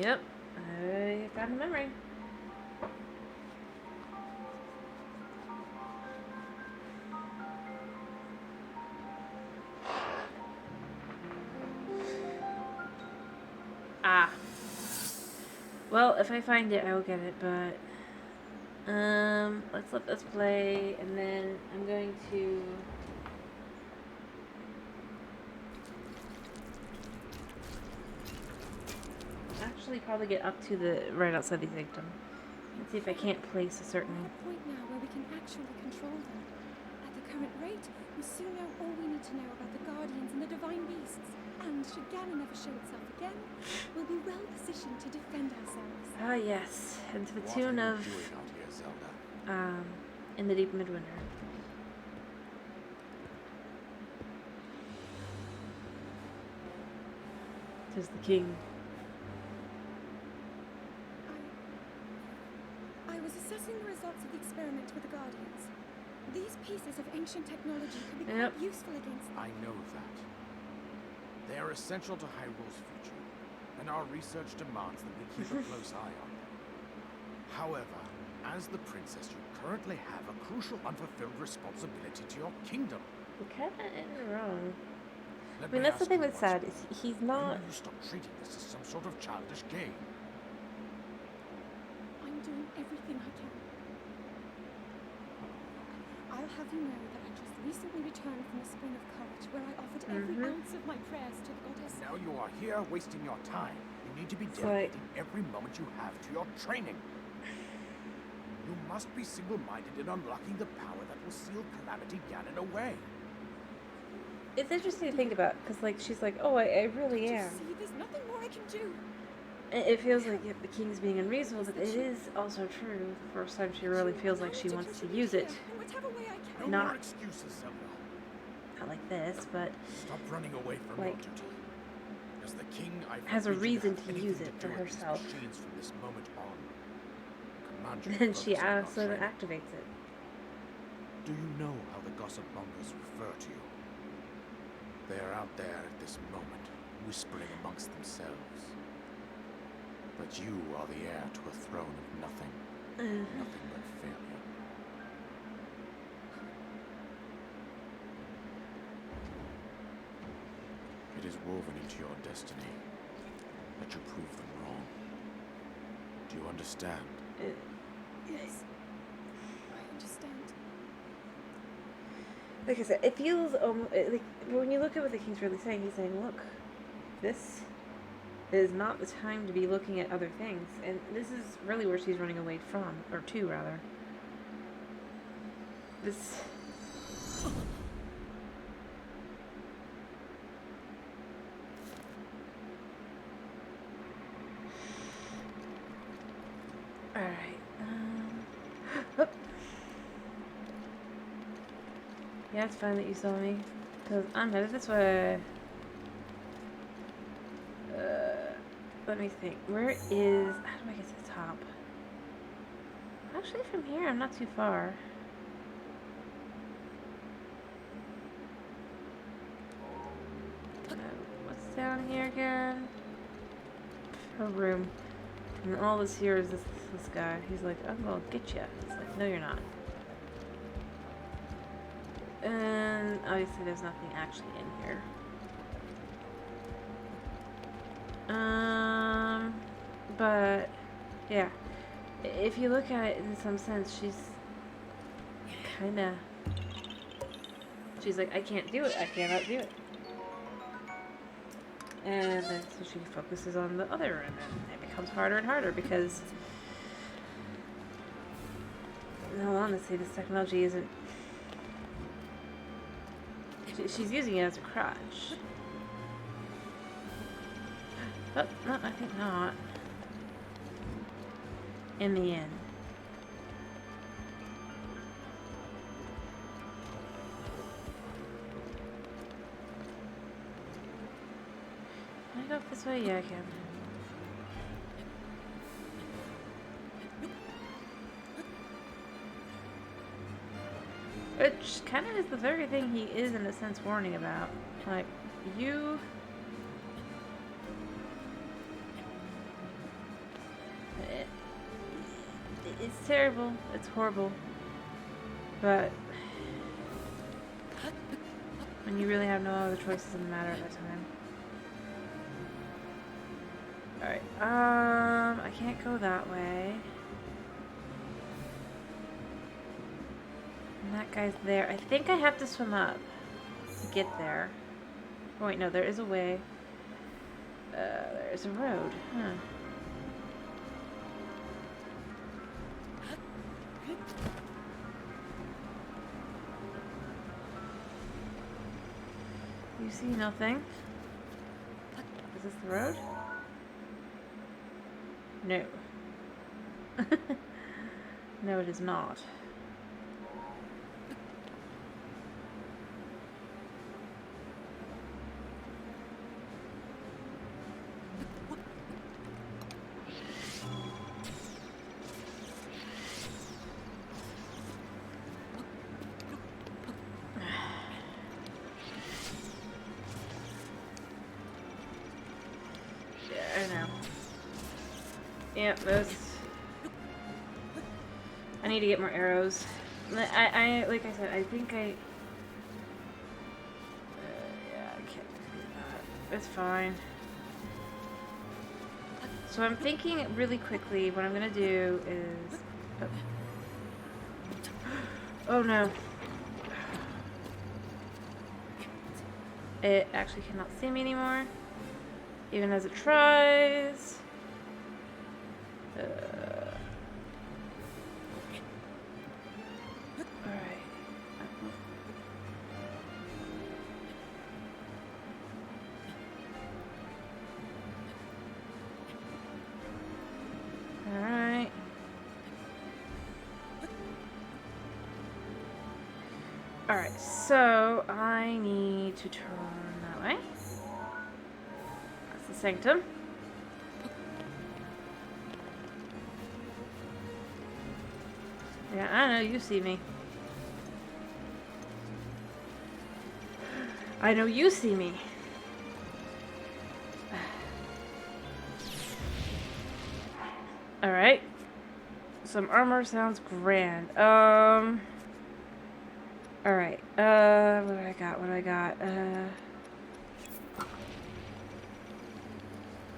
Yep, I got a memory. Ah. Well, if I find it, I will get it, but... let's let this play, and then I'm going to... eventually probably get up to the right outside the sanctum and see if I can't place a certain. We're at a point now where we can actually control them. At the current rate, we soon know all we need to know about the Guardians and the Divine Beasts. And should Ganon ever show itself again, we'll be well positioned to defend ourselves. Ah, yes, and to the tune of What are you doing out here, Zelda? In the Deep Midwinter. Tis the king. I was assessing the results of the experiment with the Guardians. These pieces of ancient technology could be quite useful against them. I know that. They are essential to Hyrule's future, and our research demands that we keep a close eye on them. However, as the princess, you currently have a crucial unfulfilled responsibility to your kingdom. You're kind of in the wrong. Let I mean, me that's the ask thing you that's once sad more. is he's When not. will you stop treating this as some sort of childish game? I'm doing everything I can. I'll have you know that I just recently returned from the Spring of Courage, where I offered every ounce of my prayers to the goddess. Now you are here wasting your time. You need to be It's like- dedicating every moment you have to your training. You must be single-minded in unlocking the power that will seal Calamity Ganon away. It's interesting to think about because, like, she's like, "Oh, I really am." Just see, there's nothing more I can do. It feels like the king's being unreasonable, but it is also true. The first time she really feels like she wants to use it. In whatever way I can. No Not- more excuses, Zelda. Not like this, but Stop running away from Like- your duty. As the king, I has a forbid you reason have to anything use to it do for with these herself. machines from this moment on. Command you to then she focus on your sort of training. activates it. Do you know how the gossip mongers refer to you? They are out there at this moment, whispering amongst themselves. But you are the heir to a throne of nothing. Nothing but failure. It is woven into your destiny that you prove them wrong. Do you understand? Yes. I understand. Like I said, it feels like when you look at what the king's really saying, he's saying, "Look, this is not the time to be looking at other things," and this is really where she's running away from, or to rather. This. All right. Oh. Yeah, it's fine that you saw me, because I'm headed this way. Let me think. Where is... How do I get to the top? Actually, from here, I'm not too far. What's down here again? A room. And all this here is this guy. He's like, I'm gonna get you. It's like, no, you're not. And obviously there's nothing actually in here. But yeah, if you look at it in some sense, she's like, I can't do it. I cannot do it. And then so she focuses on the other, and then it becomes harder and harder because, in all honesty, this technology isn't. She's using it as a crutch. But no, I think not. In the end. Can I go up this way? Yeah, I can. Which kind of is the very thing he is, in a sense, warning about. Like, you... It's terrible. It's horrible. But... when you really have no other choices in the matter at that time. Alright, I can't go that way. And that guy's there. I think I have to swim up to get there. Oh wait, no, there is a way. There is a road. Huh. You see nothing? Is this the road? No. No, it is not. Yeah, I know. Yep, those. I need to get more arrows. I like I said, I think I. Yeah, I can't do that. It's fine. So I'm thinking really quickly. What I'm gonna do is. Oh no. It actually cannot see me anymore, even as it tries. Alright. Alright. Alright, so I need to turn that way. That's the sanctum. Yeah, I know you see me. I know you see me. Alright. Some armor sounds grand. Alright. What do I got? What do I got?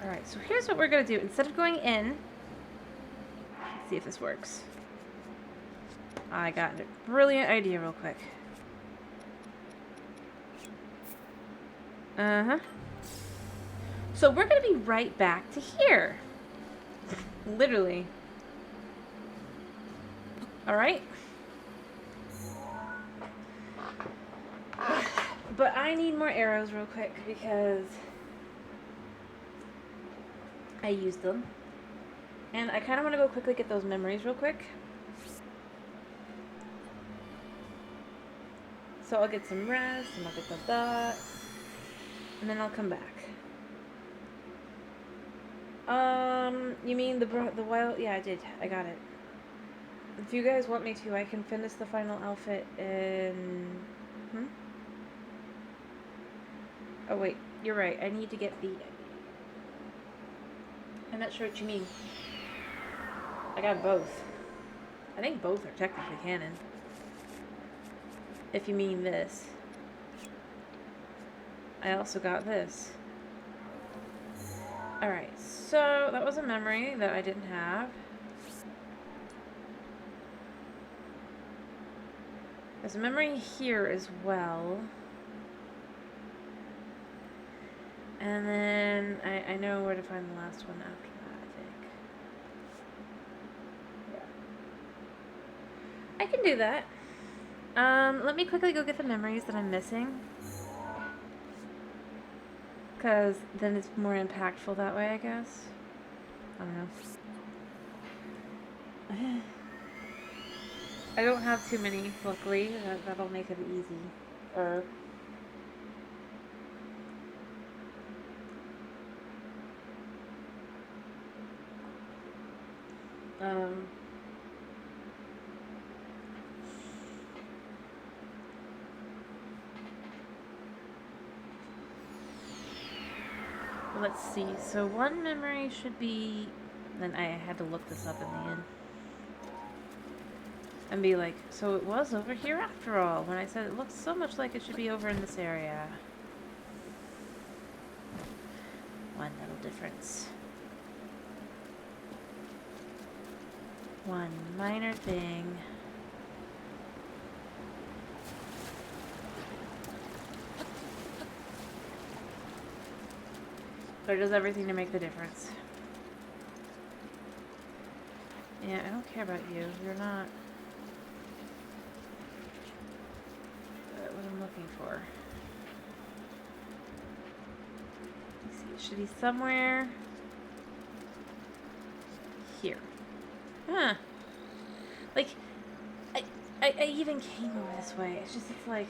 Alright, so here's what we're gonna do. Instead of going in, let's see if this works. I got a brilliant idea real quick. Uh-huh. So we're gonna be right back to here. Literally. Alright? But I need more arrows real quick because I used them. And I kind of want to go quickly get those memories real quick. So I'll get some rest and I'll get that. And then I'll come back. You mean the wild? Yeah, I did. I got it. If you guys want me to, I can finish the final outfit in... Oh wait, you're right. I need to get the... I'm not sure what you mean. I got both. I think both are technically canon. If you mean this. I also got this. Alright, so that was a memory that I didn't have. There's a memory here as well. And then I know where to find the last one after that, I think. Yeah. I can do that. Let me quickly go get the memories that I'm missing. Because then it's more impactful that way, I guess. I don't know. I don't have too many, luckily. That'll make it easy. Let's see. So one memory should be... Then I had to look this up in the end. And be like, so it was over here after all, when I said it looks so much like it should be over in this area. One little difference. One minor thing. But it does everything to make the difference. Yeah, I don't care about you. You're not... looking for? Let's see. Should be somewhere here. Huh. Like, I even came over this way. It's just, it's like,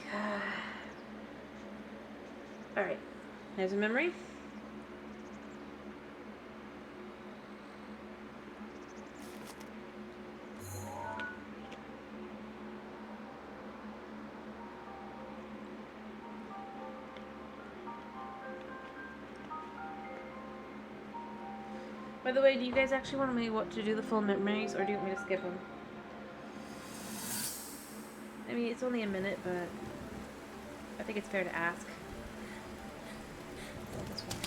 Alright. There's a memory. By the way, do you guys actually want me to do the full memories, or do you want me to skip them? I mean, it's only a minute, but I think it's fair to ask. Oh, this one.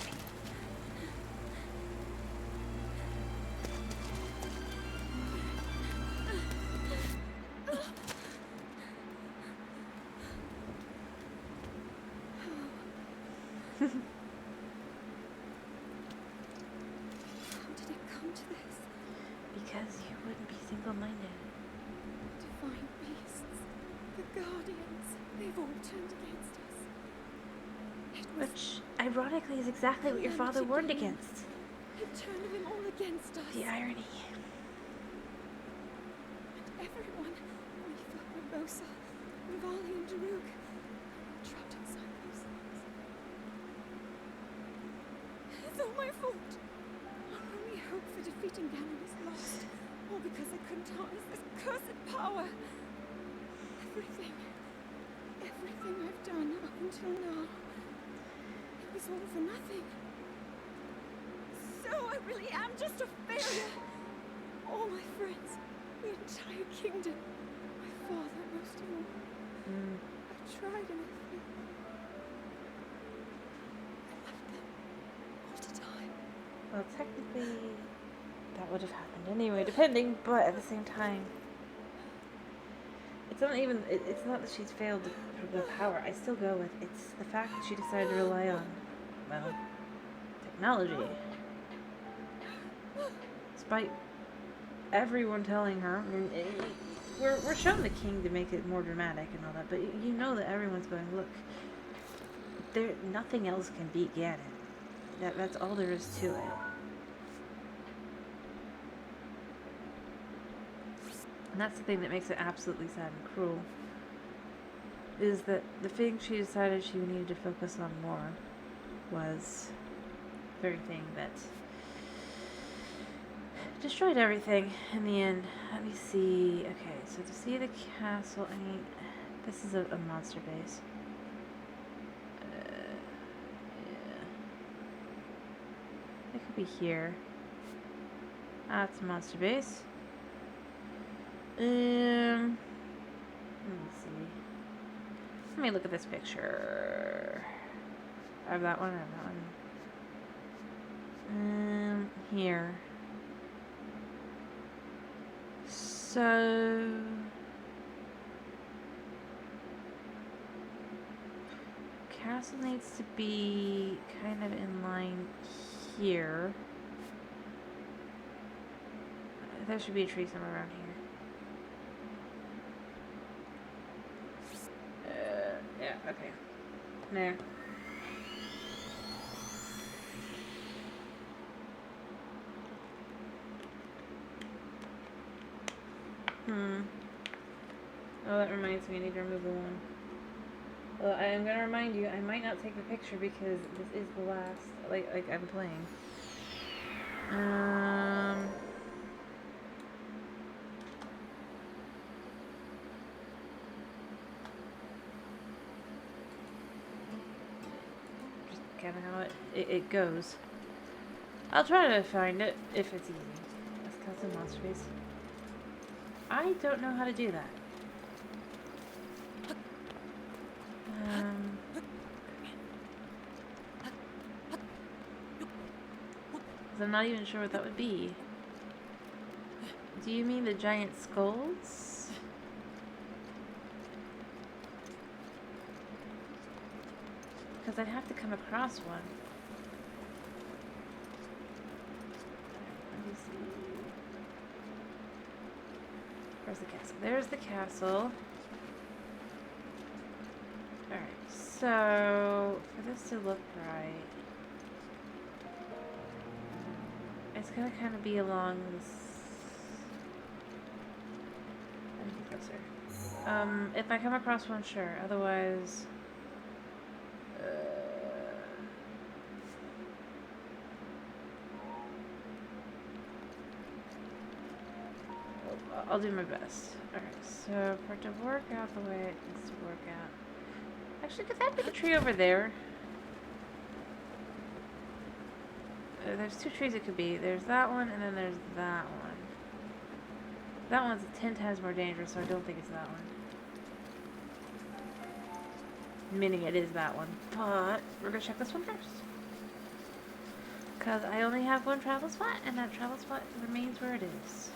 How did it come to this? Because you wouldn't be single-minded. Divine beasts, the guardians, they've all turned against us. It was Which, ironically, is exactly what your father warned against. you turned them all against us. The irony. And everyone, Aoife, Rabosa, Rivali and Daruk, trapped inside those things. It's all my fault. Our only hope for defeating Ganon is lost. All because I couldn't harness this cursed power. Everything I've done up until now, it was all for nothing. So I really am just a failure. All my friends, the entire kingdom, my father most of all. I tried and I failed. I left them all to die. Well, technically, that would have happened anyway, depending, but at the same time, it's not even, it's not that she's failed the power. I still go with, it's the fact that she decided to rely on, well, technology. Despite everyone telling her, I mean, we're shown the king to make it more dramatic and all that, but you know that everyone's going, look, nothing else can beat Ganon. That's all there is to it. And that's the thing that makes it absolutely sad and cruel, is that the thing she decided she needed to focus on more was the very thing that destroyed everything in the end. Let me see. Okay, so to see the castle, I mean, this is a monster base. Yeah. It could be here. Ah, it's a monster base. Let me see. Let me look at this picture. I have that one, I have that one. Here. So... castle needs to be kind of in line here. There should be a tree somewhere around here. Yeah, okay. There. Oh, that reminds me, I need to remove the one. Well, I am gonna remind you, I might not take the picture because this is the last, like I'm playing. Just kind of how it goes. I'll try to find it if it's easy. Let's custom monster base. I don't know how to do that. I'm not even sure what that would be. Do you mean the giant skulls? Because I'd have to come across one. Let me see. Where's the castle? There's the castle. Alright. So, for this to look right, it's gonna kind of be along this. Anything closer. If I come across one, sure. Otherwise, I'll do my best. Alright, so for it to work out the way it needs to work out. Actually, could that be the tree over there? There's two trees it could be. There's that one, and then there's that one. That one's 10 times more dangerous, so I don't think it's that one. Meaning it is that one. But we're gonna check this one first. Because I only have one travel spot, and that travel spot remains where it is.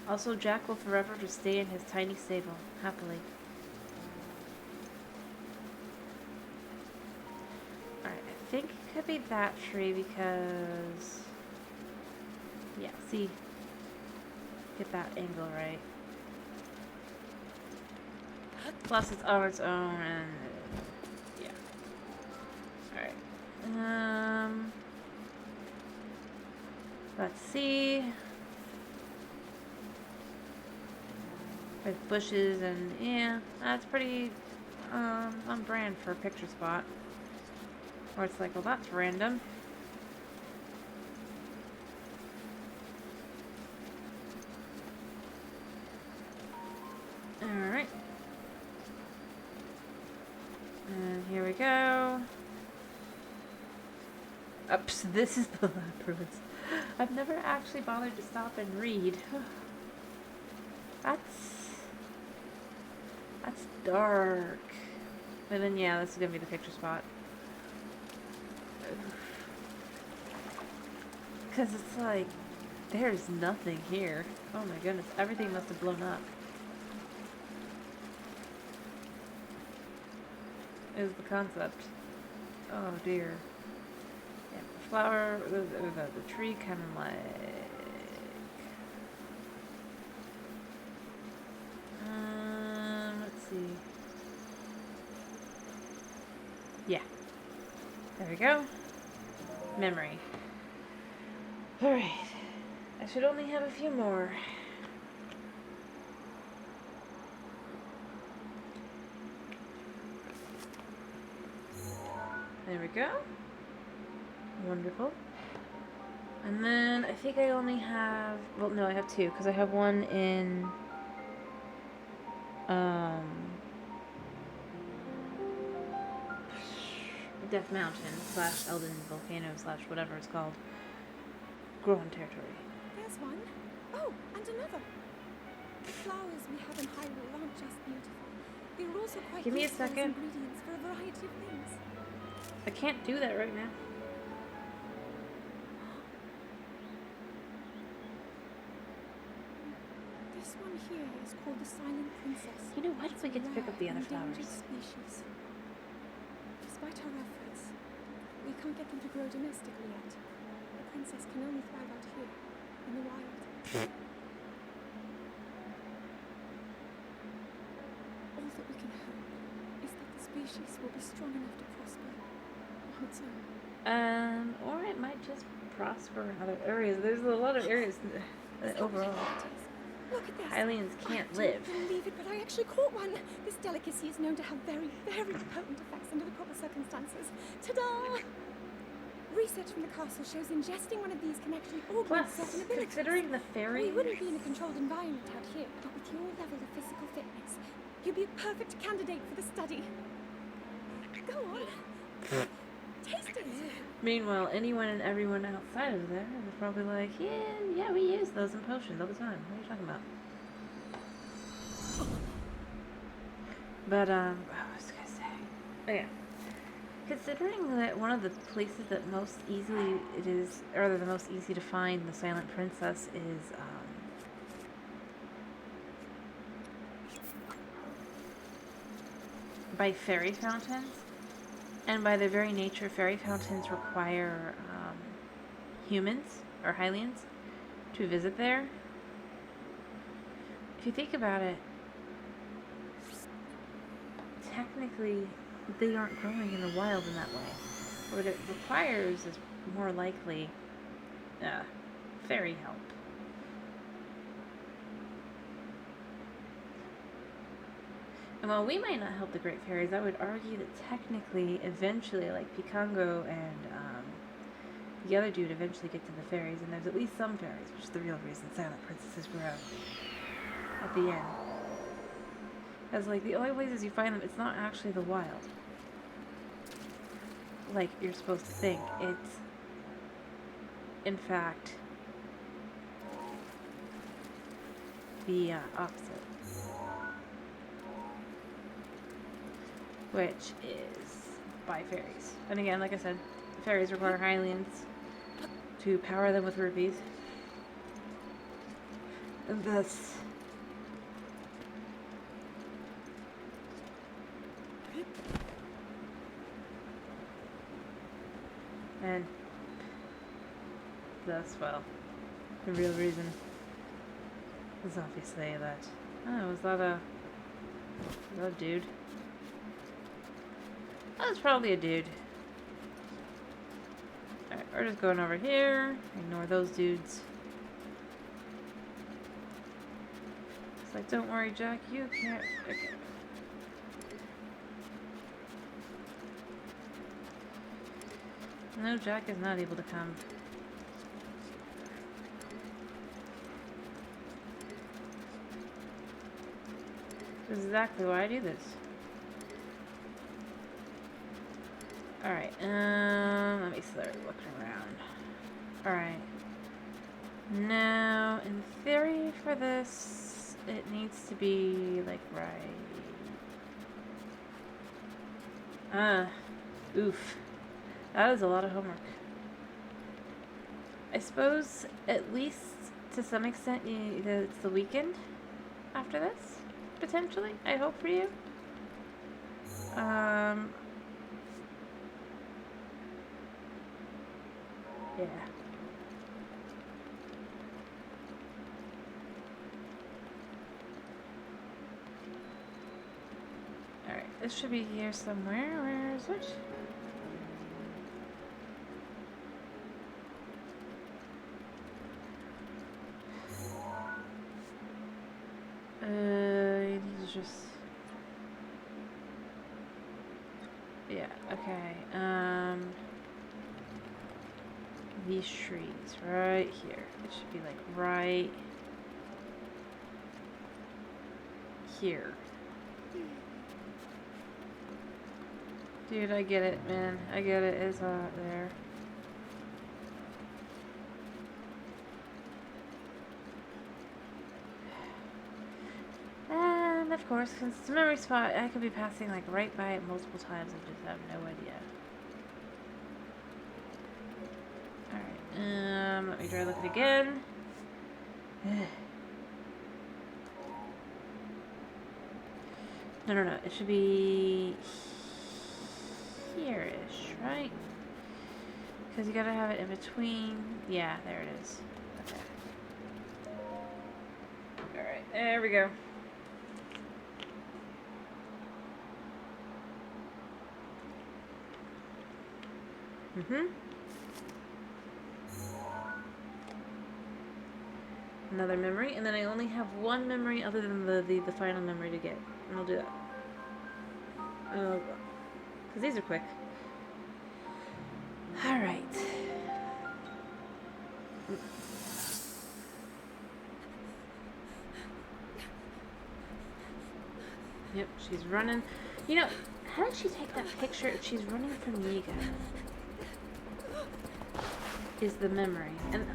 Also, Jack will forever just stay in his tiny stable, happily. Alright, I think it could be that tree because... Yeah, see? Get that angle right. Plus it's on its own and... Yeah. Alright. Let's see... With bushes and yeah, that's pretty on brand for a picture spot. Or it's like, well, that's random. Alright. And here we go. Oops, this is the labyrinth. I've never actually bothered to stop and read. That's dark. And then, yeah, this is gonna be the picture spot. Because it's like, there's nothing here. Oh my goodness, everything must have blown up. Is the concept. Oh dear. Yeah, the flower, the tree kind of like... let's see. Yeah. There we go. Memory. Alright. I should only have a few more. There we go. Wonderful. And then I think I only have... Well, no, I have two, because I have one in... Death Mountain / Elden Volcano / whatever it's called. Grown territory. There's one. Oh, and another. The flowers we have in Hyrule aren't just beautiful. They're also quite Give me a useful as second. ingredients for a variety of things. I can't do that right now. This one here is called the Silent Princess. You know, why don't we get to pick up the other Endangered flowers? species. Despite our efforts, we can't get them to grow domestically yet. The princess can only thrive out here, in the wild. All that we can hope is that the species will be strong enough to prosper on its own. Or it might just prosper in other areas. There's a lot of areas overall. Look at this. Hylians can't live. I don't believe it, but I actually caught one. This delicacy is known to have very, very potent effects under the proper circumstances. Ta-da! Research from the castle shows ingesting one of these can actually augment Plus, certain abilities. considering the fairy... We wouldn't be in a controlled environment out here, but with your level of physical fitness, you'd be a perfect candidate for the study. Go on. Taste it. Meanwhile, anyone and everyone outside of there is probably like, yeah, we use those in potions all the time. What are you talking about? But, what was I gonna say? Oh, yeah. Considering that one of the places that most easily it is, or the most easy to find the Silent Princess is, by fairy fountains. And by their very nature, fairy fountains require humans, or Hylians, to visit there. If you think about it, technically they aren't growing in the wild in that way. What it requires is more likely fairy help. And while we might not help the Great Fairies, I would argue that technically, eventually, like Pikango and the other dude eventually get to the fairies, and there's at least some fairies, which is the real reason Silent Princesses grow at the end. Because, like, the only places you find them, it's not actually the wild. Like you're supposed to think. It's, in fact, the opposite. Which is by fairies. And again, like I said, fairies require Hylians to power them with rupees. And thus, well, the real reason is obviously that, oh, was that a dude? Oh, it's probably a dude. Alright, we're just going over here. Ignore those dudes. It's like, don't worry, Jack, you can't. Okay. No, Jack is not able to come. This is exactly why I do this. Alright, let me start looking around. Alright. Now, in theory for this, it needs to be, like, right. Oof. That is a lot of homework. I suppose, at least to some extent, it's the weekend after this, potentially. I hope for you. Yeah. Alright, this should be here somewhere. Where is it? Just... Yeah, okay. These trees right here. It should be like right here. Dude, I get it, man. I get it. It's there. And of course, since it's a memory spot, I could be passing like right by it multiple times and just have no idea. Alright, let me try looking again. No. It should be here-ish, right? Because you gotta have it in between. Yeah, there it is. Okay. Alright, there we go. Another memory, and then I only have one memory other than the final memory to get. And I'll do that. Because these are quick. Alright. Yep, she's running. You know, how did she take that picture if she's running from Yiga? Is the memory. And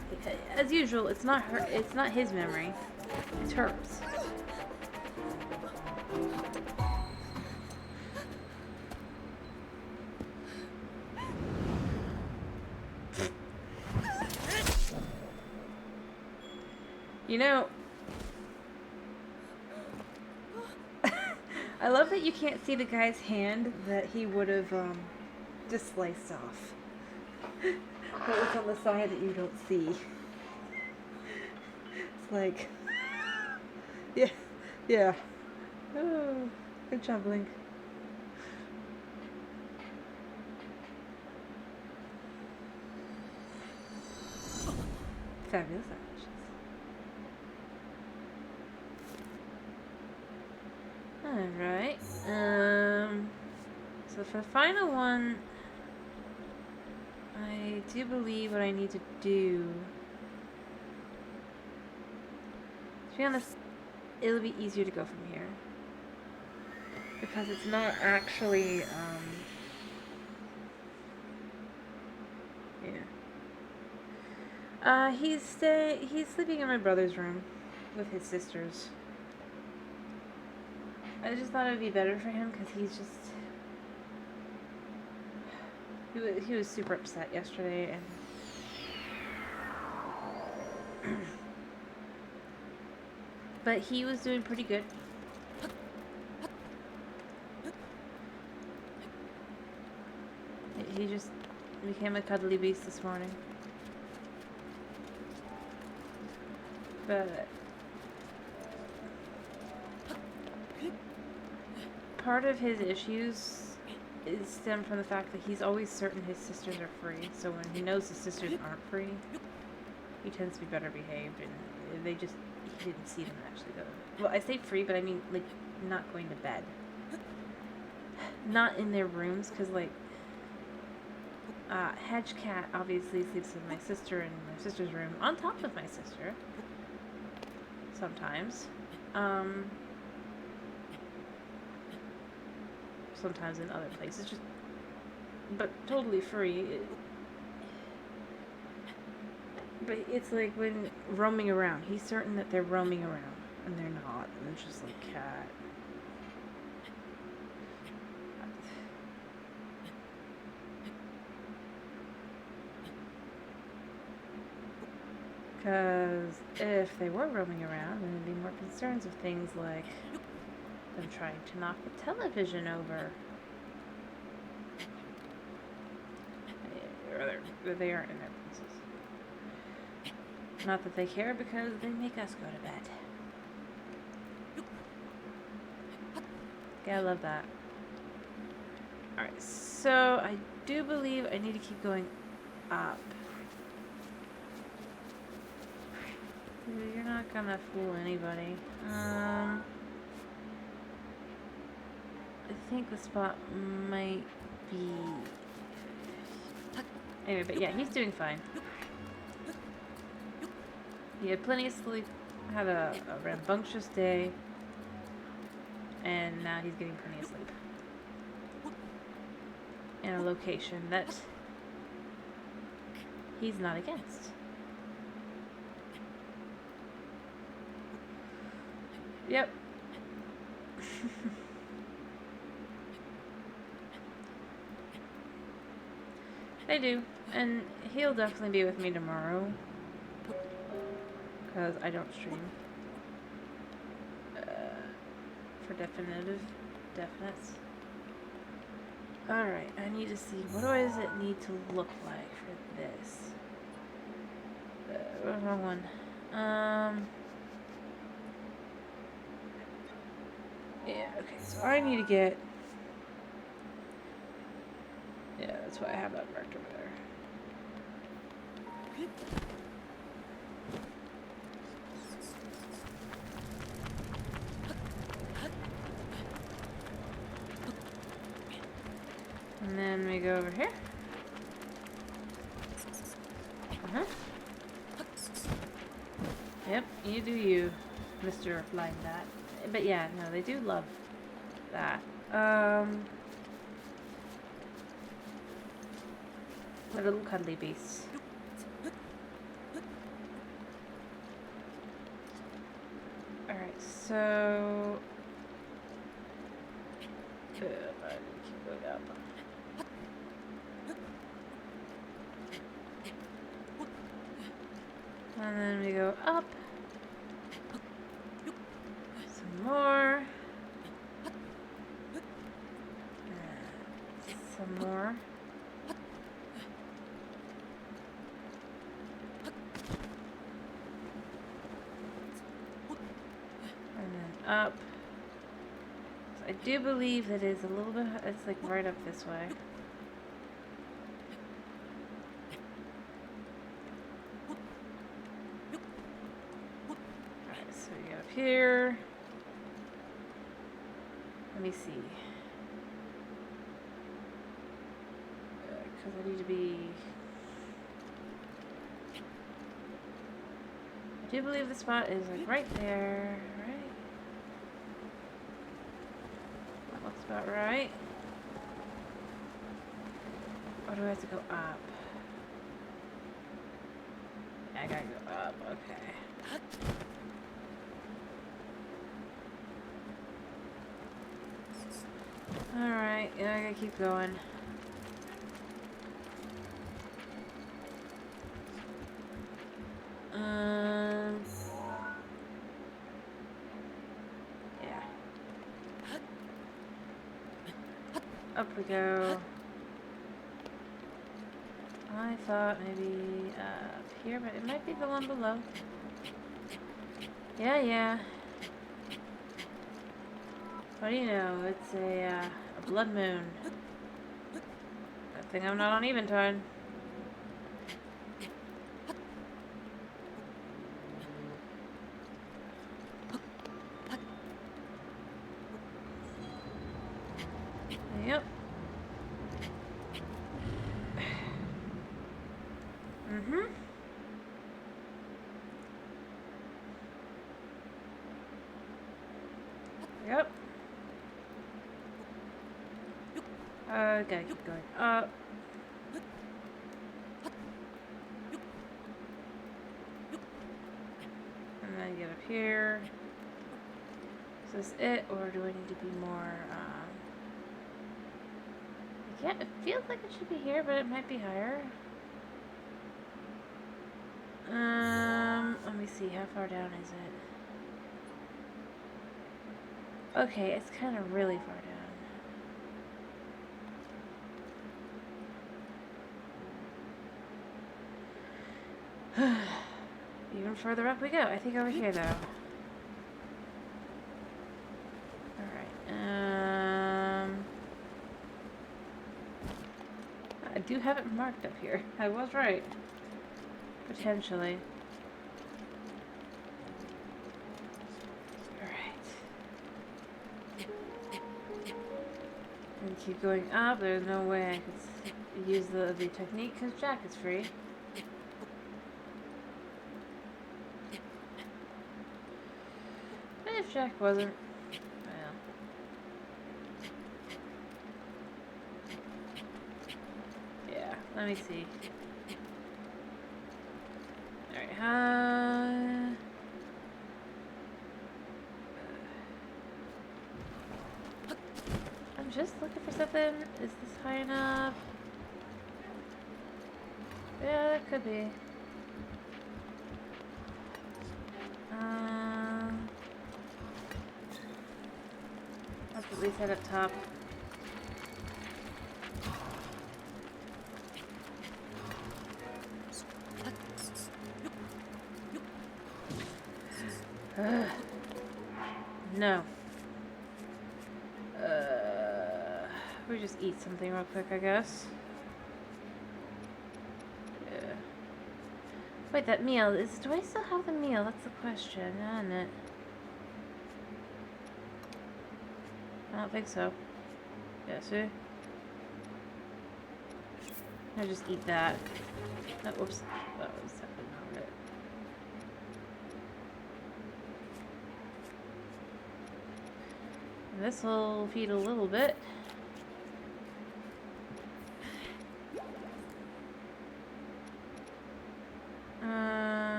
as usual, it's not her, it's not his memory. It's hers. You know, I love that you can't see the guy's hand that he would have just sliced off. But it's on the side that you don't see. It's like, yeah. Oh, good job, Link. Fabulous eyelashes. Alright. So for the final one, I do believe what I need to do. To be honest, it'll be easier to go from here. Because it's not actually, yeah. He's sleeping in my brother's room with his sisters. I just thought it would be better for him because he's just... He was super upset yesterday, and... But he was doing pretty good. He just became a cuddly beast this morning. But... part of his issues stem from the fact that he's always certain his sisters are free. So when he knows his sisters aren't free, he tends to be better behaved, and he didn't see them actually though. Well, I say free, but I mean like not going to bed, not in their rooms, because like Hedge Cat obviously sleeps with my sister in my sister's room on top of my sister. Sometimes. Sometimes in other places, just but totally free. But it's like when roaming around, he's certain that they're roaming around, and they're not, and they're just like cat. Because if they were roaming around, then there'd be more concerns of things like them trying to knock the television over. Or they aren't in their places. Not that they care, because they make us go to bed. Gotta love that. Alright, so I do believe I need to keep going up. You're not gonna fool anybody. I think the spot might be... Anyway, but yeah, he's doing fine. He had plenty of sleep, had a rambunctious day, and now he's getting plenty of sleep. In a location that he's not against. Yep. They do, and he'll definitely be with me tomorrow, because I don't stream, for definites. Alright, I need to see, what does it need to look like for this? Wrong one. Yeah, okay, so I need to get... Yeah, that's why I have that marked over there. And then we go over here. Yep, you do you, Mr. Flying Bat. But yeah, no, they do love that. The little cuddly beasts. Alright, so... I need to keep going up. And then we go up. Some more. Some more. And then up. So I do believe that it's a little bit, it's like right up this way. here. Let me see. Because I need to be... I do believe the spot is like right there, right? That looks about right. Or do I have to go up? Yeah, I gotta go up, okay. Alright, yeah, I gotta keep going. Yeah. Up we go. I thought maybe up here, but it might be the one below. Yeah. What do you know? It's a blood moon. Good thing I'm not on Eventide. Yep. Yep. Gotta keep going up. And then get up here. Is this it, or do I need to be more, yeah, it feels like it should be here, but it might be higher. Let me see, how far down is it? Okay, it's kind of really far down. Even further up we go. I think over here, though. Alright, I do have it marked up here. I was right. Potentially. And keep going up. There's no way I could use the technique because Jack is free. But if Jack wasn't, well. Yeah, let me see. Alright, I'm just looking for something. Is this high enough? Yeah, that could be. Let's at least head up top. No. We just eat something real quick, I guess. Yeah. Wait, that meal is. Do I still have the meal? That's the question, isn't it? I don't think so. Yeah, see? I'll just eat that. No, whoops. That was definitely not it. This will feed a little bit.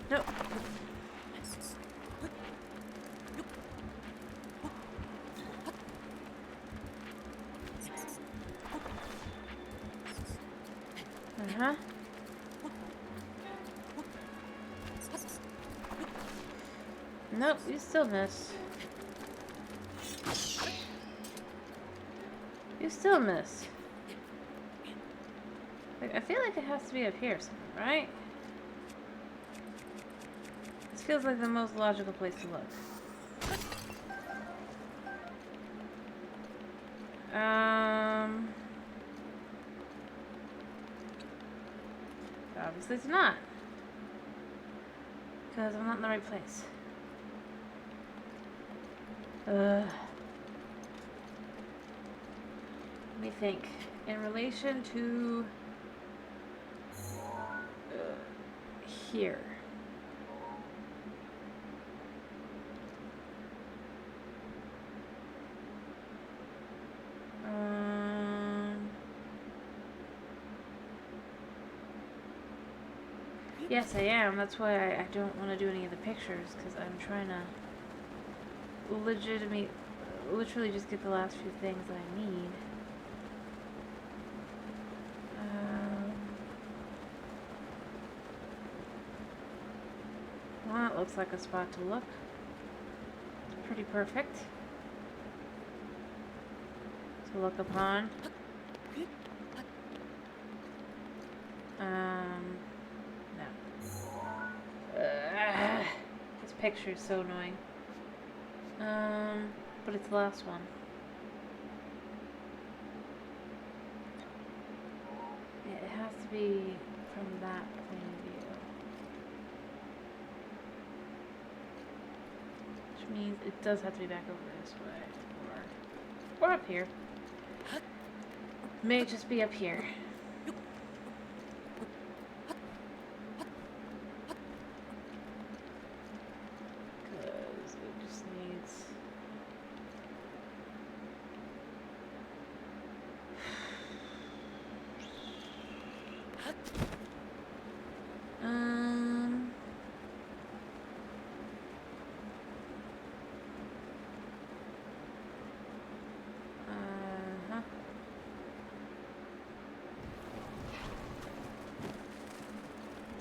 Nope. Uh-huh. Nope, you still miss. You still miss. Like, I feel like it has to be up here somewhere, right? This feels like the most logical place to look. Obviously it's not. Because I'm not in the right place. Let me think. In relation to here. Yes, I am. That's why I don't want to do any of the pictures, because I'm trying to literally just get the last few things that I need. Well, that looks like a spot to look. It's pretty perfect to look upon. No. This picture is so annoying. But it's the last one. It has to be from that point of view. Which means it does have to be back over this way. Or up here. May just be up here. Because it just needs...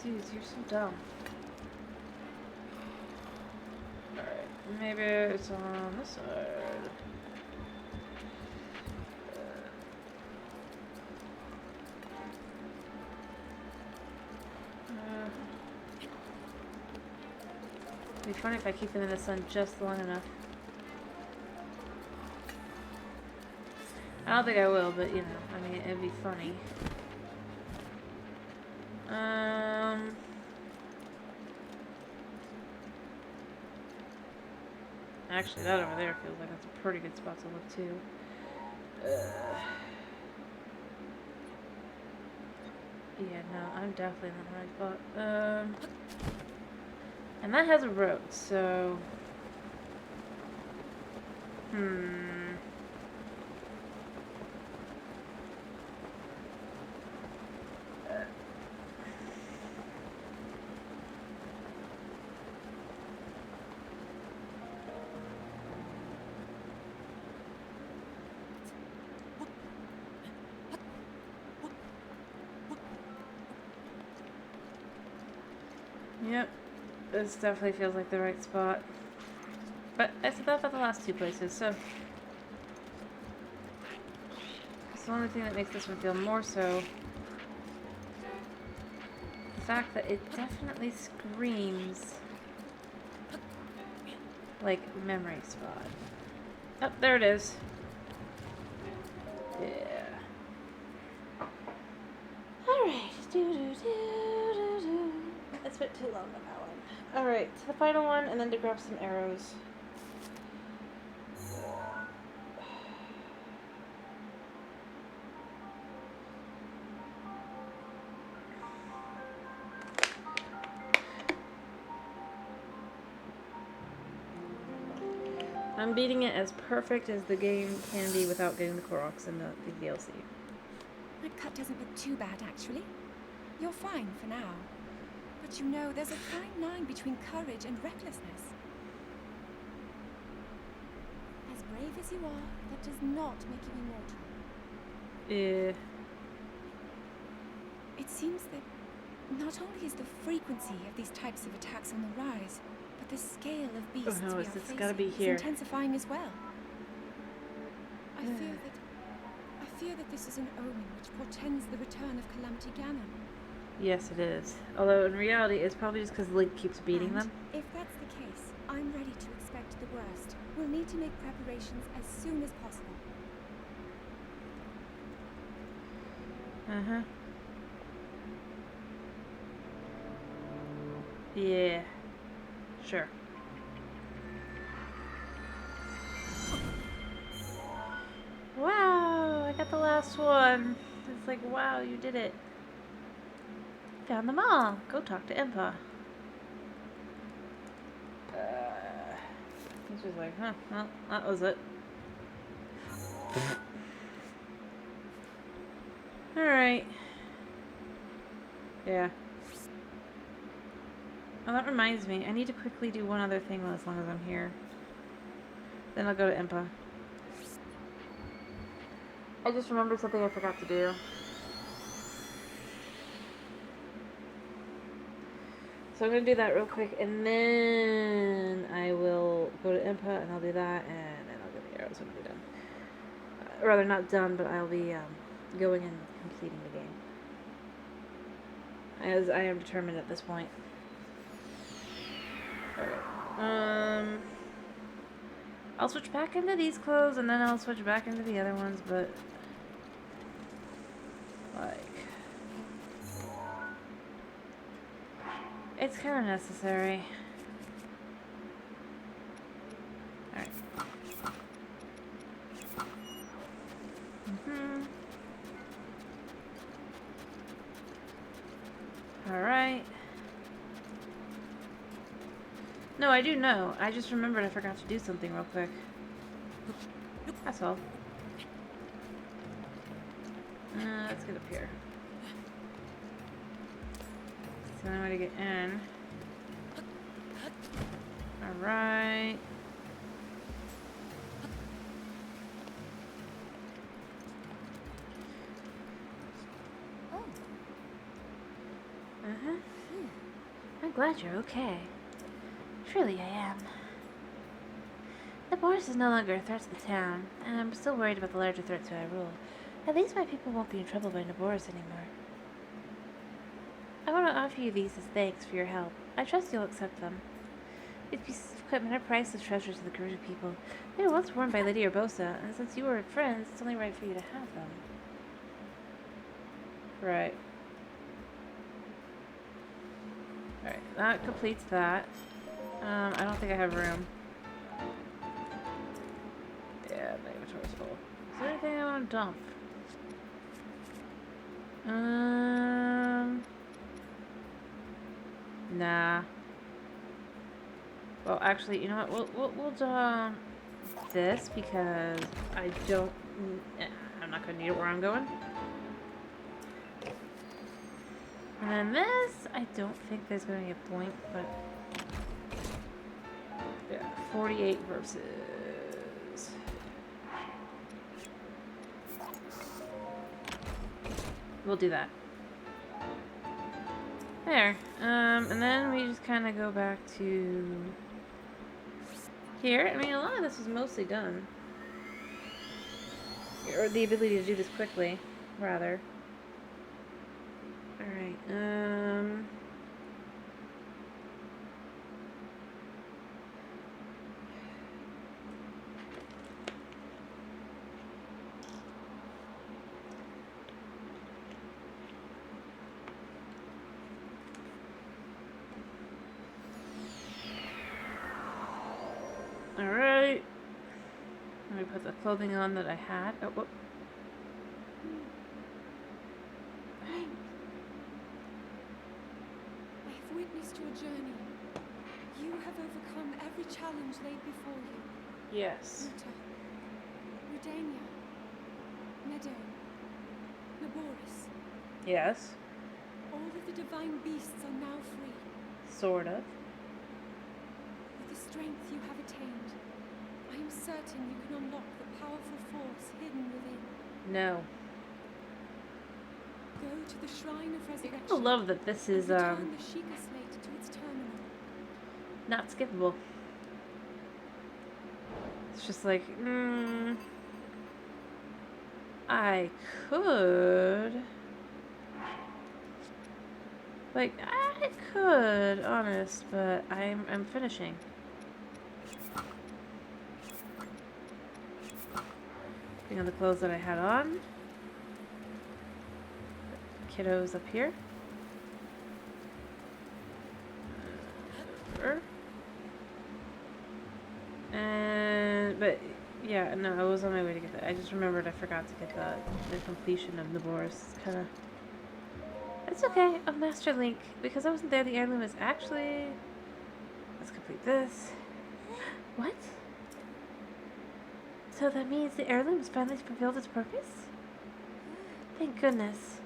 Dude, you're so dumb. Alright, maybe it's on this side. It'd be funny if I keep them in the sun just long enough. I don't think I will, but you know, I mean, it'd be funny. Actually, that over there feels like that's a pretty good spot to look too. Yeah, no, I'm definitely in the right spot. And that has a road, so... Yep, this definitely feels like the right spot. But I said that about the last two places, so... It's the only thing that makes this one feel more so... The fact that it definitely screams... like, memory spot. Oh, there it is. Yeah. Alright, It's a bit too long on that one. Alright, to the final one, and then to grab some arrows. I'm beating it as perfect as the game can be without getting the Koroks and the DLC. That cut doesn't look too bad, actually. You're fine for now. But you know, there's a fine line between courage and recklessness. As brave as you are, that does not make you immortal. Yeah. It seems that not only is the frequency of these types of attacks on the rise, but the scale of beasts Oh no, we it's are gotta be facing is here. intensifying as well. I fear that this is an omen which portends the return of Calamity Ganon. Yes, it is. Although in reality, it's probably just because Link keeps beating And them. if that's the case, I'm ready to expect the worst. We'll need to make preparations as soon as possible. Yeah. Sure. Wow, I got the last one. It's like, wow, you did it. Found them all. Go talk to Impa. He's just like, huh, well, that was it. Alright. Yeah. Oh, that reminds me. I need to quickly do one other thing as long as I'm here. Then I'll go to Impa. I just remembered something I forgot to do. So I'm going to do that real quick, and then I will go to Impa, and I'll do that, and then I'll go to the arrows when I'll be done. Rather, not done, but I'll be going and completing the game. As I am determined at this point. Alright. I'll switch back into these clothes, and then I'll switch back into the other ones, but... like... it's kind of necessary. Alright. Alright. No, I do know. I just remembered I forgot to do something real quick. That's all. Let's get up here. It's the only way to get in. Alright. Uh-huh. I'm glad you're okay. Truly, I am. The Boris is no longer a threat to the town, and I'm still worried about the larger threat to our rule. At least my people won't be in trouble by Naboris anymore. I want to offer you these as thanks for your help. I trust you'll accept them. These pieces of equipment are priceless treasures to the Gerudo people. They were once worn by Lady Urbosa, and since you were friends, it's only right for you to have them. Right. Alright, that completes that. I don't think I have room. Yeah, my inventory's full. Is there anything I want to dump? Nah. Well, actually, you know what? We'll dump this because I don't. I'm not gonna need it where I'm going. And then this, I don't think there's gonna be a point, but yeah, 48 versus. We'll do that. There. And then we just kind of go back to here. I mean, a lot of this was mostly done. Or the ability to do this quickly, rather. Alright, Alright. Let me put the clothing on that I had. Oh, whoop. I have witnessed your journey. You have overcome every challenge laid before you. Yes. Ruta, Rudania, Meadow, Naboris. Yes. All of the divine beasts are now free. Sort of. With the strength you have attained, I am certain you can unlock the powerful force hidden within. No. Go to the Shrine of Resurrection. I love that this is, return the Sheikah Slate to its terminal. not skippable. It's just like, I could. Like, I could, honest, but I'm finishing. Putting on the clothes that I had on. Kiddos up here. Yeah, no, I was on my way to get that. I just remembered I forgot to get the completion of Naboris. It's kind of... It's okay. Oh, Master Link. Because I wasn't there, the heirloom is actually... Let's complete this. What? So that means the heirloom has finally fulfilled its purpose? Thank goodness.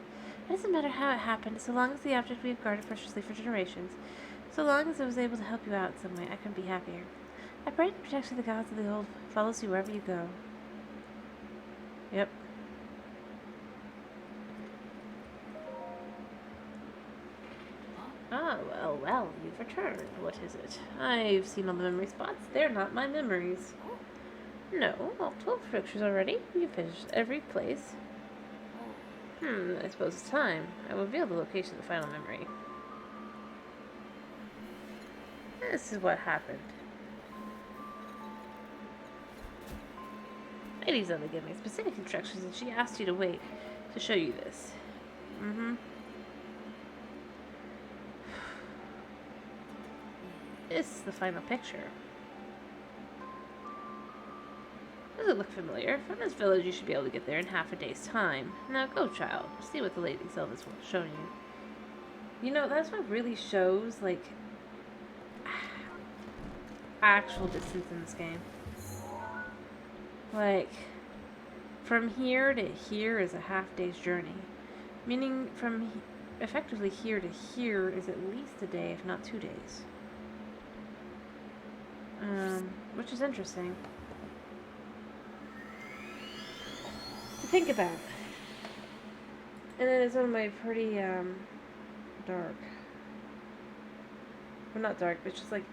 It doesn't matter how it happened, so long as the object we have guarded preciously for generations, so long as it was able to help you out in some way, I couldn't be happier. I pray the protection of the gods of the old follows you wherever you go. Yep. Ah, well, you've returned. What is it? I've seen all the memory spots. They're not my memories. No, all 12 pictures already. You've finished every place. I suppose it's time. I will reveal the location of the final memory. This is what happened. Lady's only gave me specific instructions and she asked you to wait to show you this. This is the final picture. Does it look familiar? From this village you should be able to get there in half a day's time. Now go, child. See what the Lady Sylva's shown you. You know, that's what really shows, like, actual distance in this game. Like, from here to here is a half day's journey. Meaning from effectively here to here is at least a day, if not 2 days. Which is interesting to think about. And then it's one way pretty, dark. Well, not dark, but it's just like,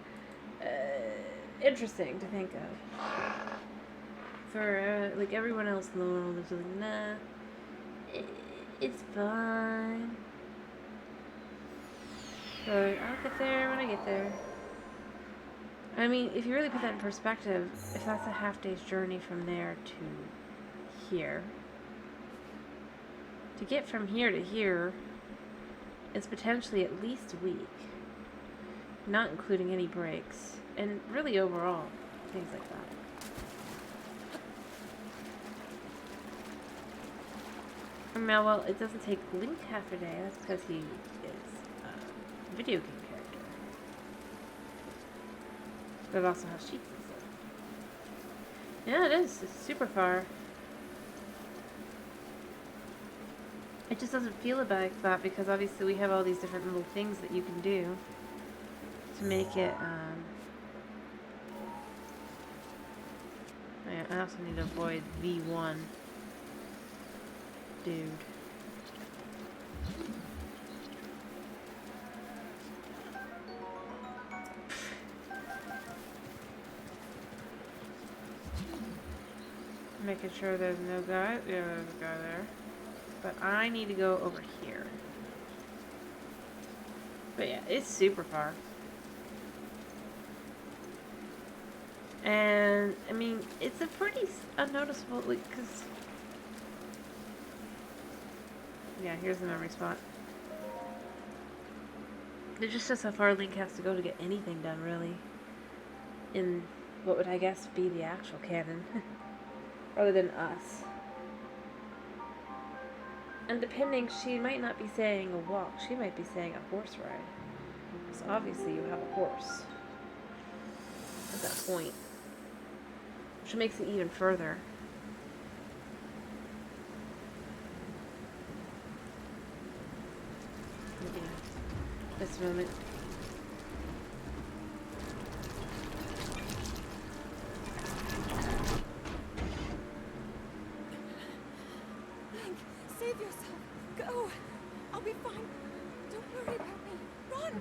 interesting to think of. For, like, everyone else in the world is like, nah, it's fine. But I'll get there when I get there. I mean, if you really put that in perspective, if that's a half day's journey from there to here, to get from here to here is potentially at least a week, not including any breaks, and really overall, things like that. Now, well, it doesn't take Link half a day, that's because he is a video game character. But it also has sheets and stuff. Yeah, it is. It's super far. It just doesn't feel like that because obviously we have all these different little things that you can do to make it, I also need to avoid V1. Dude. Making sure there's no guy. Yeah, there's a guy there. But I need to go over here. But yeah, it's super far. And, I mean, it's a pretty unnoticeable, like, because... Yeah, here's the memory spot. It just says how far Link has to go to get anything done, really. In what would I guess be the actual canon. Rather than us. And depending, she might not be saying a walk. She might be saying a horse ride. So obviously you have a horse. At that point. Which makes it even further. This moment. Link, save yourself. Go. I'll be fine. Don't worry about me. Run.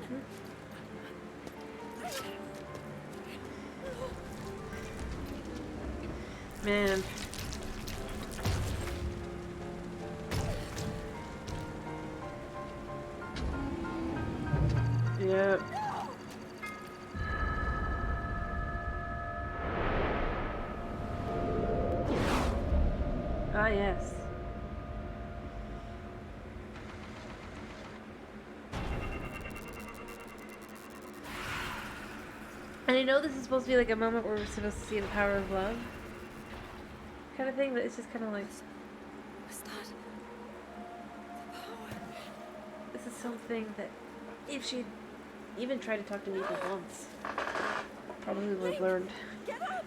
Man. Yep. Ah, yes. And I know this is supposed to be like a moment where we're supposed to see the power of love. kind of thing, but it's just kind of like, Was that the power? this is something that if she'd even tried to talk to me for once, probably would have learned. Get up!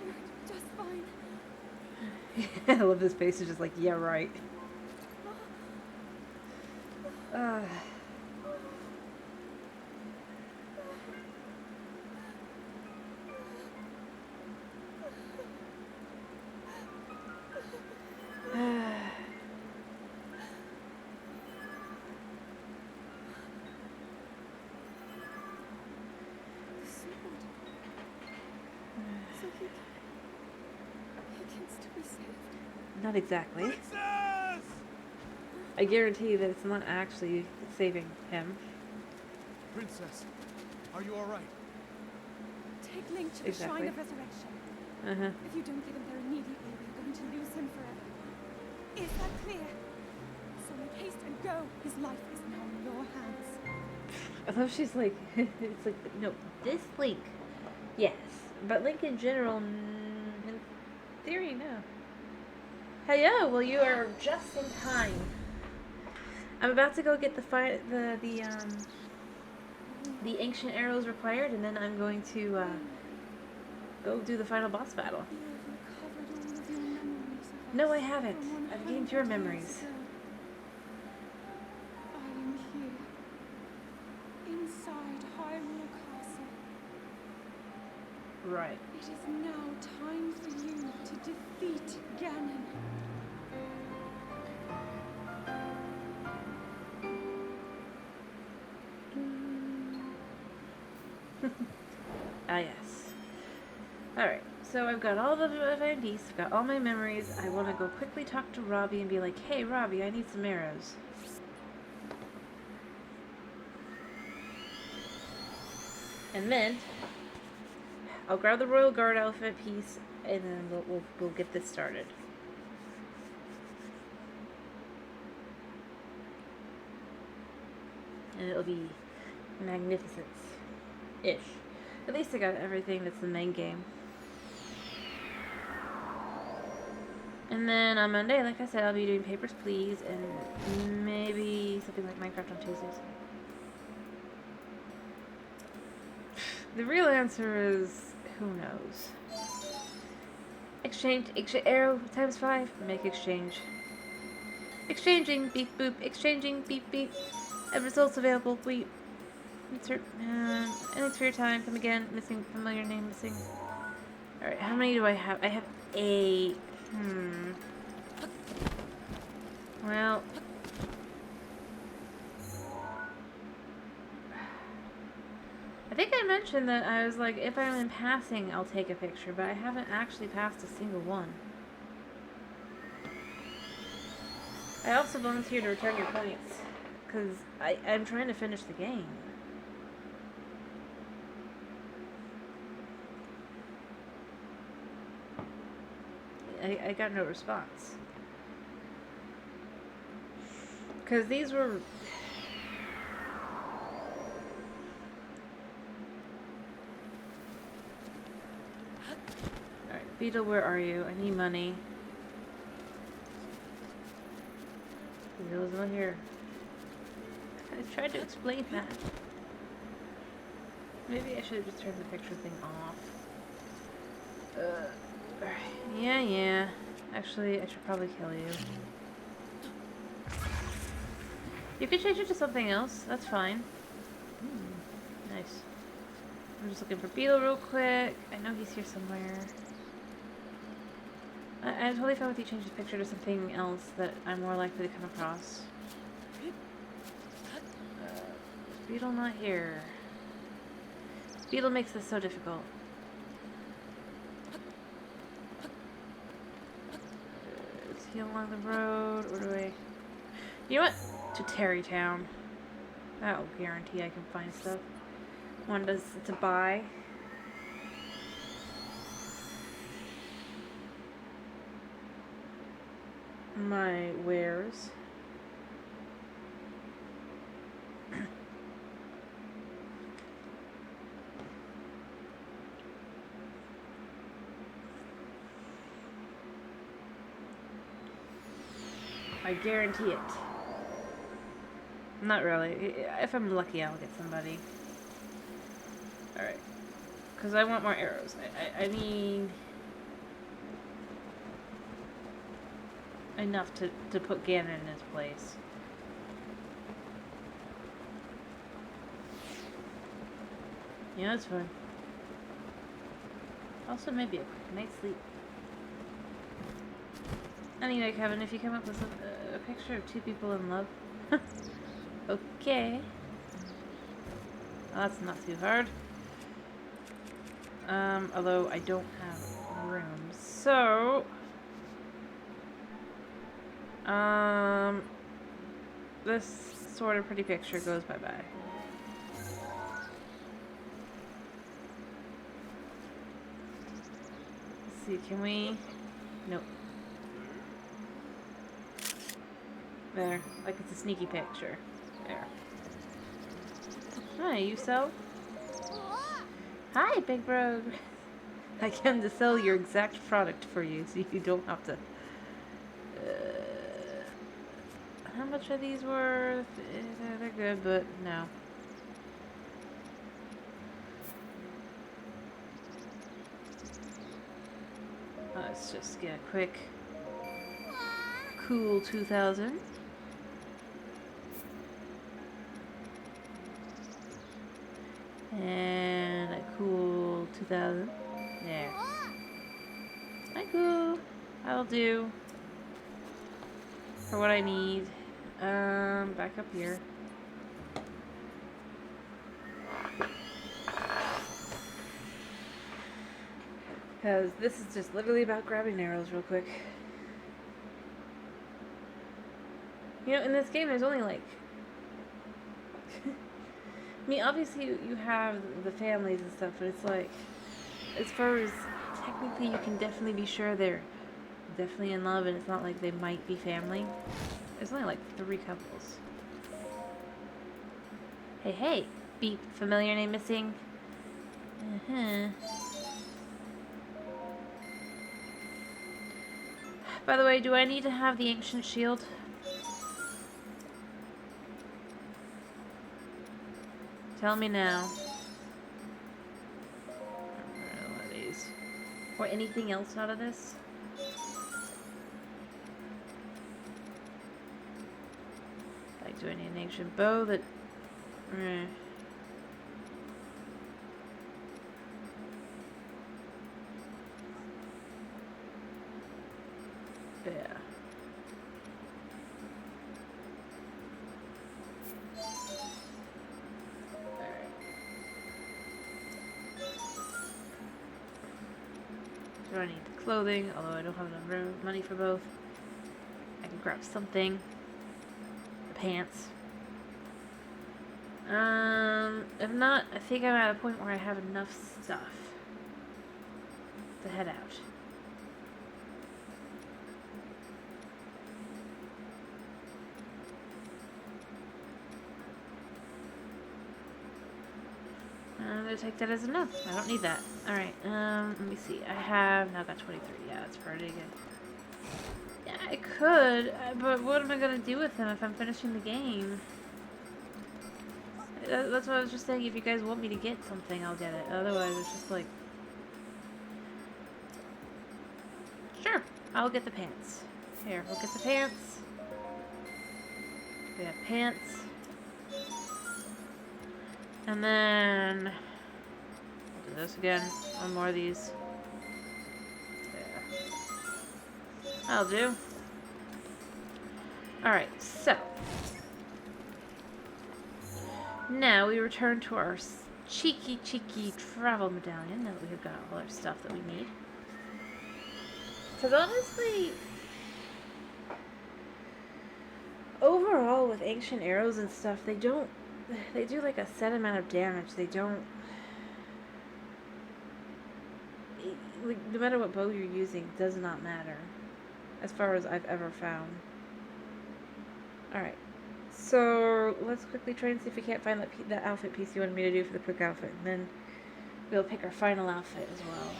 You're just fine. I love this face. It's just like, yeah, right. Uh, The sword. So he can still be saved. not exactly. Princess! I guarantee that it's not actually saving him. Princess, are you all right? Take Link to the Exactly. Shrine of Resurrection. Uh-huh. If you don't get him there immediately, we're going to lose him forever. Is that clear? So make haste and go. His life is now in your hands. I love she's like, it's like, no, this Link, yes. But Link in general, in theory, no. Hello, well you are just in time. I'm about to go get the ancient arrows required, and then I'm going to go do the final boss battle. You have recovered all of your memories of No, us I haven't. from I've gained your 100 years memories. ago. I am here, inside Hyrule Castle. Right. It is now time for you to defeat Ganon. Ah, yes. Alright, so I've got all the Divine Beasts, I've got all my memories. I want to go quickly talk to Robbie and be like, hey, Robbie, I need some arrows. And then I'll grab the Royal Guard outfit piece, and then we'll get this started. And it'll be magnificent-ish. At least I got everything that's the main game. And then on Monday, like I said, I'll be doing Papers, Please, and maybe something like Minecraft on Tuesdays. The real answer is, who knows? Exchange, arrow times 5, make exchange. Exchanging, beep boop, exchanging, beep beep. And results available, bleep. Insert, any spare time, come again, missing, familiar name, missing. Alright, how many do I have? I have 8. Well. I think I mentioned that I was like, if I'm in passing, I'll take a picture, but I haven't actually passed a single one. I also volunteered to return your points, because I'm trying to finish the game. I got no response. Because these were... Alright, Beetle, where are you? I need money. Beetle's not here. I tried to explain that. Maybe I should have just turned the picture thing off. Yeah. Actually, I should probably kill you. You can change it to something else. That's fine. Nice. I'm just looking for Beetle real quick. I know he's here somewhere. I'm totally fine with you changing the picture to something else that I'm more likely to come across. Beetle not here. Beetle makes this so difficult. Is he along the road, or do I... You know what? To Terrytown. That'll guarantee I can find stuff. One does to buy. My wares. I guarantee it. Not really. If I'm lucky, I'll get somebody. Alright. Because I want more arrows. I need enough to put Ganon in his place. Yeah, that's fine. Also, maybe a quick night's sleep. Anyway, Kevin, if you come up with a picture of 2 people in love. Okay. Well, that's not too hard. Although I don't have room. So... this sort of pretty picture goes bye-bye. Let's see, can we... Nope. There. Like it's a sneaky picture. There. Hi, you sell? Hi, big bro. I came to sell your exact product for you so you don't have to... how much are these worth? They're good, but no. Let's just get a quick... cool 2,000. And a cool 2,000. There. Hi, cool. That'll do. For what I need. Back up here. Because this is just literally about grabbing arrows real quick. You know, in this game there's only like... I mean, obviously you have the families and stuff, but it's like... as far as... technically you can definitely be sure they're definitely in love and it's not like they might be family. There's only like 3 couples. Hey, hey! Beep. Familiar name missing? Uh-huh. By the way, do I need to have the ancient shield? Tell me now. One of these. Or anything else out of this? Like, do I need an ancient bow that... Yeah. Do I need the clothing? Although I don't have enough money for both. I can grab something. The pants. If not, I think I'm at a point where I have enough stuff to head out. I'm gonna take that as a no. I don't need that. Alright, let me see. I have now got 23. Yeah, that's pretty good. Yeah, I could, but what am I gonna do with them if I'm finishing the game? That's what I was just saying. If you guys want me to get something, I'll get it. Otherwise, it's just like... Sure, I'll get the pants. Here, we'll get the pants. We have pants. And then... I'll do this again. One more of these. There. That'll do. Alright, so... now we return to our cheeky travel medallion now that we've got all our stuff that we need. Because honestly, overall with ancient arrows and stuff, they do like a set amount of damage. They don't, like, no matter what bow you're using, it does not matter, as far as I've ever found. Alright. So, let's quickly try and see if we can't find that outfit piece you wanted me to do for the quick outfit. And then we'll pick our final outfit as well.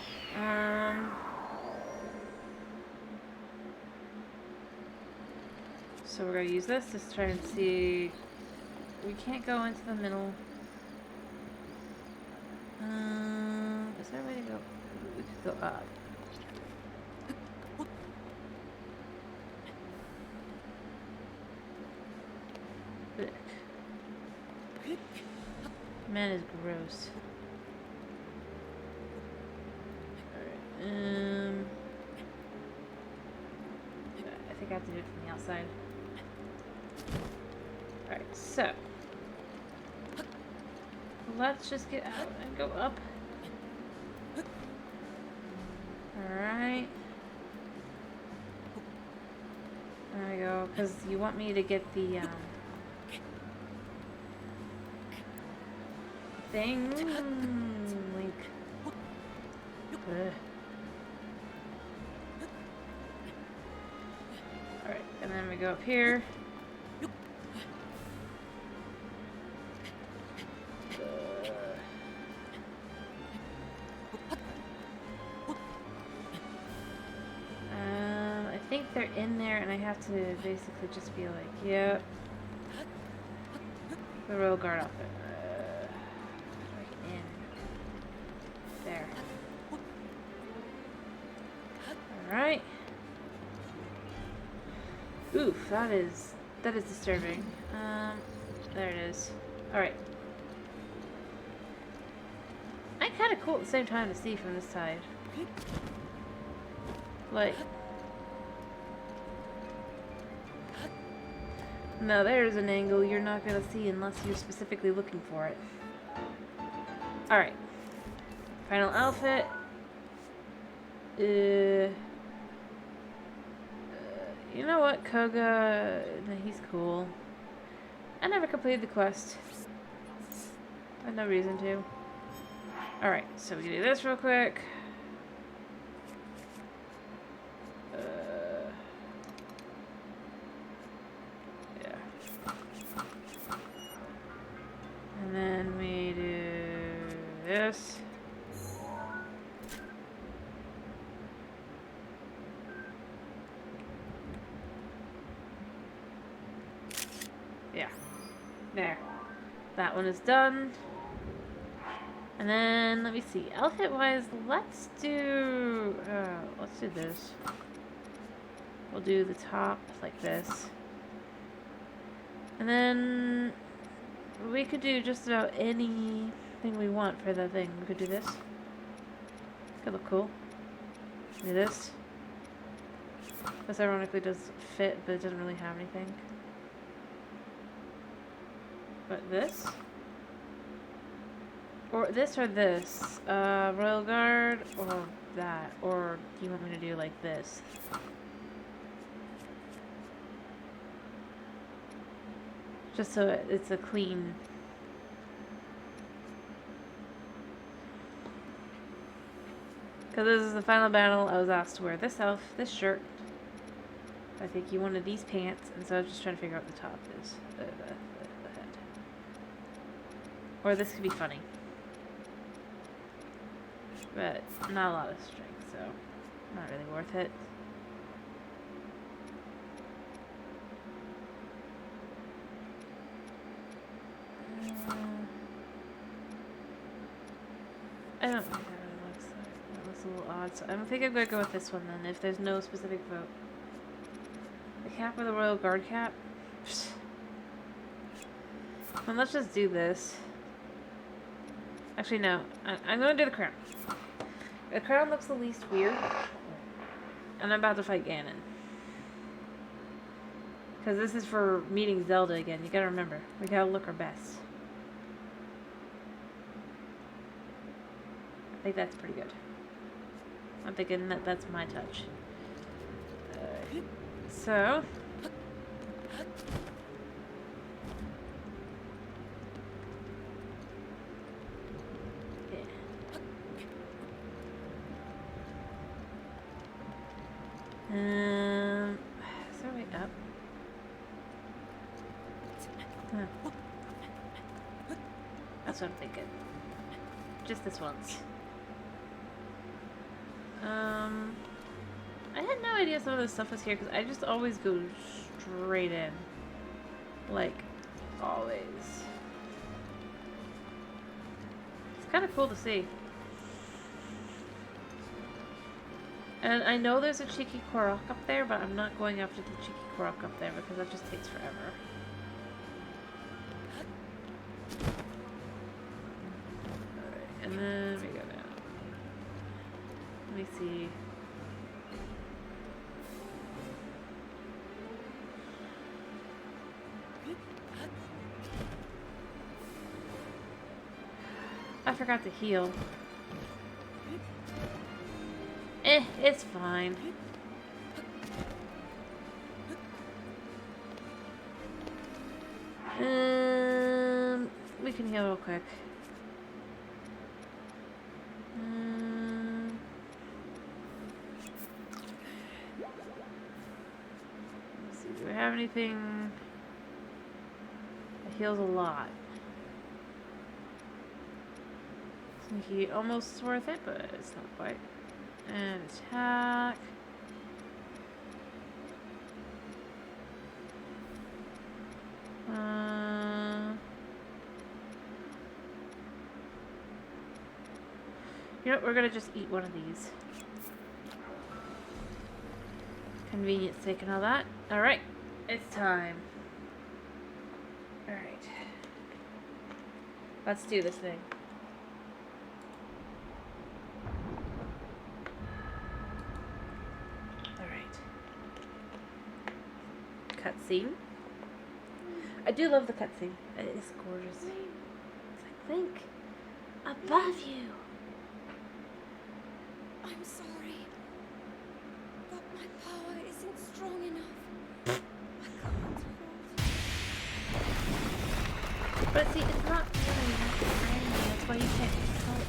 So we're gonna use this to try and see. We can't go into the middle. Is there a way to go? We could go up. Blech. Man is gross. Alright, I think I have to do it from the outside. Alright, so. Let's just get out and go up. Alright. There we go, because you want me to get the, thing. Link. Alright, and then we go up here. I think they're in there, and I have to basically just be like, yep. The royal guard outfit. In. There. Alright. Oof, that is disturbing. There it is. Alright. I'm kinda cool at the same time to see from this side. Like. No, there's an angle you're not gonna see unless you're specifically looking for it. Alright. Final outfit. You know what, Koga? No, he's cool. I never completed the quest. I had no reason to. Alright, so we can do this real quick. Yeah. And then we do this. Yeah. There. That one is done. And then, let me see. Outfit-wise, let's do this. We'll do the top like this. And then, we could do just about anything we want for the thing. We could do this. Could look cool. Do this. This ironically does fit, but it doesn't really have anything. But this? Or this or this. Royal Guard or that. Or do you want me to do like this? Just so it's a clean... Because this is the final battle, I was asked to wear this this shirt. I think you wanted these pants, and so I was just trying to figure out what the top is. The head. Or this could be funny. But not a lot of strength, so not really worth it. I don't think that really looks like that looks a little odd, so I don't think I'm gonna go with this one then, if there's no specific vote. The cap or the Royal Guard cap? Well, let's just do this. Actually, no. I'm gonna do the crown. The crown looks the least weird. And I'm about to fight Ganon. Because this is for meeting Zelda again. You gotta remember. We gotta look our best. I think that's pretty good. I'm thinking that that's my touch. So... is there a way up? Huh. That's what I'm thinking. Just this once. I had no idea some of this stuff is here because I just always go straight in. Like, always. It's kind of cool to see. And I know there's a cheeky Korok up there, but I'm not going after the cheeky Korok up there because that just takes forever. Alright, and then we go down. Let me see. I forgot to heal. It's fine. We can heal real quick. Let's see, do we have anything that heals a lot? Sneaky almost worth it, but it's not quite. And attack. You know what, we're gonna just eat one of these. Convenience sake and all that. Alright, it's time. Alright. Let's do this thing. Cutscene. I do love the cutscene. It is gorgeous. It's like, Link, above you. I'm sorry, but my power isn't strong enough. I can't hold. But see, it's not really that rainy. That's why you can't help.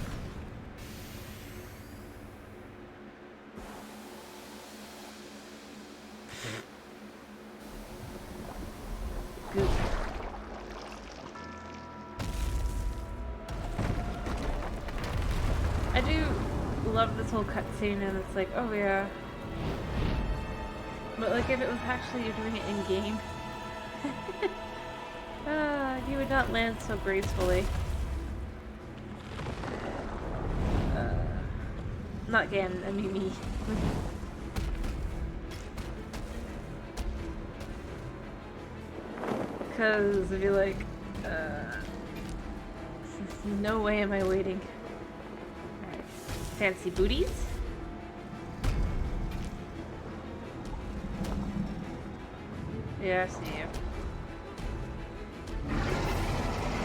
Goop. I do love this whole cutscene, and it's like, oh yeah. But like, if it was actually you're doing it in game, you would not land so gracefully. Not Ganon, I mean me. Because I'd be like, no way am I waiting. Alright. Fancy booties. Yeah, I see you.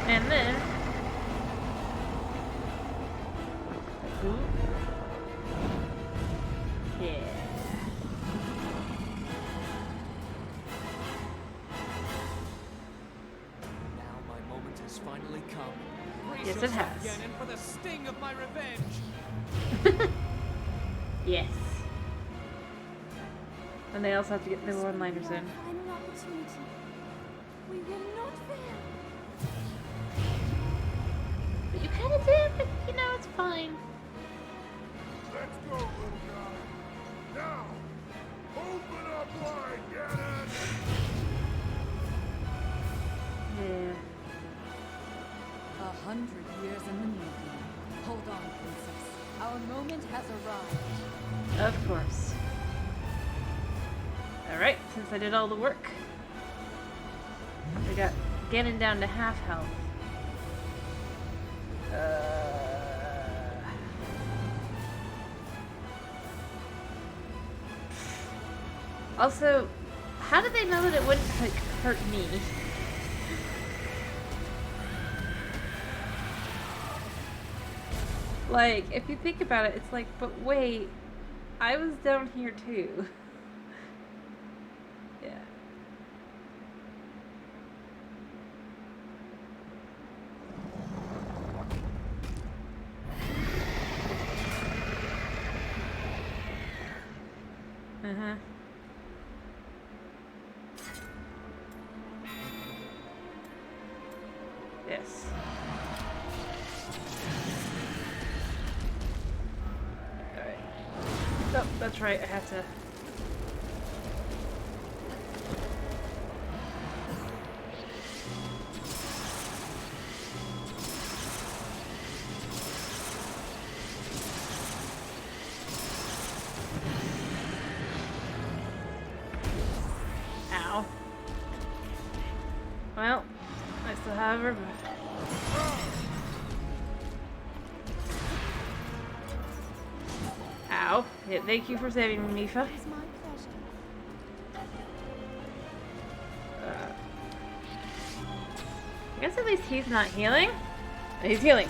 And then... Ooh. Yeah. Finally come. Brace Yes, it yourself, has. Ganon, for the sting of my revenge. Yes. And they also have to get the one-liners in. Final opportunity. We will not fail. But you kind of did, but you know, it's fine. Let's go, little guy. Now, open up wide, Ganon. Yeah. 100 years in the making. Hold on, princess. Our moment has arrived. Of course. Alright, since I did all the work, we got Ganon down to half health. Also, how did they know that it wouldn't like hurt me? Like, if you think about it, it's like, but wait, I was down here too. Yeah. Uh-huh. Yes. Alright. Oh, that's right, I have to Well, I still have her. Ow. Yeah, thank you for saving me, Mifa. It's my pleasure. I guess at least he's not healing. He's healing.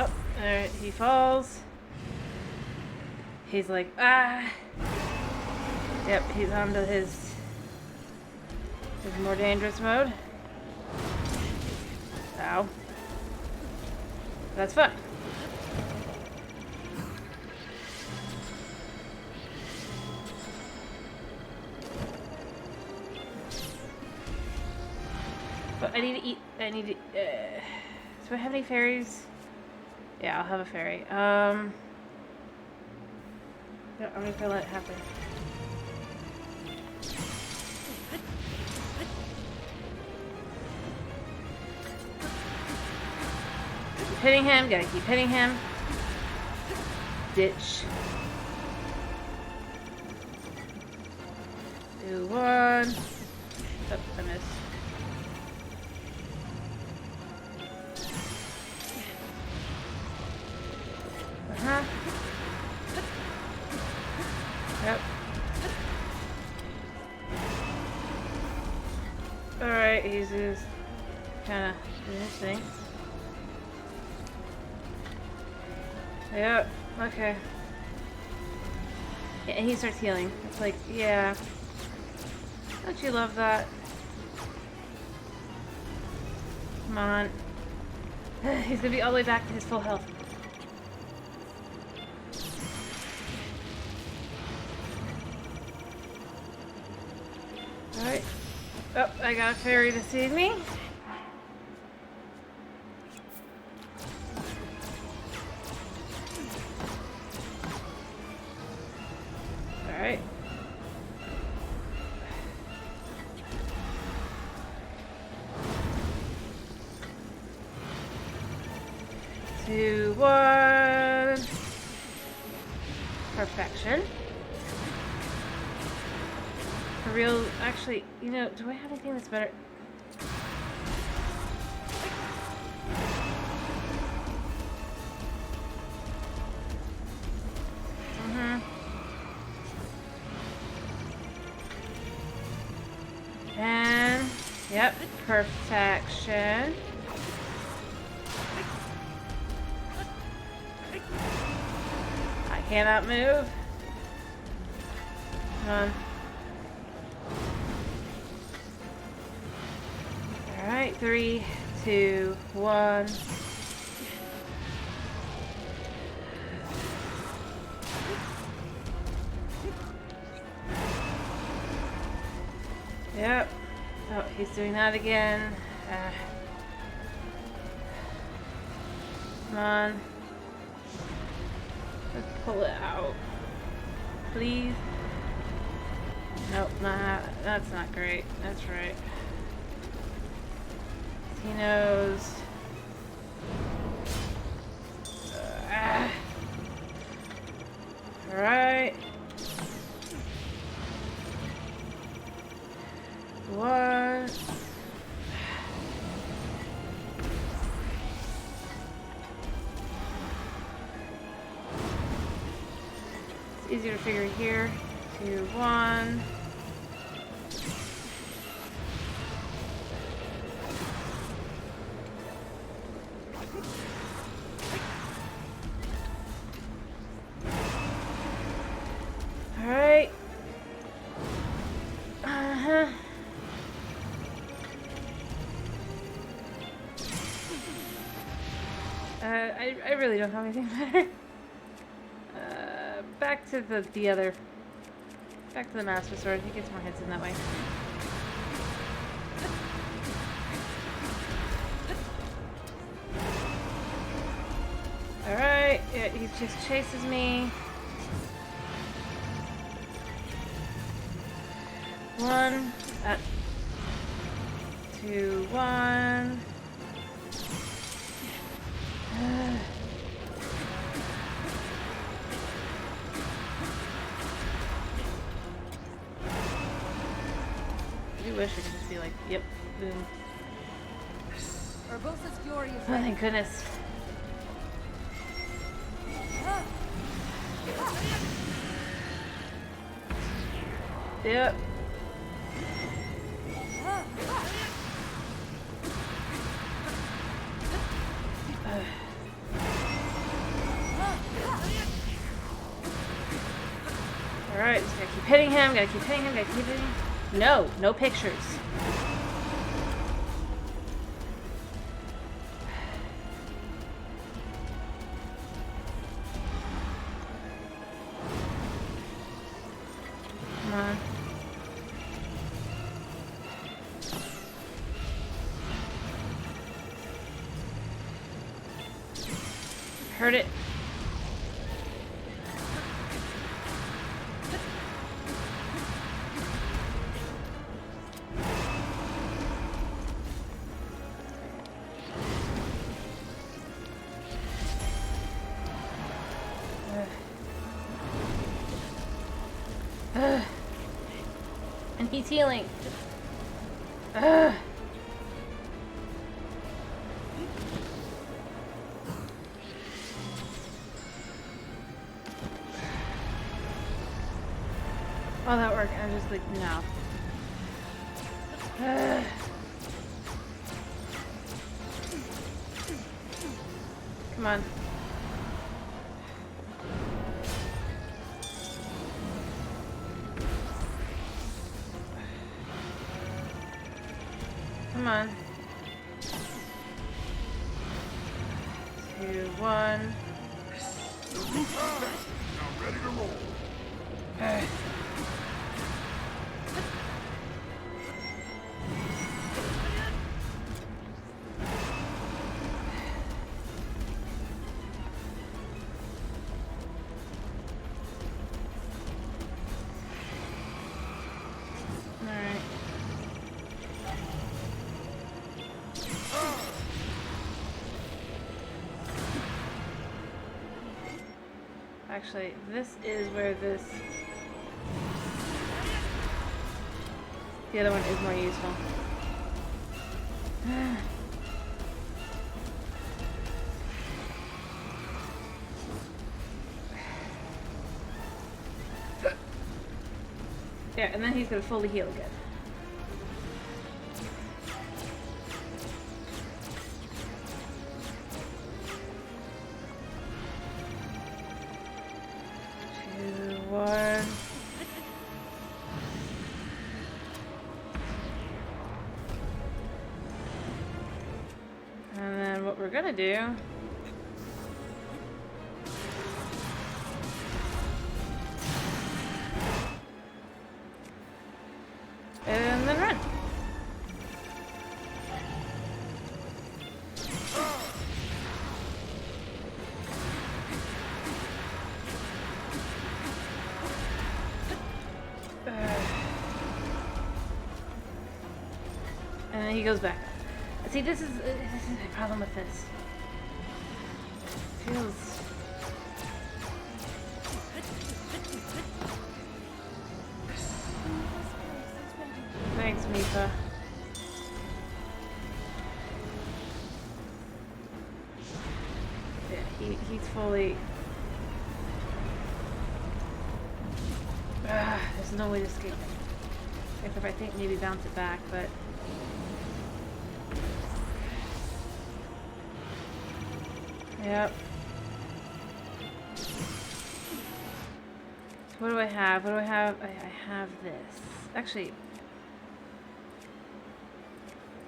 Oh, alright, he falls. He's like, ah. Yep, he's on to his more dangerous mode. Ow. That's fine. But I need to eat. I need to. Do I have any fairies? Yeah, I'll have a fairy. Yeah, I'm just gonna let it happen. Keep hitting him. Gotta keep hitting him. Ditch. Do one. Oh, I missed. Uh-huh. Yep. Alright, he's just kinda doing his thing. Yep, okay. Yeah, and he starts healing. It's like, yeah. Don't you love that? Come on. He's gonna be all the way back to his full health. Alright. Oh, I got a fairy to save me. Alright. Two, one. Perfection. For real, actually, you know, do I have anything that's better? And, yep, perfection. I cannot move. Come on. Alright, 3, 2, 1. Yep. Oh, he's doing that again. Come on. Let's pull it out. Please. Nope, that's not great. That's right. He knows. Alright. One. It's easier to figure here. 2, 1. Alright. I really don't have anything better. Back to the other. Back to the Master Sword. He gets more hits in that way. Yeah, he just chases me. 1, 2, 1. I do wish I could just be like, yep, boom. Urbosa's fury is Oh, ready. thank goodness. Yep. Alright, just gotta keep hitting him, gotta keep hitting him, gotta keep hitting him. No, no pictures. Come on. Heard it. And he's healing. Ugh. Oh, that worked. I was just like, no. Ugh. Come on. Come on. 2, 1. Now ready to roll. Alright. Actually, this is where this... The other one is more useful. Yeah, and then he's gonna fully heal again. And then what we're gonna do and then run. And then he goes back. See, this is my problem with this. It feels... Thanks, Mifa. Yeah, he's fully... there's no way to escape it. Except if I think maybe bounce it back, but... Yep. What do I have? What do I have? I have this. Actually,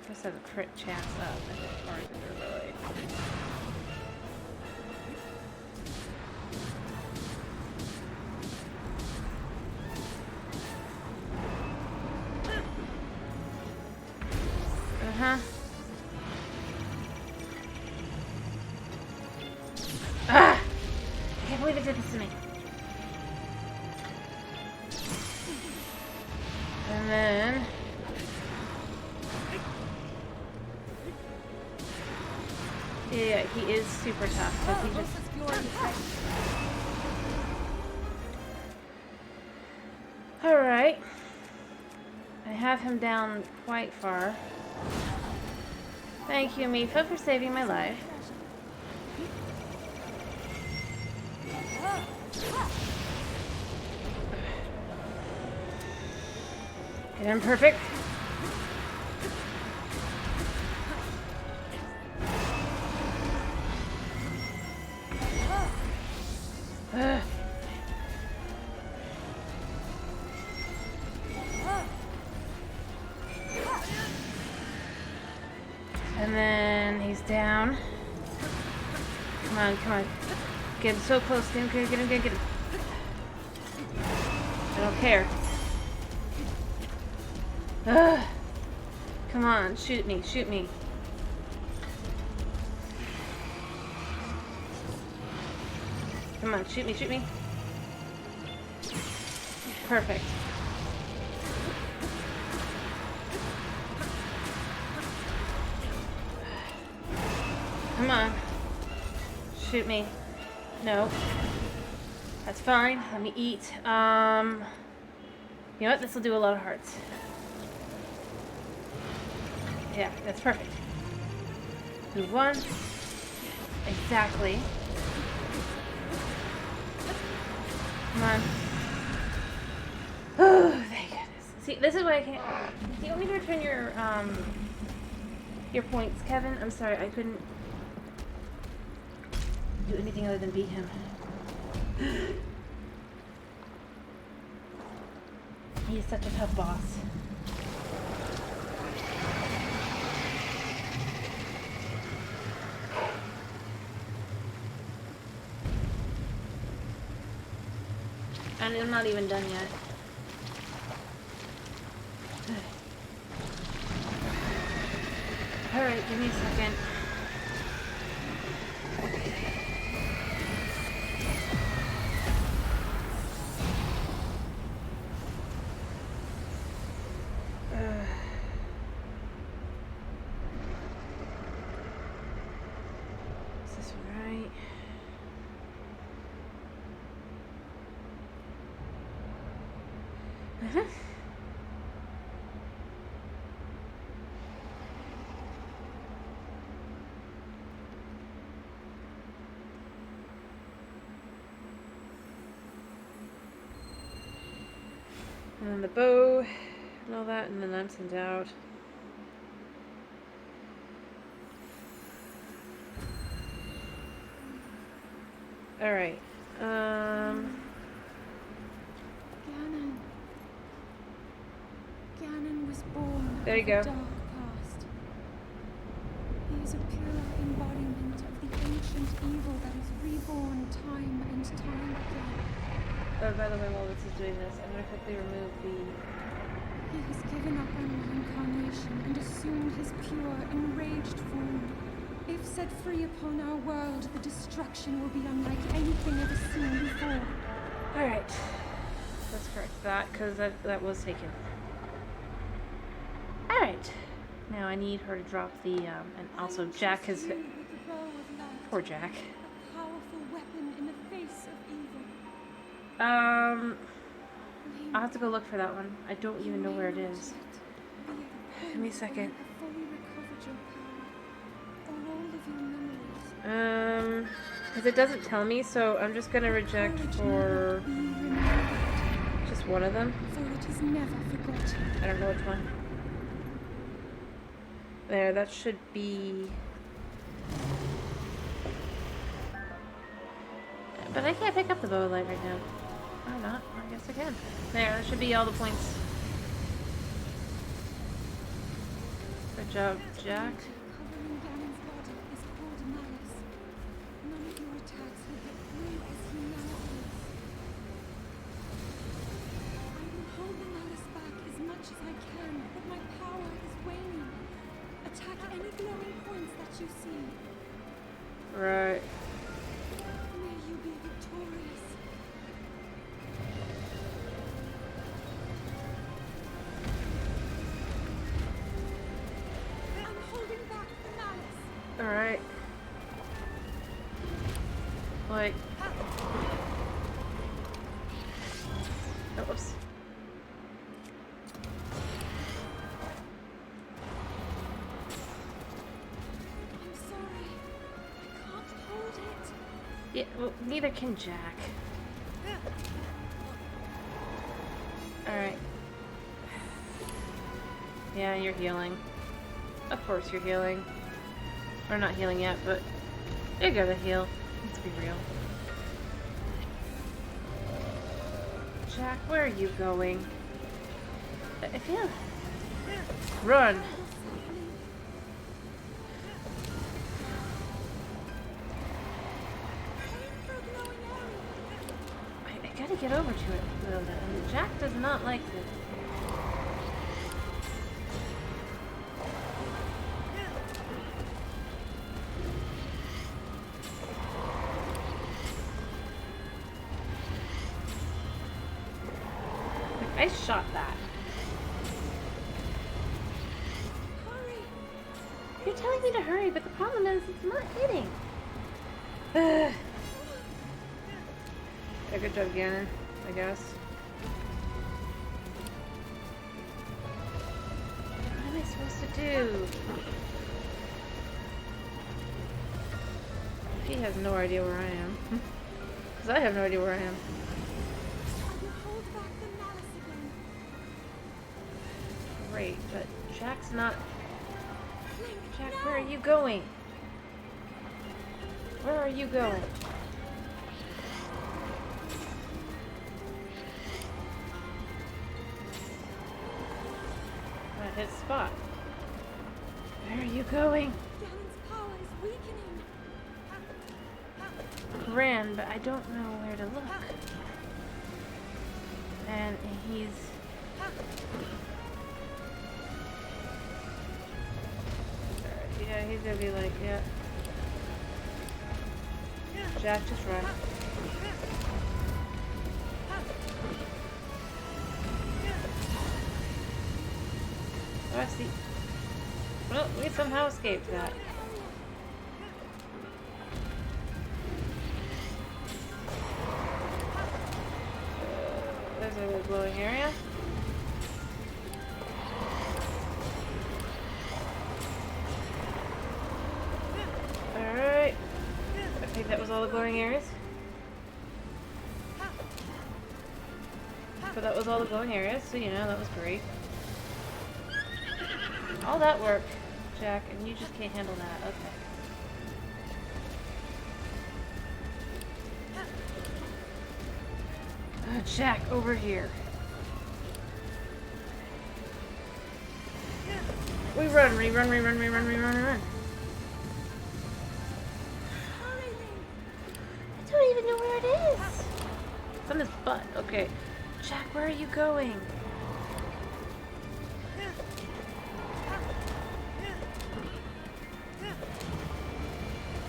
this has a crit chance up. Or is it really? Uh-huh. Ah! to me. And then... Yeah, he is super tough, but he just... Alright. I have him down quite far. Thank you, Mifa, for saving my life. Get him perfect. And then he's down. Come on, come on. Get him so close to him. Get him, get him. I don't care. Come on, shoot me, shoot me. Come on, shoot me, shoot me. Perfect. Come on. Shoot me. No. That's fine. Let me eat. You know what? This will do a lot of hearts. Yeah, that's perfect. Move one. Exactly. Come on. Oh, thank goodness. See, this is why I can't... Do you want me to return your points, Kevin? I'm sorry, I couldn't do anything other than beat him. He's such a tough boss. And I'm not even done yet. Alright, give me a second. Is this right? And then the bow, and all that, and then I'm sent out. Alright, Ganon was born There you of go. a dark past. He is a pure embodiment of the ancient evil that is reborn time and time again. oh, by the way, while this is doing this, I'm going to quickly remove the... He has given up on reincarnation and assumed his pure, enraged form. If set free upon our world, the destruction will be unlike anything ever seen before. Alright, let's correct that, because that was taken. Alright, now I need her to drop the, and also Jack has... With the bow of light, Poor Jack. a powerful weapon in the face of evil. I'll have to go look for that one. I don't even know where it is. Give me a second. Because it doesn't tell me, so I'm just gonna reject for just one of them. For it is never forgotten. I don't know which one. There, that should be... But I can't pick up the bow of light right now. Why not? I guess I can. There, that should be all the points. Good job, Jack. Covering Ganon's body is called malice. None of your attacks will get through as he now is. I will hold the malice back as much as I can, but my power is waning. Attack any glowing points that you see. Right. May you be victorious. Alright. Like... Oops. I'm sorry. I can't hold it. Yeah, well, neither can Jack. Alright. Yeah, you're healing. Of course you're healing. Or not healing yet, but you're gonna heal. Let's be real. Jack, where are you going? I feel... Run! I gotta get over to it, though. And Jack does not like this. I shot that. Hurry. You're telling me to hurry, but the problem is it's not hitting. Yeah, good job, Gannon, I guess. What am I supposed to do? He has no idea where I am. Because I have no idea where I am. I will hold back the malice again. Great, but Jack's not... Link, Jack, no. where are you going? Where are you going? At his spot. Where are you going? Ganon's power is weakening. Ran, but I don't know where to look. And he's... Yeah, he's gonna be like, yeah. Jack, just run. Oh, I see. Well, we somehow escaped that. There's a glowing area. Alright. I think that was all the glowing areas. So that was all the glowing areas, so you know, that was great. All that work, Jack, and you just can't handle that. Okay. Jack, over here. We run, we run, we run, we run, we run, we run. Hurry, Link. I don't even know where it is. It's on his butt. Okay. Jack, where are you going?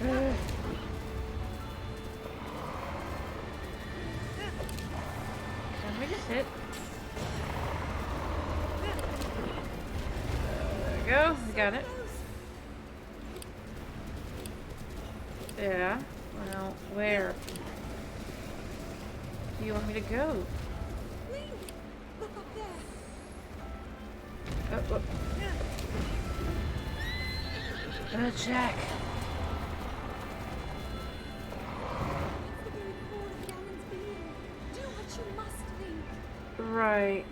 Ugh. Can we just hit? There we go. We got it. Yeah. Well, where do you want me to go? Link, look up there. Oh. Jack. It's the very core of Ganon's being. Do what you must, Link. Right.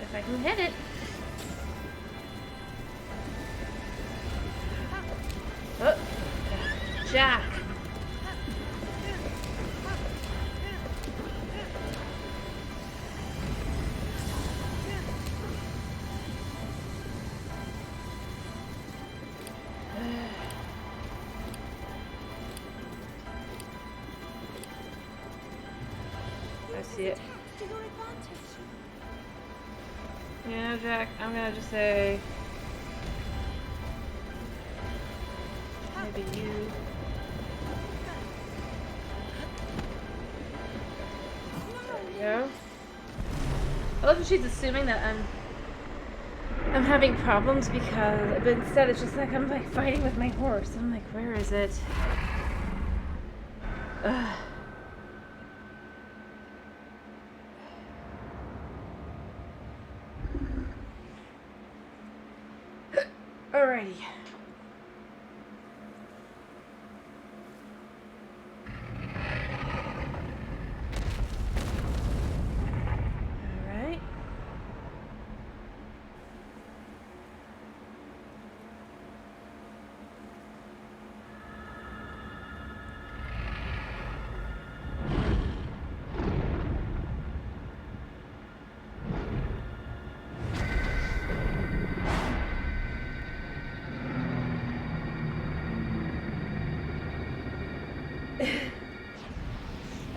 If I can hit it. Oh. Jack. I see it. To your advantage. You know, Jack, I'm gonna just say maybe you. There you go. I love that she's assuming that I'm I'm having problems because, but instead it's just like I'm like fighting with my horse. I'm like, where is it? Ugh. Alrighty. Alright.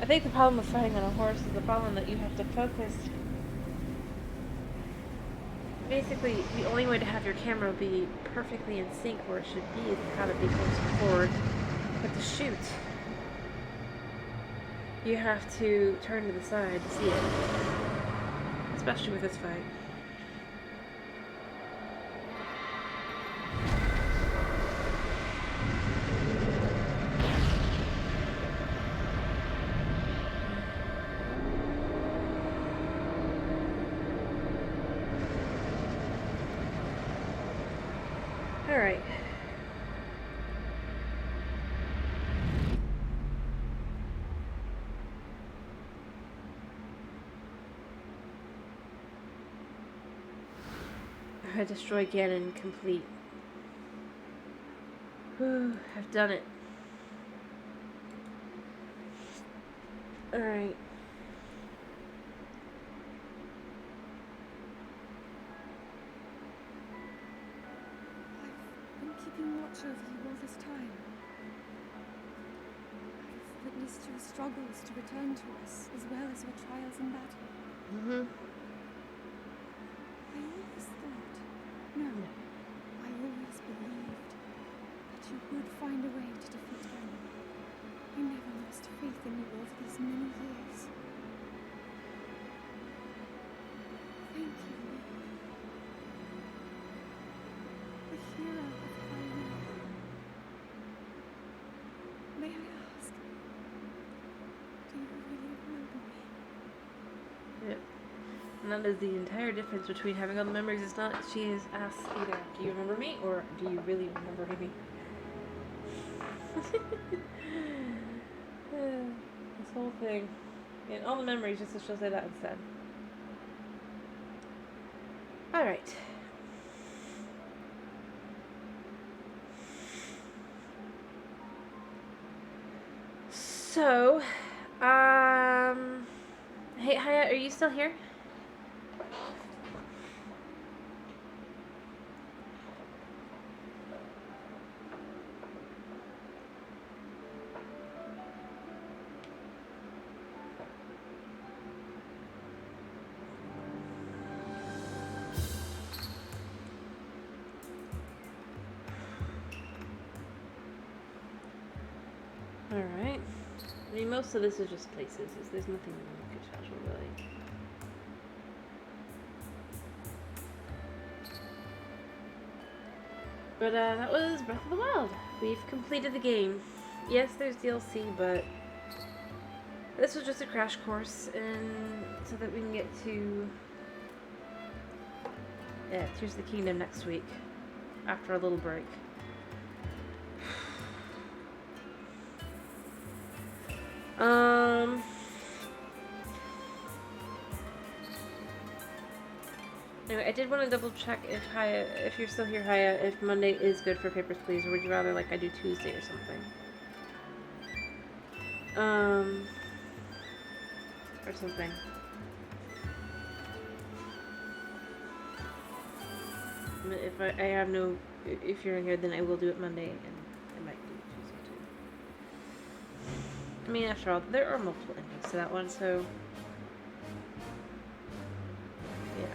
I think the problem with fighting on a horse is the problem that you have to focus. Basically, the only way to have your camera be perfectly in sync where it should be is to have it be facing forward. But to shoot, you have to turn to the side to see it. Especially with this fight. Alright. I destroy Ganon complete. Whew, I've done it. Alright. I've been keeping watch over you all this time. I've witnessed your struggles to return to us, as well as your trials in battle. Mm-hmm. I always thought, no, I always believed that you would find a way to defeat Ganon. I never lost faith in you over these many years. Thank you, Link. The hero of Hyrule. May I ask, do you really remember me? Yep. And that is the entire difference between having all the memories. It's not she is asked either, do you remember me or do you really remember me? This whole thing. And all the memories, just she'll say that instead. Alright. So, hey, Haya, are you still here? Alright. I mean, most of this is just places. There's nothing good special, really. But, that was Breath of the Wild. We've completed the game. Yes, there's DLC, but this was just a crash course, and so that we can get to Tears of the Kingdom next week, after a little break. Anyway, I did want to double check if Haya, if you're still here, Haya, if Monday is good for Papers, Please, or would you rather like I do Tuesday or something? Or something. If I have no, if you're in here, then I will do it Monday, and I might do Tuesday too. I mean, after all, there are multiple endings to that one, so yeah.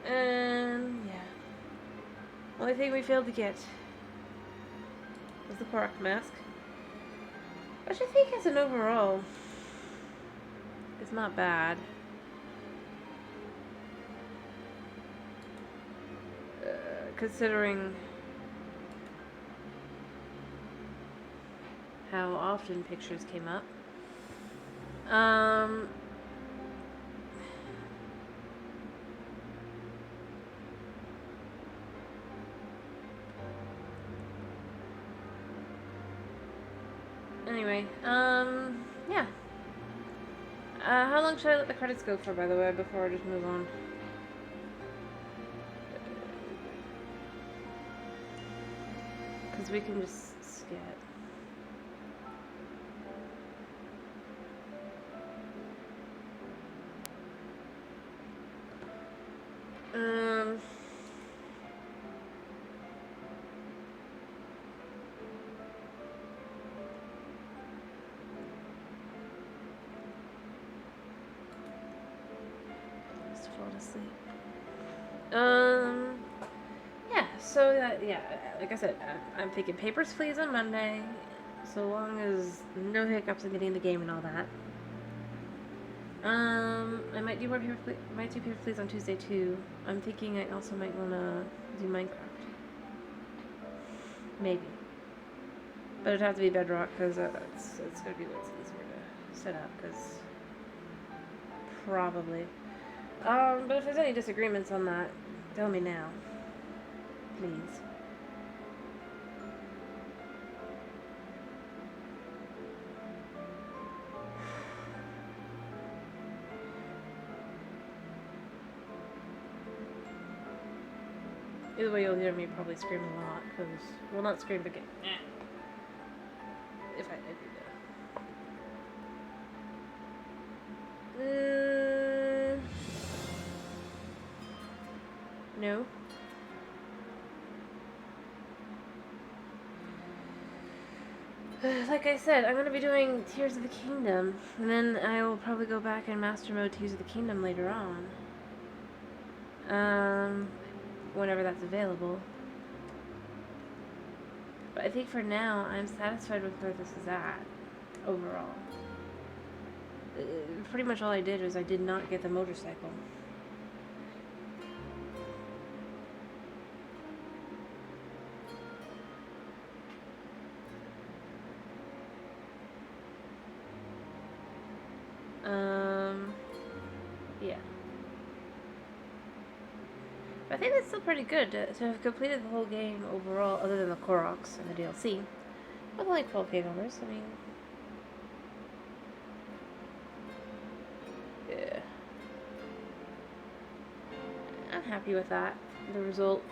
And yeah. Only thing we failed to get was the Botw Mask. Which I think as an overall is not bad. Considering how often pictures came up. Anyway, yeah. How long should I let the credits go for, by the way, before I just move on? Because we can just skip. Just fall asleep. Yeah, so yeah, like I said, I'm thinking Papers, Please on Monday, so long as no hiccups in getting the game and all that. I might do more Papers, Please on Tuesday too. I'm thinking I also might want to do Minecraft. Maybe. But it'd have to be Bedrock, because it's going to be what's easier to set up, because probably. But if there's any disagreements on that, tell me now. Please. Either way, you'll hear me probably scream a lot, because, well, not scream, but get, if I did do that. No. Like I said, I'm going to be doing Tears of the Kingdom, and then I will probably go back and master mode Tears of the Kingdom later on. Whenever that's available. But I think for now, I'm satisfied with where this is at, overall. Pretty much all I did was I did not get the motorcycle. Yeah. But I think that's still pretty good to have completed the whole game overall, other than the Koroks and the DLC. With only 12 game overs, I mean... Yeah. I'm happy with that, the result.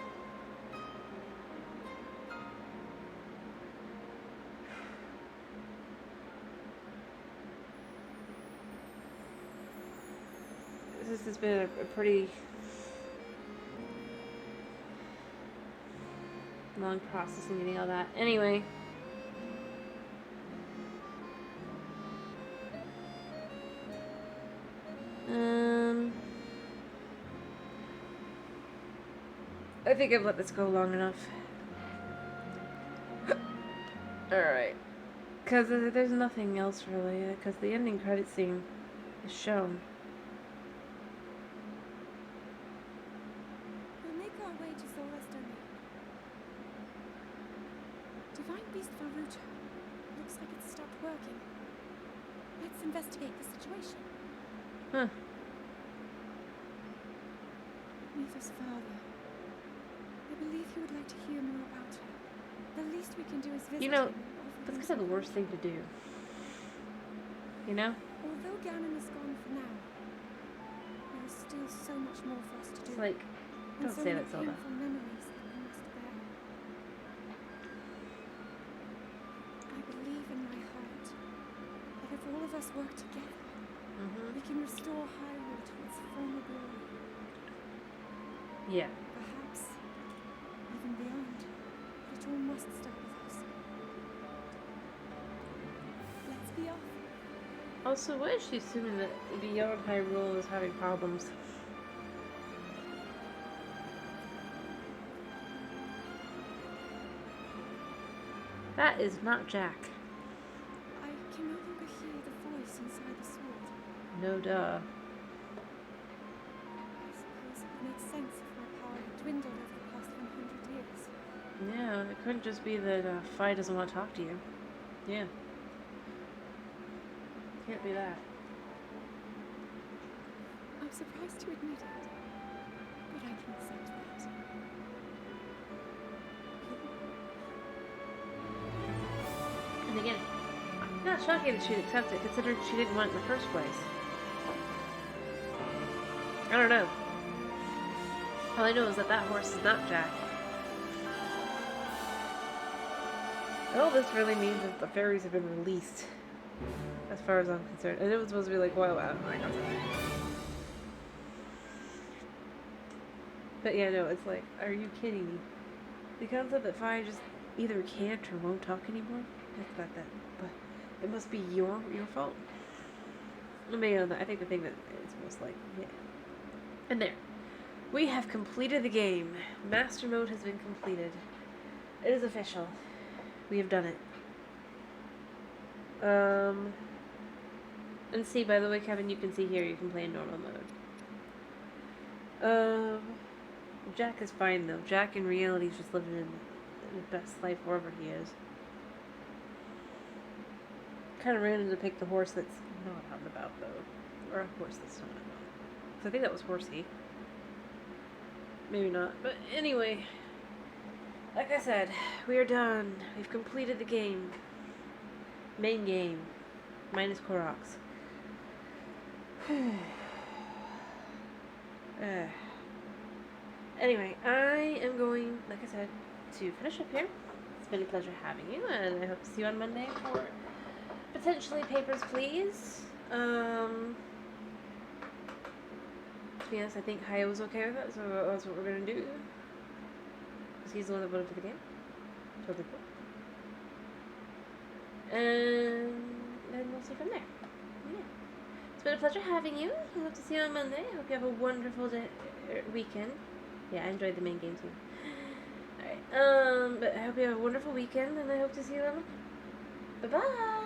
This has been a pretty long process in getting all that. Anyway. I think I've let this go long enough. Alright. Because there's nothing else really, because the ending credit scene is shown. We'll make our way to Zora's domain. Divine Beast Varuto. Looks like it's stopped working. Let's investigate the situation. Huh. Mipha's father. I believe he would like to hear more about her. The least we can do is visit You know, him and offer that's him kind of the some worst thing to do. You know? Although Ganon is gone for now, there is still so much more for us to do. It's like, and don't so say many that, Zelda. painful memories that we must bear. I believe in my heart that if all of us work together, we can restore Hyrule to its former glory. Yeah. Perhaps even beyond. But it all must start with us. Let's be off. Also, why is she assuming that Beyond Hyrule is having problems? That is not Jack. I No duh. I suppose it would make sense if my power had dwindled over the past 100 years. Yeah, it couldn't just be that Fi doesn't want to talk to you. Yeah. Can't be that. I'm surprised to admit it, but I can accept that. And again, not shocking that she'd accept it, considering she didn't want it in the first place. I don't know. All I know is that that horse is not Jack. And all this really means that the fairies have been released, as far as I'm concerned. And it was supposed to be like, wow, I got something. But yeah, no, it's like, are you kidding me? The concept that Fi just either can't or won't talk anymore? That's not that. But it must be your fault. Maybe on that. I think the thing that it's most like, yeah. And there. We have completed the game. Master mode has been completed. It is official. We have done it. And see, by the way, Kevin, you can see here, you can play in normal mode. Jack is fine, though. Jack, in reality, is just living in the best life wherever he is. Kind of random to pick the horse that's not out and about, though. Or a horse that's not out and about. So I think that was Horsey. Maybe not. But anyway, like I said, we are done. We've completed the game. Main game. Minus Koroks. Anyway, I am going, like I said, to finish up here. It's been a pleasure having you, and I hope to see you on Monday for potentially Papers, Please. To be honest, I think Hayo was okay with it, so that's what we're going to do. Because he's the one that voted for the game. Totally cool. And then we'll see from there. Yeah. It's been a pleasure having you. I hope to see you on Monday. I hope you have a wonderful weekend. Yeah, I enjoyed the main game too. Alright, but I hope you have a wonderful weekend, and I hope to see you on Monday. Bye-bye!